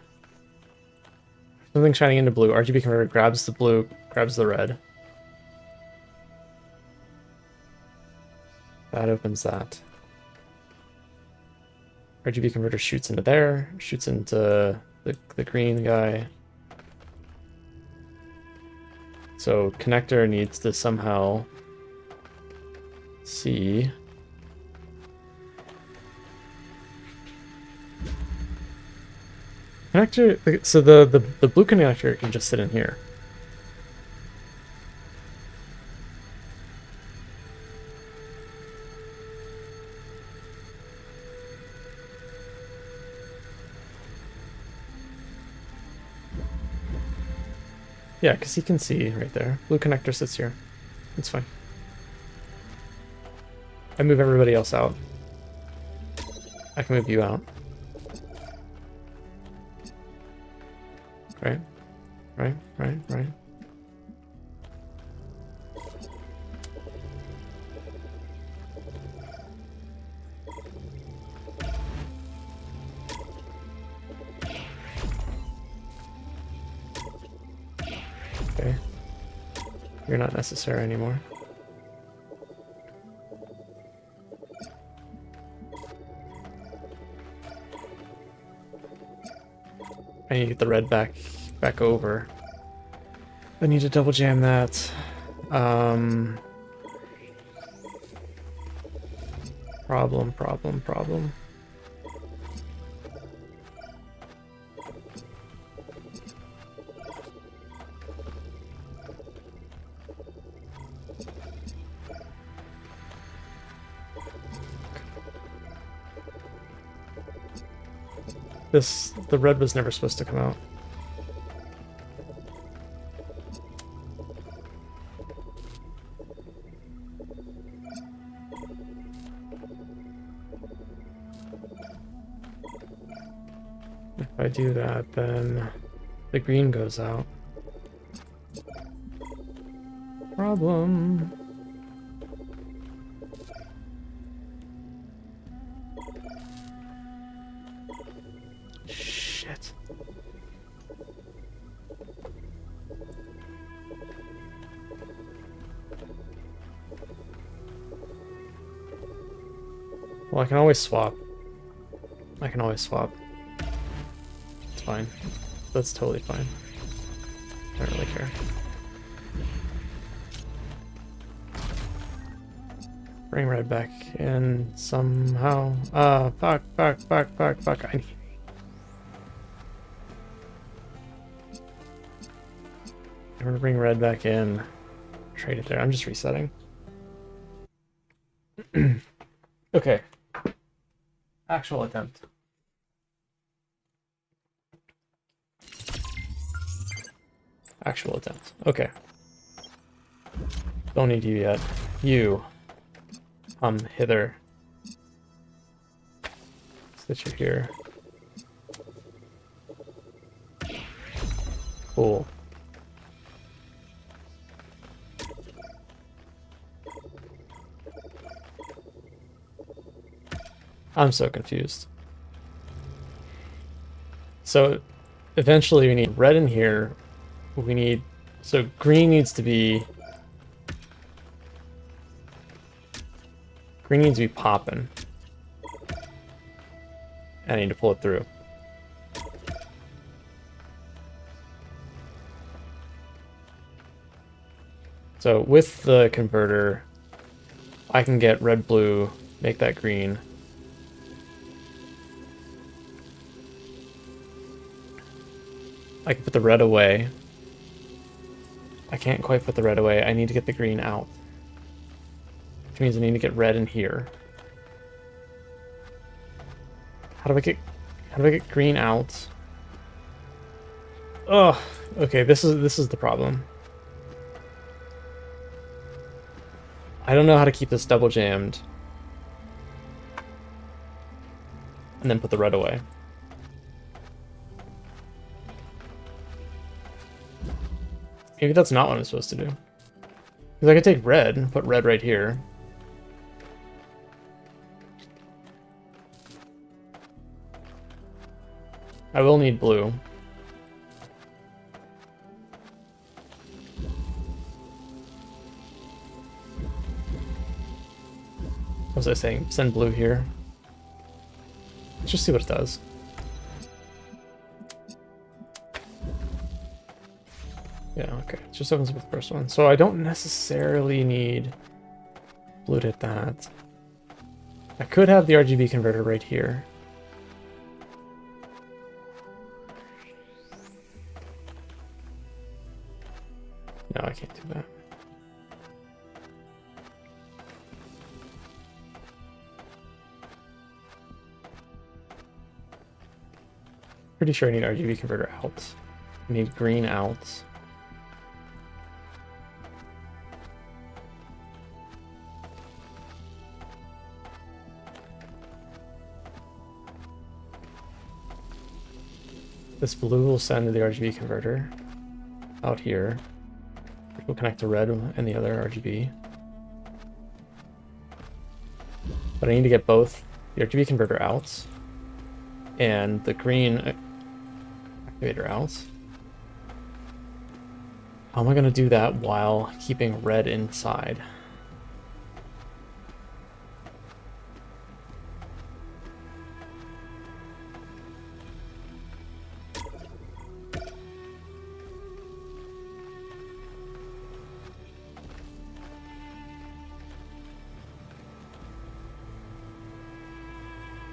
Something shining into blue. RGB converter grabs the blue, grabs the red. That opens that. RGB converter shoots into there, shoots into the green guy. So connector needs to somehow see. Connector, so the blue connector can just sit in here. Yeah, because he can see right there. Blue connector sits here. It's fine. I move everybody else out. I can move you out. Right. Okay. You're not necessary anymore. I need to get the red back over. I need to double jam that. Problem. The red was never supposed to come out. If I do that, then the green goes out. Problem. Shit. Well, I can always swap. It's fine. That's totally fine. I don't really care. Bring red back in somehow. Fuck. I need... I'm gonna bring red back in. Trade it there. I'm just resetting. Okay. Actual attempt. Okay. Don't need you yet. You. Hither. Sit you here. Cool. I'm so confused. So eventually we need red in here. We need, so green needs to be popping. I need to pull it through. So with the converter, I can get red, blue, make that green. I can put the red away. I can't quite put the red away. I need to get the green out. Which means I need to get red in here. How do I get green out? Oh, okay, this is the problem. I don't know how to keep this double jammed. And then put the red away. Maybe that's not what I'm supposed to do. Because I could take red and put red right here. I will need blue. What was I saying? Send blue here. Let's just see what it does. Yeah, okay. It just opens up with the first one. So I don't necessarily need blue to hit that. I could have the RGB converter right here. No, I can't do that. Pretty sure I need RGB converter out. I need green out. This blue will send to the RGB converter out here. It will connect to red and the other RGB. But I need to get both the RGB converter out and the green activator out. How am I going to do that while keeping red inside?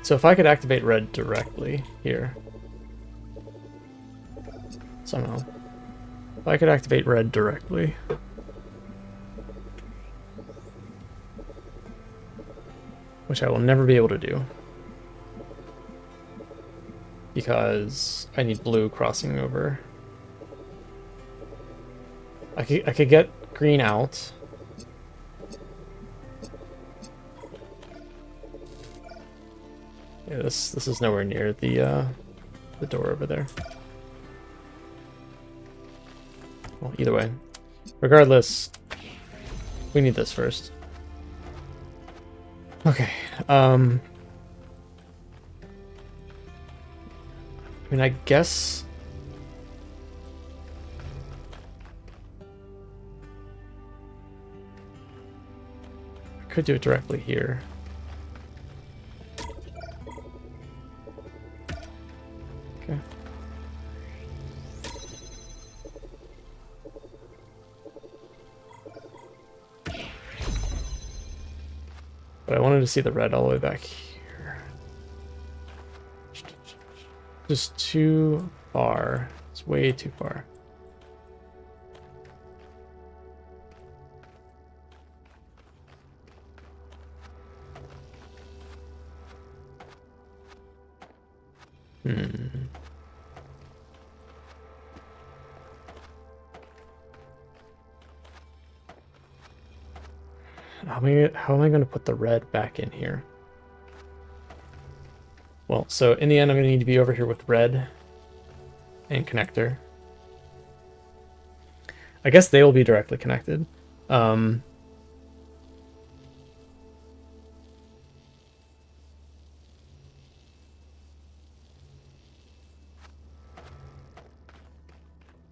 So if I could activate red directly here, somehow. If I could activate red directly. Which I will never be able to do. Because I need blue crossing over. I could get green out. Yeah, this is nowhere near the door over there. Well, either way. Regardless, we need this first. Okay. I mean, I guess I could do it directly here. Okay. But I wanted to see the red all the way back here. Just too far. It's way too far. How am I going to put the red back in here? Well, so in the end, I'm going to need to be over here with red and connector. I guess they will be directly connected. In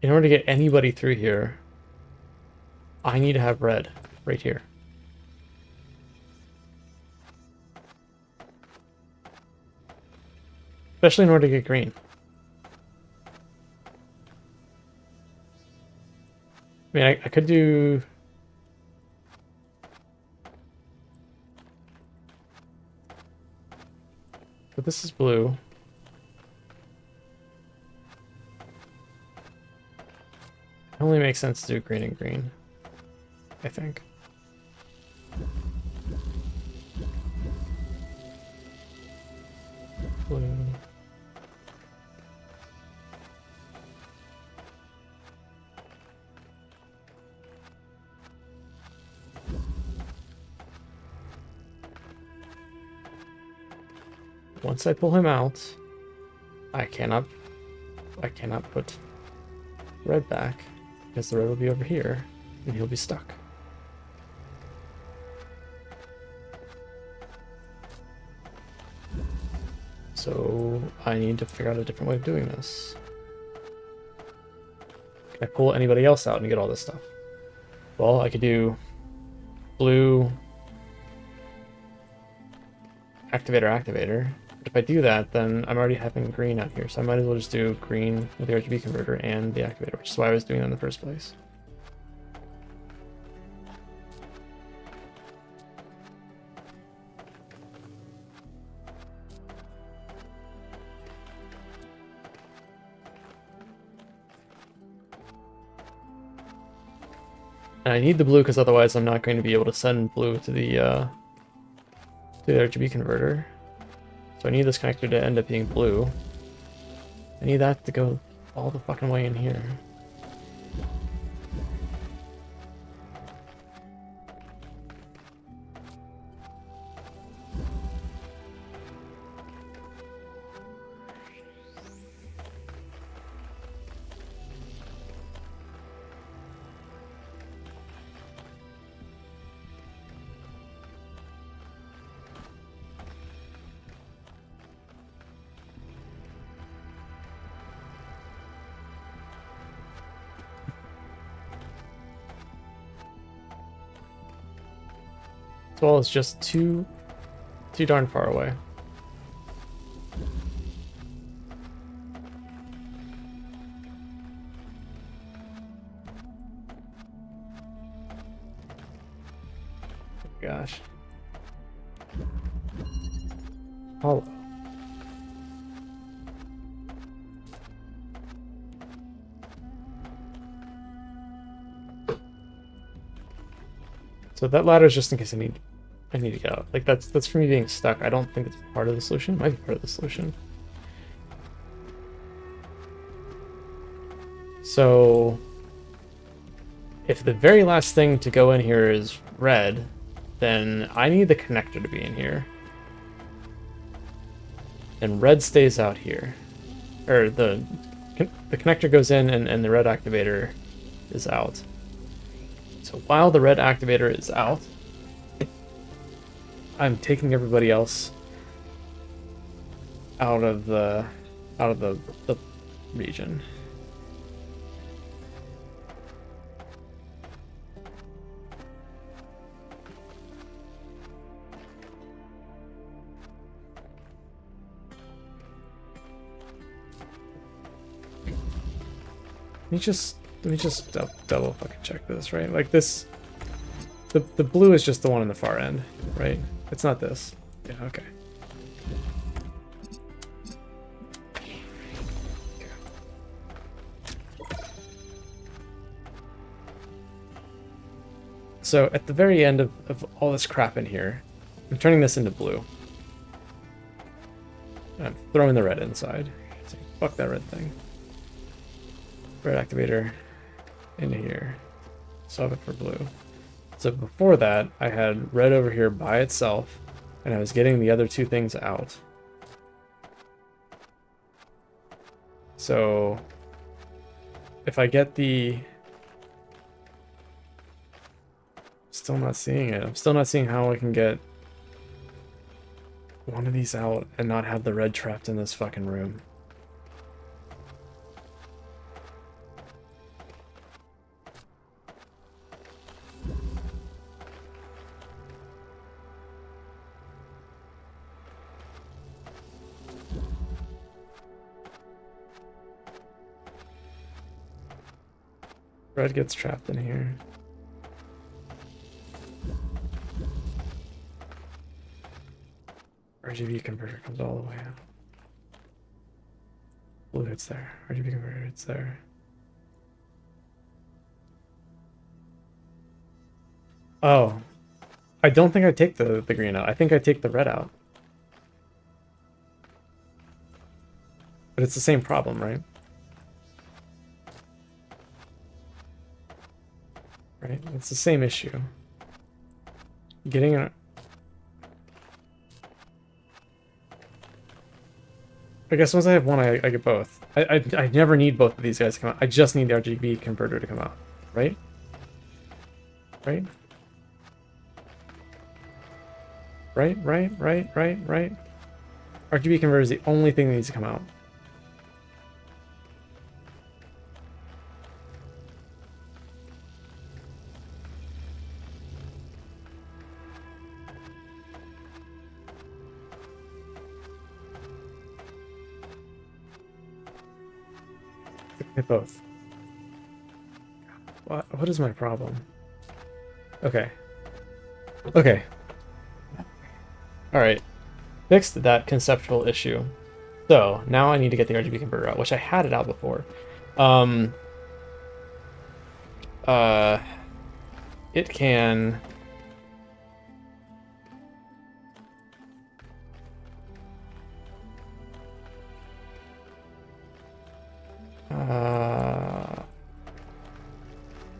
order to get anybody through here, I need to have red right here. Especially in order to get green. I mean, I could do... But this is blue. It only makes sense to do green and green, I think. Blue. Once I pull him out, I cannot put red back because the red will be over here and he'll be stuck. So I need to figure out a different way of doing this. Can I pull anybody else out and get all this stuff? Well, I could do blue activator. But if I do that, then I'm already having green out here, so I might as well just do green with the RGB converter and the activator, which is why I was doing it in the first place. And I need the blue because otherwise I'm not going to be able to send blue to the RGB converter. So I need this connector to end up being blue. I need that to go all the fucking way in here. This wall is just too darn far away. Gosh. Oh. So that ladder is just in case I need to get out. Like that's for me being stuck. I don't think it's part of the solution. It might be part of the solution. So if the very last thing to go in here is red, then I need the connector to be in here. And red stays out here. Or the connector goes in and the red activator is out. So while the red activator is out, I'm taking everybody else out of the region. Let me just double fucking check this, right? Like this, the blue is just the one in the far end, right? It's not this. Yeah, okay. So at the very end of all this crap in here, I'm turning this into blue. I'm throwing the red inside. So fuck that red thing. Red activator into here. Swap it for blue. So before that, I had red over here by itself, and I was getting the other two things out. So if I get the... Still not seeing it. I'm still not seeing how I can get one of these out and not have the red trapped in this fucking room. Red gets trapped in here. RGB converter comes all the way out. Blue hits there. RGB converter hits there. Oh. I don't think I take the green out. I think I take the red out. But it's the same problem, right? Right? It's the same issue. Getting a... I guess once I have one, I get both. I never need both of these guys to come out. I just need the RGB converter to come out. Right? Right? Right? RGB converter is the only thing that needs to come out. Hit both. What is my problem? Okay. Okay. Alright. Fixed that conceptual issue. So, now I need to get the RGB converter out, which I had it out before. It can...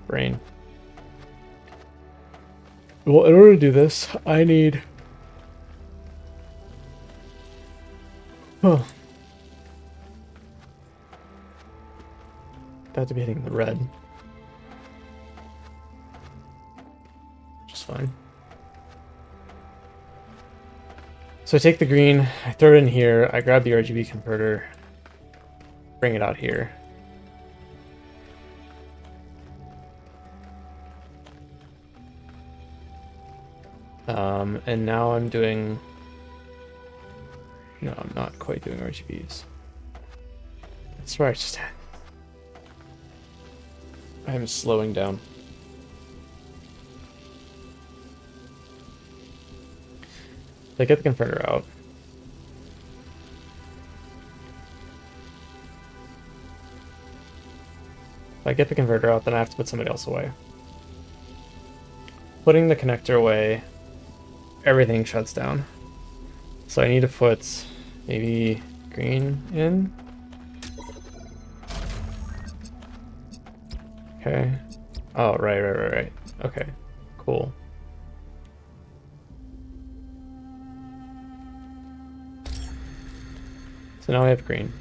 brain. Well, in order to do this, I need... Oh. That to be hitting the red. Which is fine. So I take the green, I throw it in here, I grab the RGB converter, bring it out here. And now I'm doing... No, I'm not quite doing RGBs. That's right, just... I'm slowing down. I get the converter out. If I get the converter out, then I have to put somebody else away. Putting the connector away, everything shuts down. So I need to put maybe green in. Okay. Oh, right. Okay, cool. So now I have green.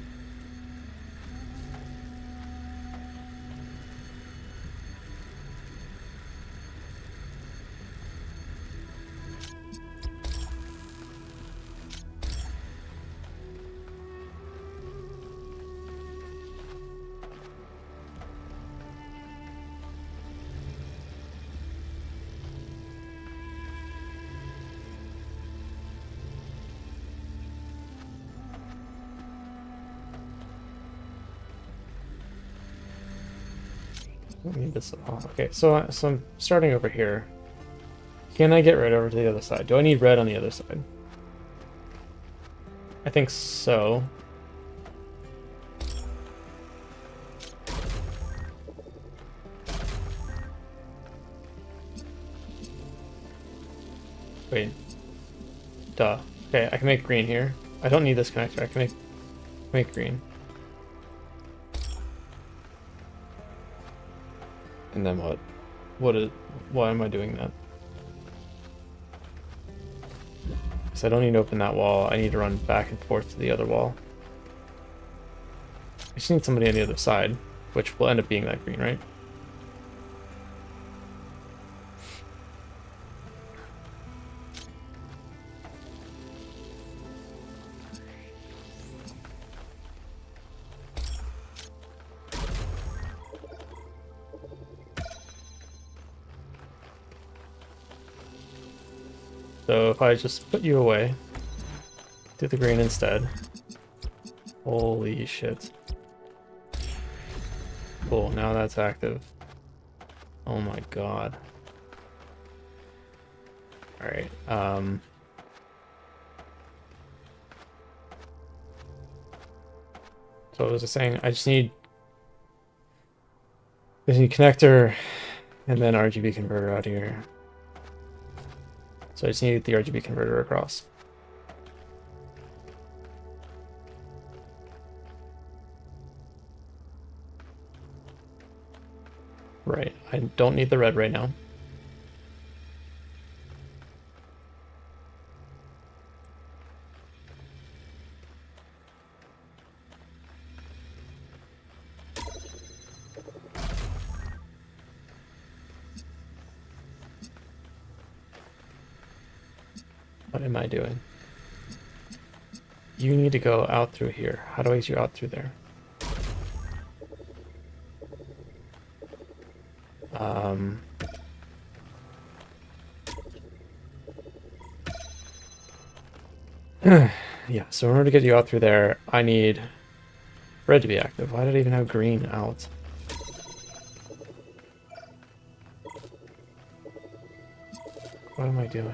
I need this. Oh, okay, so I'm starting over here. Can I get red over to the other side? Do I need red on the other side? I think so. Wait. Duh. Okay, I can make green here. I don't need this connector. I can make green. And then what? Why am I doing that? Because I don't need to open that wall. I need to run back and forth to the other wall. I just need somebody on the other side, which will end up being that green, right? So if I just put you away, do the green instead. Holy shit. Cool, now that's active. Oh my god. Alright, so I was just saying, I just need connector and then RGB converter out here. So I just need the RGB converter across. Right, I don't need the red right now. What am I doing? You need to go out through here. How do I get you out through there? Yeah, so in order to get you out through there, I need red to be active. Why did I even have green out? What am I doing?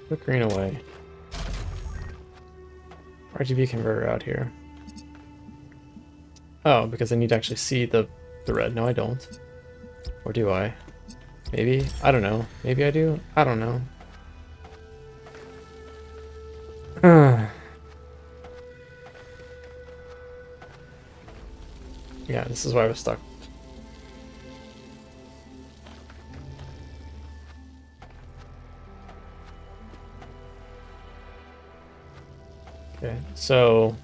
Put green away. RGB converter out here. Oh, because I need to actually see the red. No, I don't. Or do I? Maybe? I don't know. Maybe I do? I don't know. Yeah, this is why I was stuck. Okay, so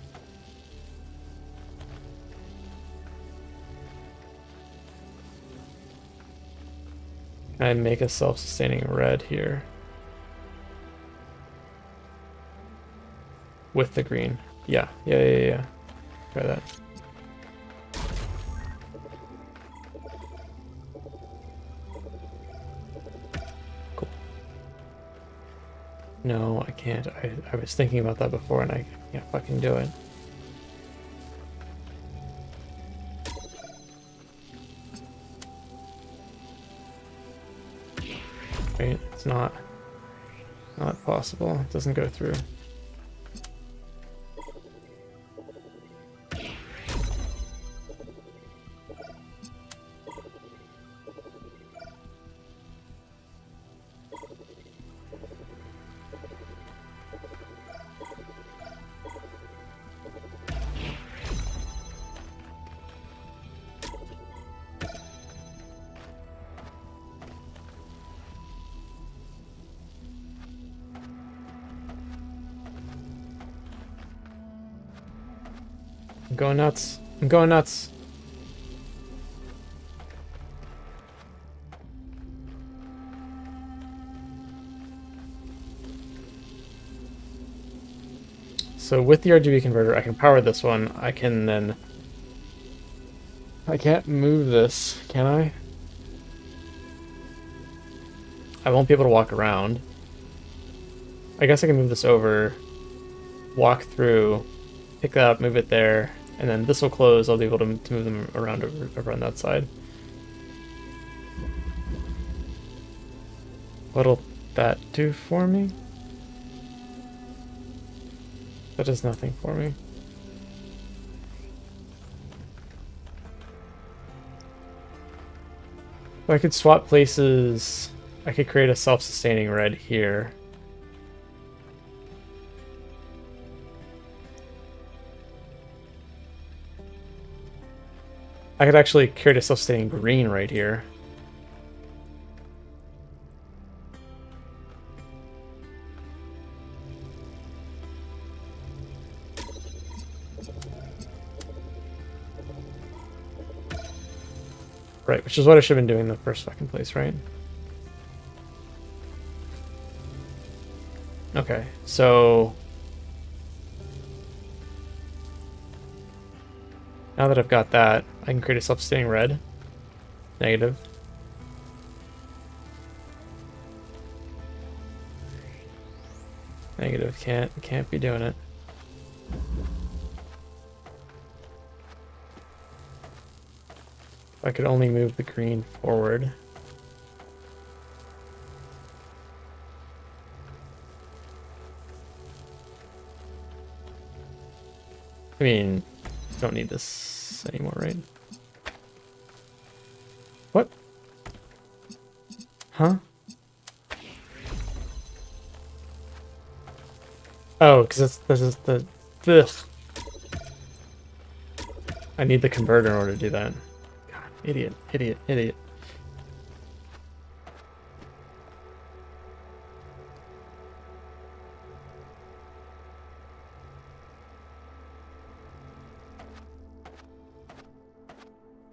can I make a self-sustaining red here with the green? Yeah. Try that. Cool. No, I can't. I was thinking about that before and I can't fucking do it. Right, it's not possible. It doesn't go through. I'm going nuts. I'm going nuts. So with the RGB converter, I can power this one. I can then... I can't move this, can I? I won't be able to walk around. I guess I can move this over, walk through, pick that up, move it there, and then this will close. I'll be able to move them around over on that side. What'll that do for me? That does nothing for me. If I could swap places, I could create a self-sustaining red here. I could actually create a self-sustaining green right here. Right, which is what I should have been doing in the first fucking place, right? Okay, so... now that I've got that, I can create a self-sustaining red. Negative. Negative, can't be doing it. If I could only move the green forward. I mean, don't need this anymore, right? What? Huh? Oh, because this is the... Ugh. I need the converter in order to do that. God, idiot, idiot, idiot.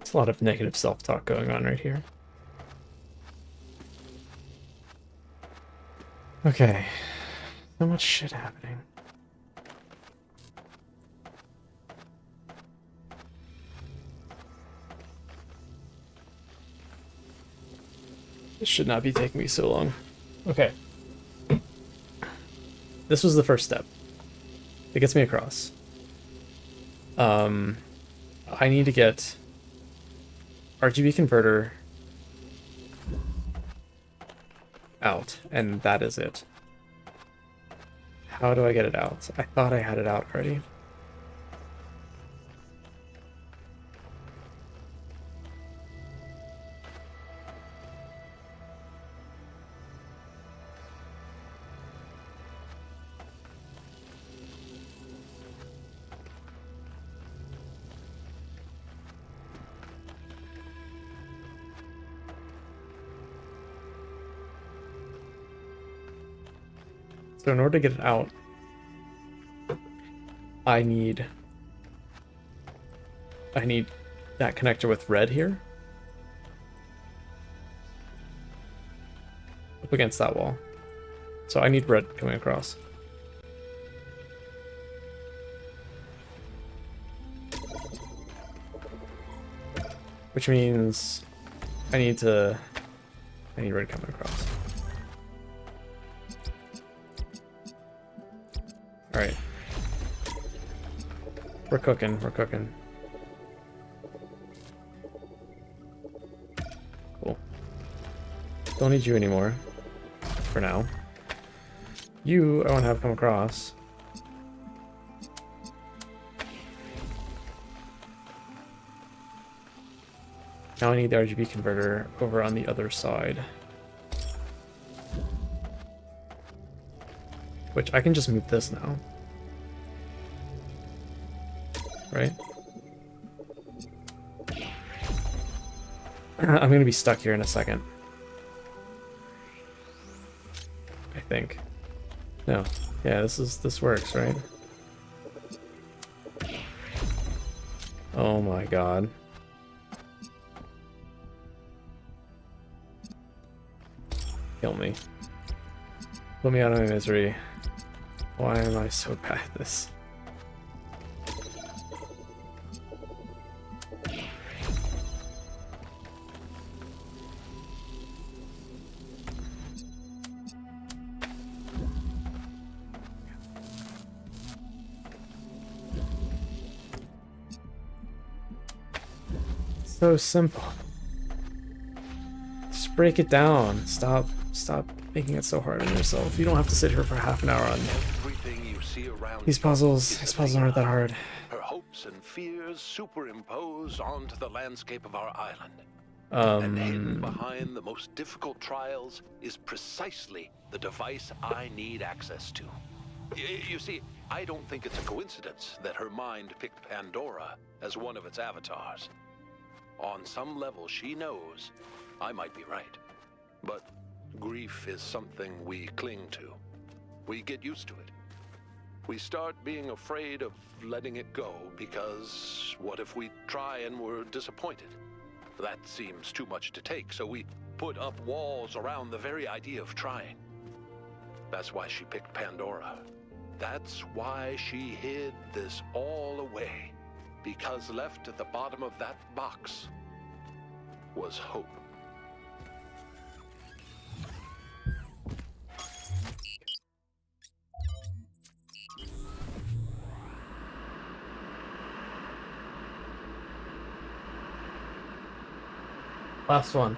There's a lot of negative self-talk going on right here. Okay. So much shit happening. This should not be taking me so long. Okay. This was the first step. It gets me across. I need to get RGB converter out, and that is it. How do I get it out? I thought I had it out already. So in order to get it out, I need that connector with red here up against that wall. So I need red coming across. Which means I need red coming across. Alright. We're cooking, we're cooking. Cool. Don't need you anymore. For now. You, I want to have come across. Now I need the RGB converter over on the other side. Which I can just move this now. Right? I'm gonna be stuck here in a second. I think. No. Yeah, this works, right? Oh my god. Kill me. Put me out of my misery. Why am I so bad at this? So simple. Just break it down. Stop making it so hard on yourself. You don't have to sit here for half an hour on these puzzles. These puzzles aren't that hard.
Her hopes and fears superimpose onto the landscape of our island. And hidden behind the most difficult trials is precisely the device I need access to. You see, I don't think it's a coincidence that her mind picked Pandora as one of its avatars. On some level, she knows I might be right. But grief is something we cling to. We get used to it. We start being afraid of letting it go because what if we try and we're disappointed? That seems too much to take, so we put up walls around the very idea of trying. That's why she picked Pandora. That's why she hid this all away. Because left at the bottom of that box was hope.
Last one.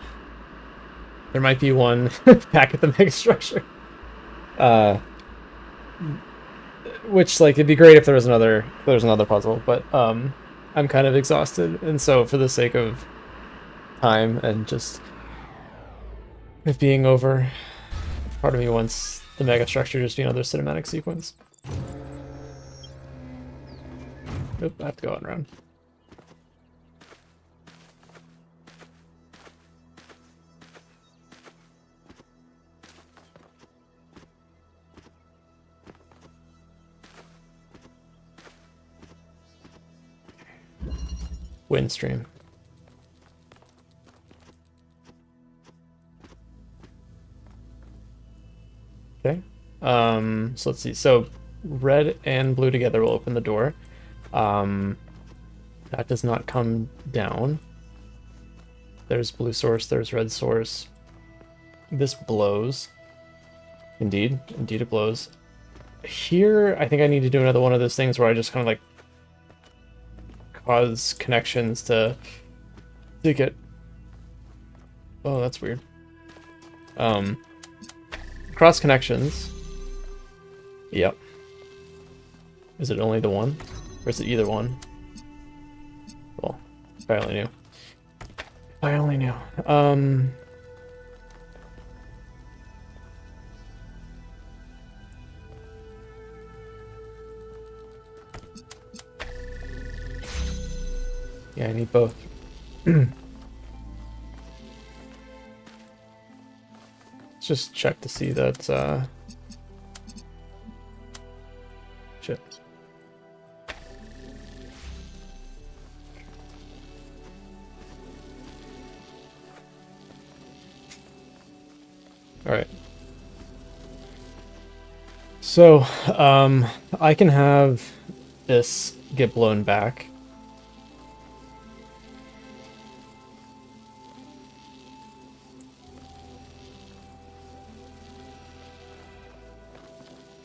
There might be one back at the Megastructure. Which, like, it'd be great if there was another puzzle, but I'm kind of exhausted, and so for the sake of time and just it being over, part of me wants the Megastructure just be another cinematic sequence. Oop, I have to go on around. Windstream. So let's see. So red and blue together will open the door. That does not come down. There's blue source, there's red source. This blows. Indeed it blows. Here, I think I need to do another one of those things where I just kind of like cause connections to get... Oh, that's weird. Cross connections. Yep. Is it only the one? Or is it either one? Well, if I only knew. If I only knew. Yeah, I need both. Let's just check to see that, shit. Alright. So, I can have this get blown back.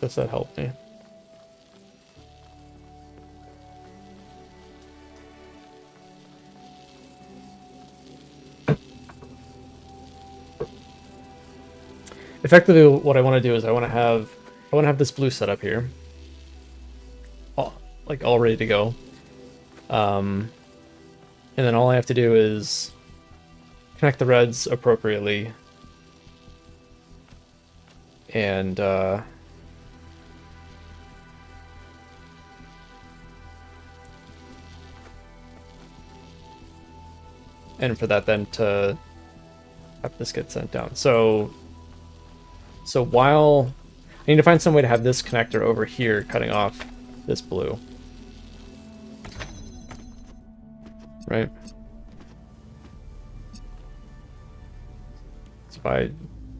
Does that help me? Effectively, what I want to do is I want to have this blue set up here, all ready to go. And then all I have to do is connect the reds appropriately, and for that then to have this get sent down. So while I need to find some way to have this connector over here cutting off this blue. Right? So if I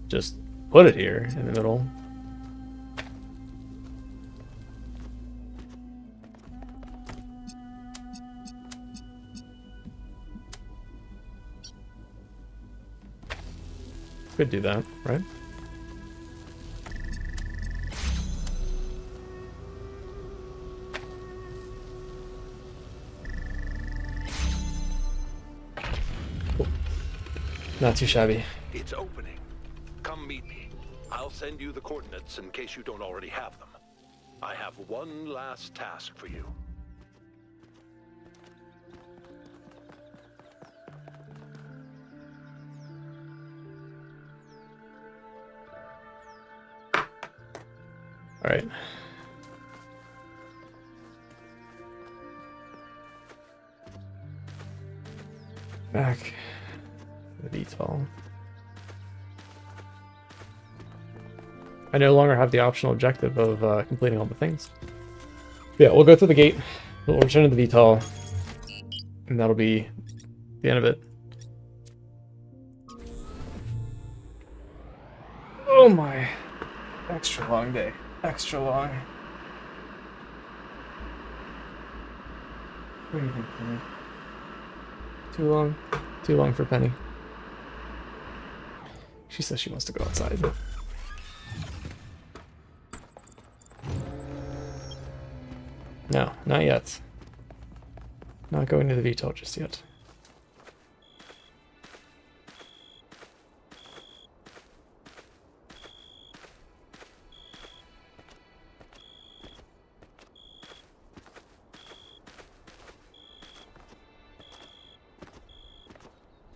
just put it here in the middle. Could do that, right? Cool. Not too shabby.
It's opening. Come meet me. I'll send you the coordinates in case you don't already have them. I have one last task for you.
All right. Back to the VTOL. I no longer have the optional objective of completing all the things. Yeah, we'll go through the gate. We'll return to the VTOL, and that'll be the end of it. Oh my! Extra long day. Extra long. What do you think, Penny? Too long? Too long for Penny. She says she wants to go outside. No, not yet. Not going to the VTOL just yet.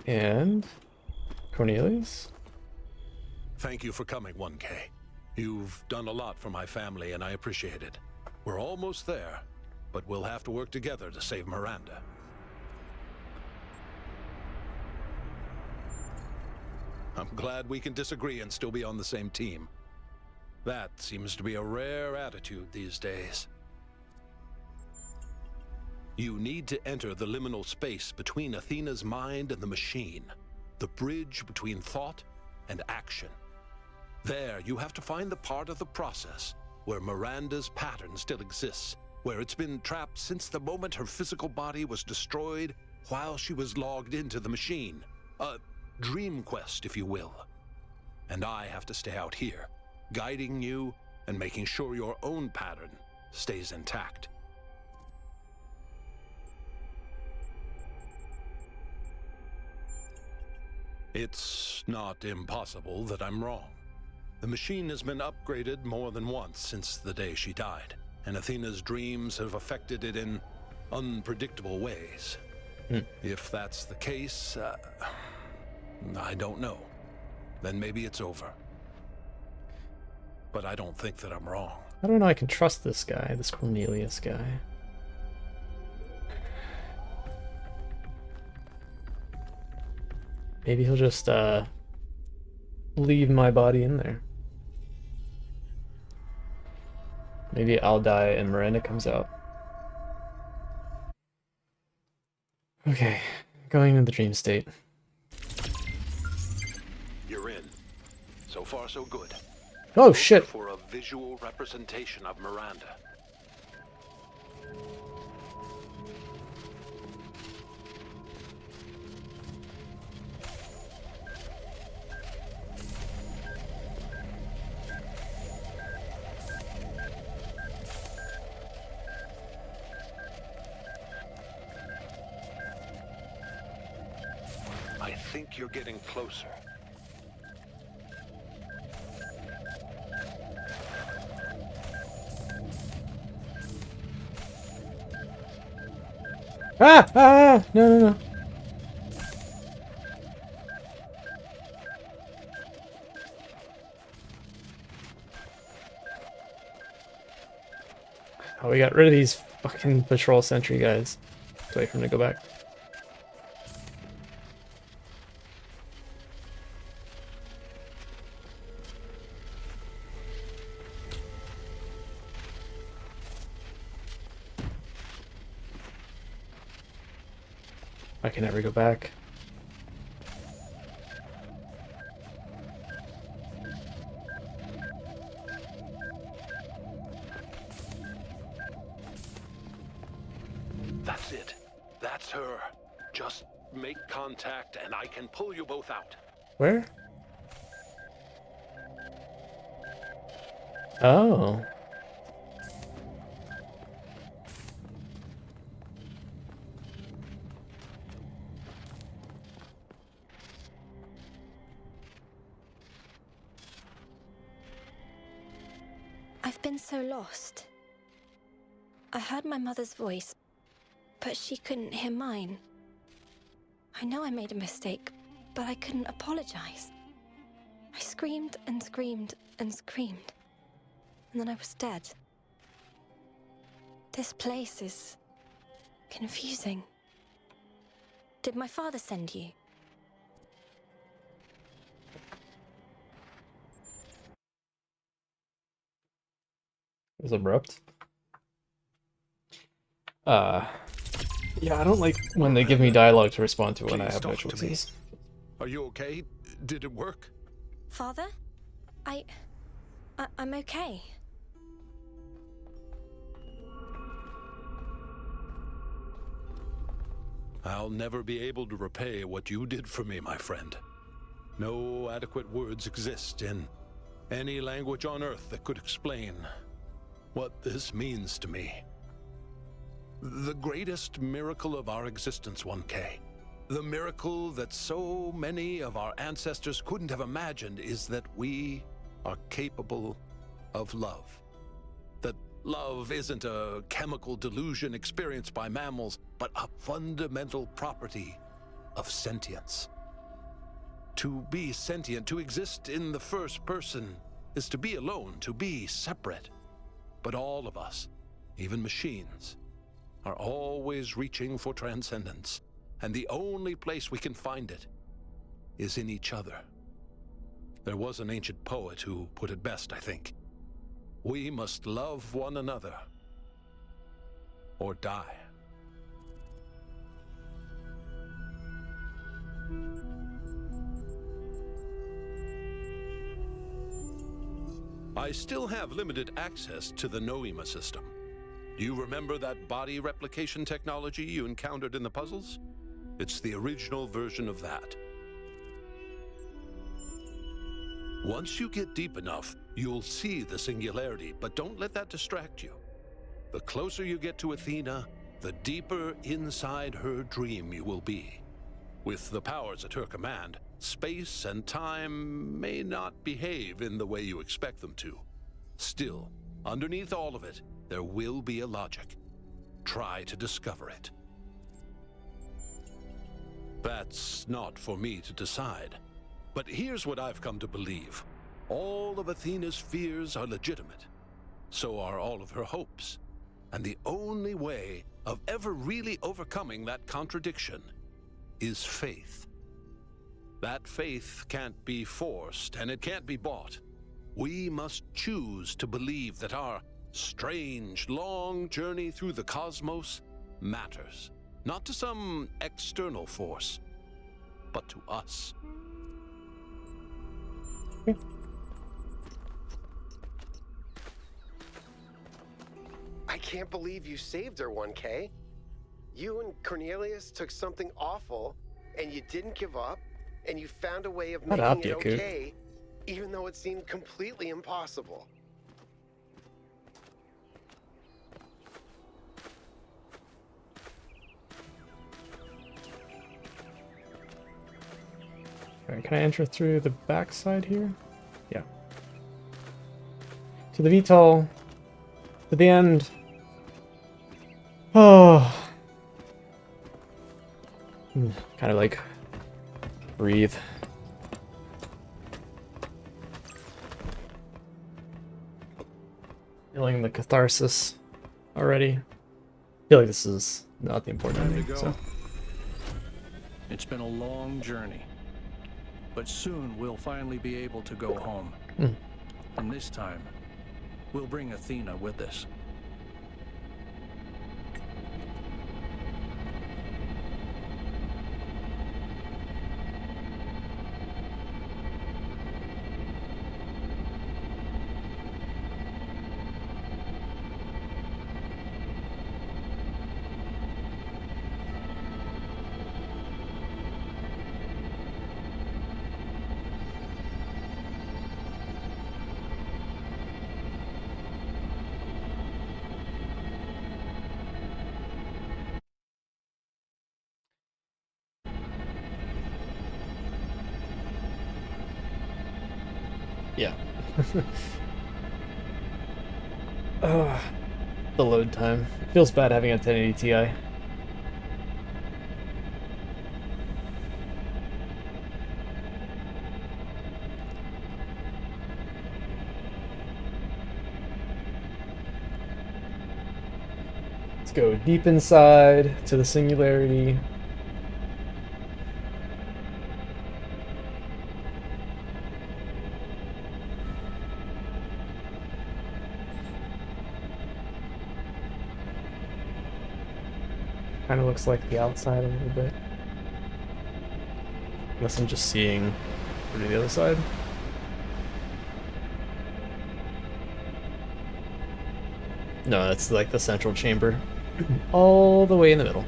And Cornelius?
Thank you for coming, 1K. You've done a lot for my family, and I appreciate it. We're almost there, but we'll have to work together to save Miranda. I'm glad we can disagree and still be on the same team. That seems to be a rare attitude these days. You need to enter the liminal space between Athena's mind and the machine, the bridge between thought and action. There, you have to find the part of the process where Miranda's pattern still exists, where it's been trapped since the moment her physical body was destroyed while she was logged into the machine. A dream quest, if you will. And I have to stay out here, guiding you and making sure your own pattern stays intact. It's not impossible that I'm wrong. The machine has been upgraded more than once since the day she died, and Athena's dreams have affected it in unpredictable ways. If that's the case, I don't know. Then maybe it's over. But I don't think that I'm wrong.
I don't know I can trust this guy, this Cornelius guy. Maybe he'll just leave my body in there. Maybe I'll die and Miranda comes out. Okay, going into the dream state.
You're in. So far, so good.
Oh shit!
For a visual representation of Miranda. I think you're getting closer.
Ah! Ah! No, no, no. Oh, we got rid of these fucking patrol sentry guys. Let's wait for him to go back. I can never go back.
That's it. That's her. Just make contact and I can pull you both out.
Where? Oh.
I've been so lost. I heard my mother's voice, but she couldn't hear mine. I know I made a mistake, but I couldn't apologize. I screamed and screamed and screamed, and then I was dead. This place is confusing. Did my father send you?
It was abrupt. Yeah, I don't like when they give me dialogue to respond to when I have no choices.
Are you okay? Did it work?
Father? I'm okay.
I'll never be able to repay what you did for me, my friend. No adequate words exist in any language on Earth that could explain what this means to me. The greatest miracle of our existence, 1K. The miracle that so many of our ancestors couldn't have imagined is that we are capable of love. That love isn't a chemical delusion experienced by mammals, but a fundamental property of sentience. To be sentient, to exist in the first person, is to be alone, to be separate. But all of us, even machines, are always reaching for transcendence, and the only place we can find it is in each other. There was an ancient poet who put it best, I think. We must love one another, or die. I still have limited access to the Noema system. Do you remember that body replication technology you encountered in the puzzles? It's the original version of that. Once you get deep enough, you'll see the singularity, but don't let that distract you. The closer you get to Athena, the deeper inside her dream you will be. With the powers at her command, space and time may not behave in the way you expect them to. Still, underneath all of it, there will be a logic. Try to discover it. That's not for me to decide. But here's what I've come to believe. All of Athena's fears are legitimate. So are all of her hopes. And the only way of ever really overcoming that contradiction is faith. That faith can't be forced, and it can't be bought. We must choose to believe that our strange, long journey through the cosmos matters. Not to some external force, but to us.
I can't believe you saved her, 1K. You and Cornelius took something awful, and you didn't give up, and you found a way of making it okay, even though it seemed completely impossible.
Alright, can I enter through the backside here? Yeah. To the VTOL. To the end. Oh. Kind of like breathe. Feeling the catharsis already. I feel like this is not the important
Time to
ending.
go.
So.
It's been a long journey, but soon we'll finally be able to go home. And this time, we'll bring Athena with us.
Yeah. The load time. It feels bad having a 1080 Ti. Let's go deep inside to the singularity. Kind of looks like the outside a little bit. Unless I'm just seeing through the other side. No, that's like the central chamber. All the way in the middle.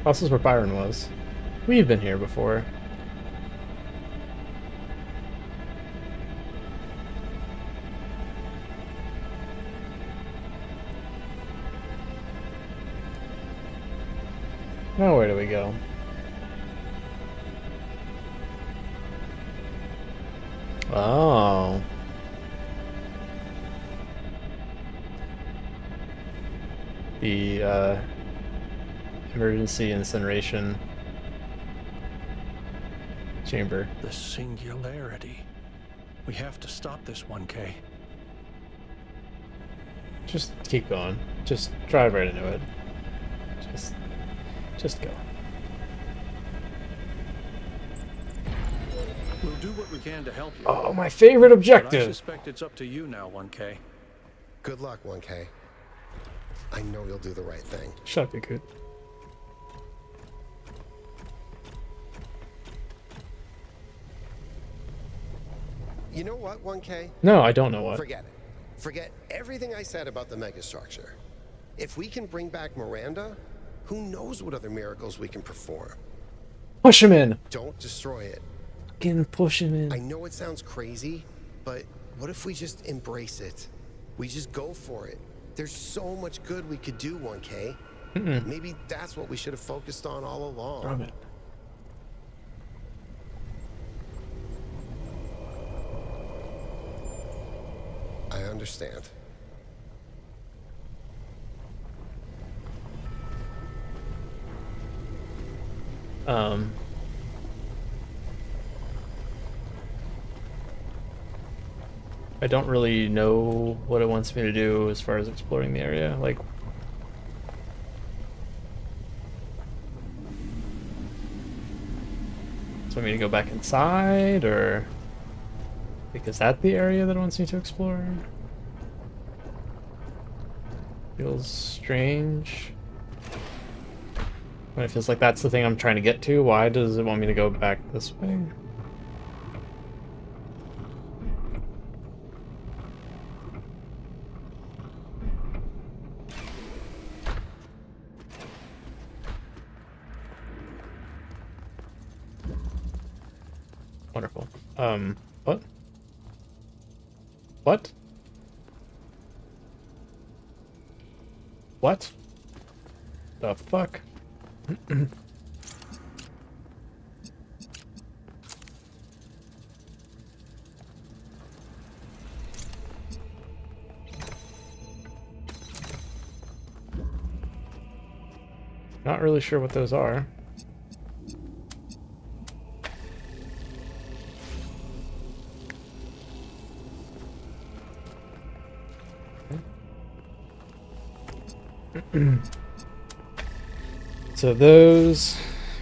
Oh, this is where Byron was. We've been here before. Now where do we go? Oh. The emergency incineration chamber.
The singularity. We have to stop this 1K.
Just keep going. Just drive right into it. Just go.
We'll do what we can to help you.
Oh, my favorite
But I
objective.
suspect it's up to you now, 1K.
Good luck, 1K. I know you'll do the right thing.
Shut up, Yakut.
You know what, 1K?
No, I don't know what.
Forget it. Forget everything I said about the megastructure. If we can bring back Miranda, who knows what other miracles we can perform?
Push him in!
Don't destroy it.
Fucking push him in.
I know it sounds crazy, but what if we just embrace it? We just go for it. There's so much good we could do, 1K. Maybe that's what we should have focused on all along.
Damn it.
I understand.
I don't really know what it wants me to do as far as exploring the area. Like, does it want me to go back inside, or like, is that the area that it wants me to explore? Feels strange. When it feels like that's the thing I'm trying to get to, why does it want me to go back this way? Wonderful. What? What? What? The fuck? Not really sure what those are. So those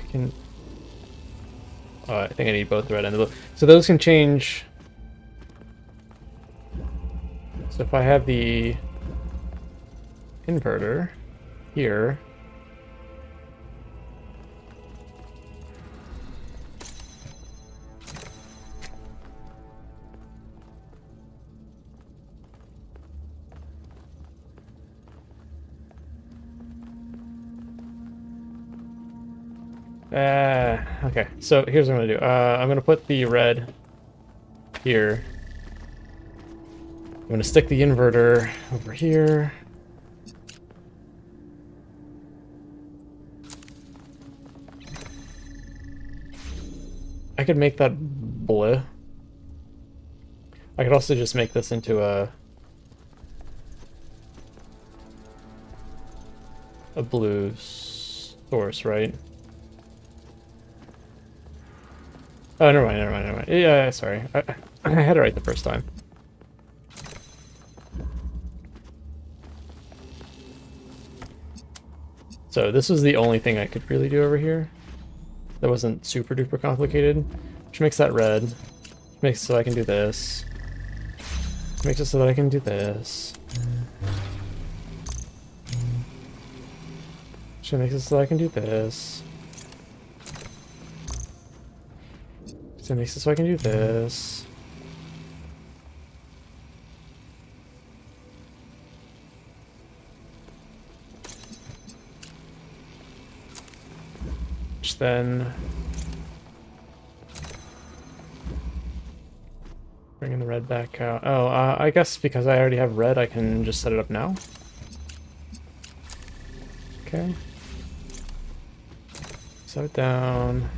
can... I think I need both the red and the blue. So those can change. So if I have the inverter here, okay, so here's what I'm gonna do. I'm gonna put the red here. I'm gonna stick the inverter over here. I could make that blue. I could also just make this into a blue source, right? Oh, never mind. Yeah, sorry. I had it right the first time. So this was the only thing I could really do over here. That wasn't super duper complicated. Which makes that red. Which makes it so I can do this. Which makes it so that I can do this. Which makes it so I can do this. So it makes it so I can do this. Which then bringing the red back out. Oh, I guess because I already have red, I can just set it up now. Okay. Set it down.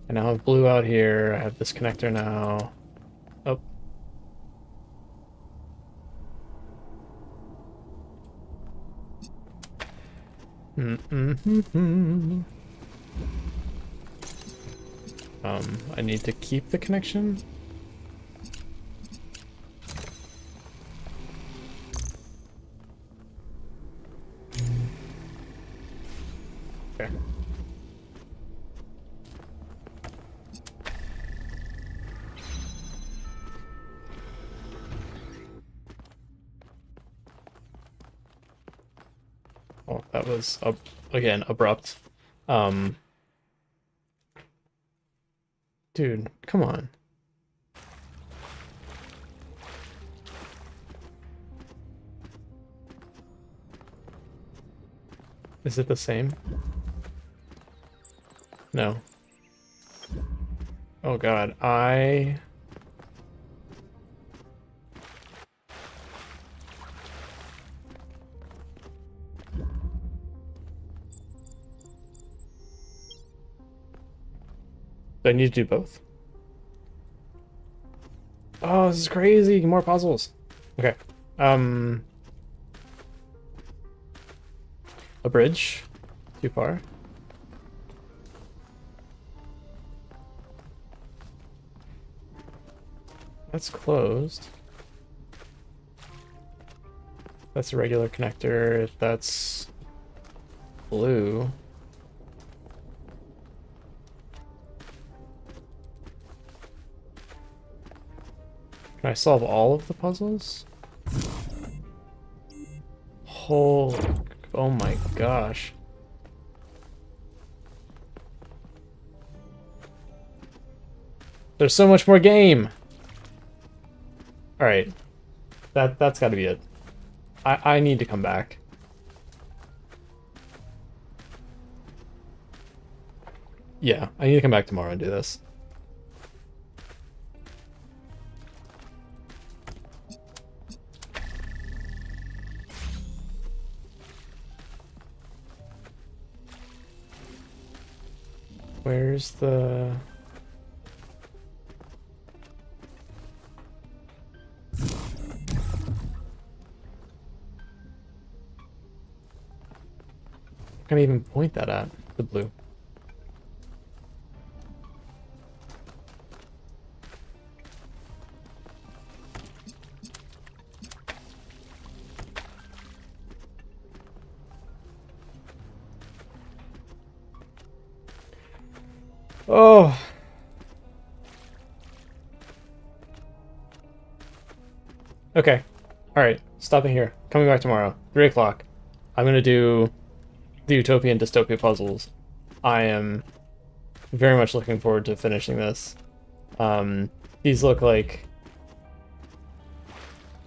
I now have blue out here. I have this connector now. Oh. I need to keep the connection. Okay. Oh, that was, again, abrupt. Dude, come on. Is it the same? No. Oh god, Do I need to do both? Oh, this is crazy. More puzzles. Okay. A bridge. Too far. That's closed. That's a regular connector. That's blue. Can I solve all of the puzzles? Oh my gosh. There's so much more game. All right. That's got to be it. I need to come back. Yeah, I need to come back tomorrow and do this. Where's the... Can't even point that at the blue. Oh. Okay. All right. Stopping here. Coming back tomorrow. 3 o'clock. I'm gonna do the Utopia and Dystopia puzzles. I am very much looking forward to finishing this. These look like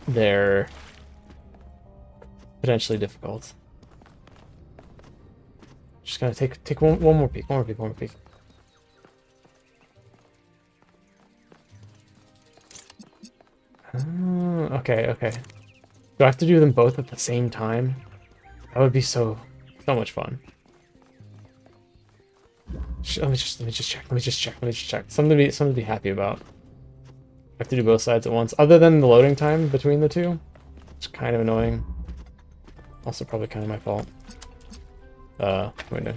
they're potentially difficult. Just gonna take one more peek. One more peek. Okay. Do I have to do them both at the same time? That would be so much fun. Let me just check. Something to be happy about. I have to do both sides at once. Other than the loading time between the two, it's kind of annoying. Also, probably kind of my fault. Window.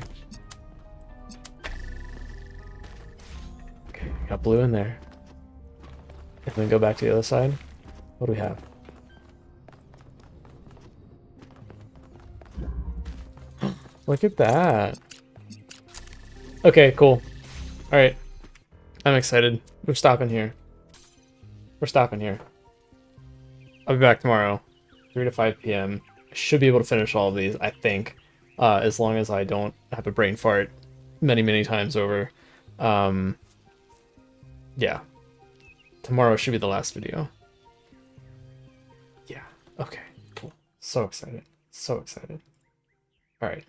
Okay, got blue in there. And then go back to the other side. What do we have? Look at that. Okay, cool. Alright. I'm excited. We're stopping here. I'll be back tomorrow, 3 to 5 p.m. I should be able to finish all of these, I think. As long as I don't have a brain fart many times over. Yeah. Tomorrow should be the last video. Yeah. Okay, cool. So excited. Alright.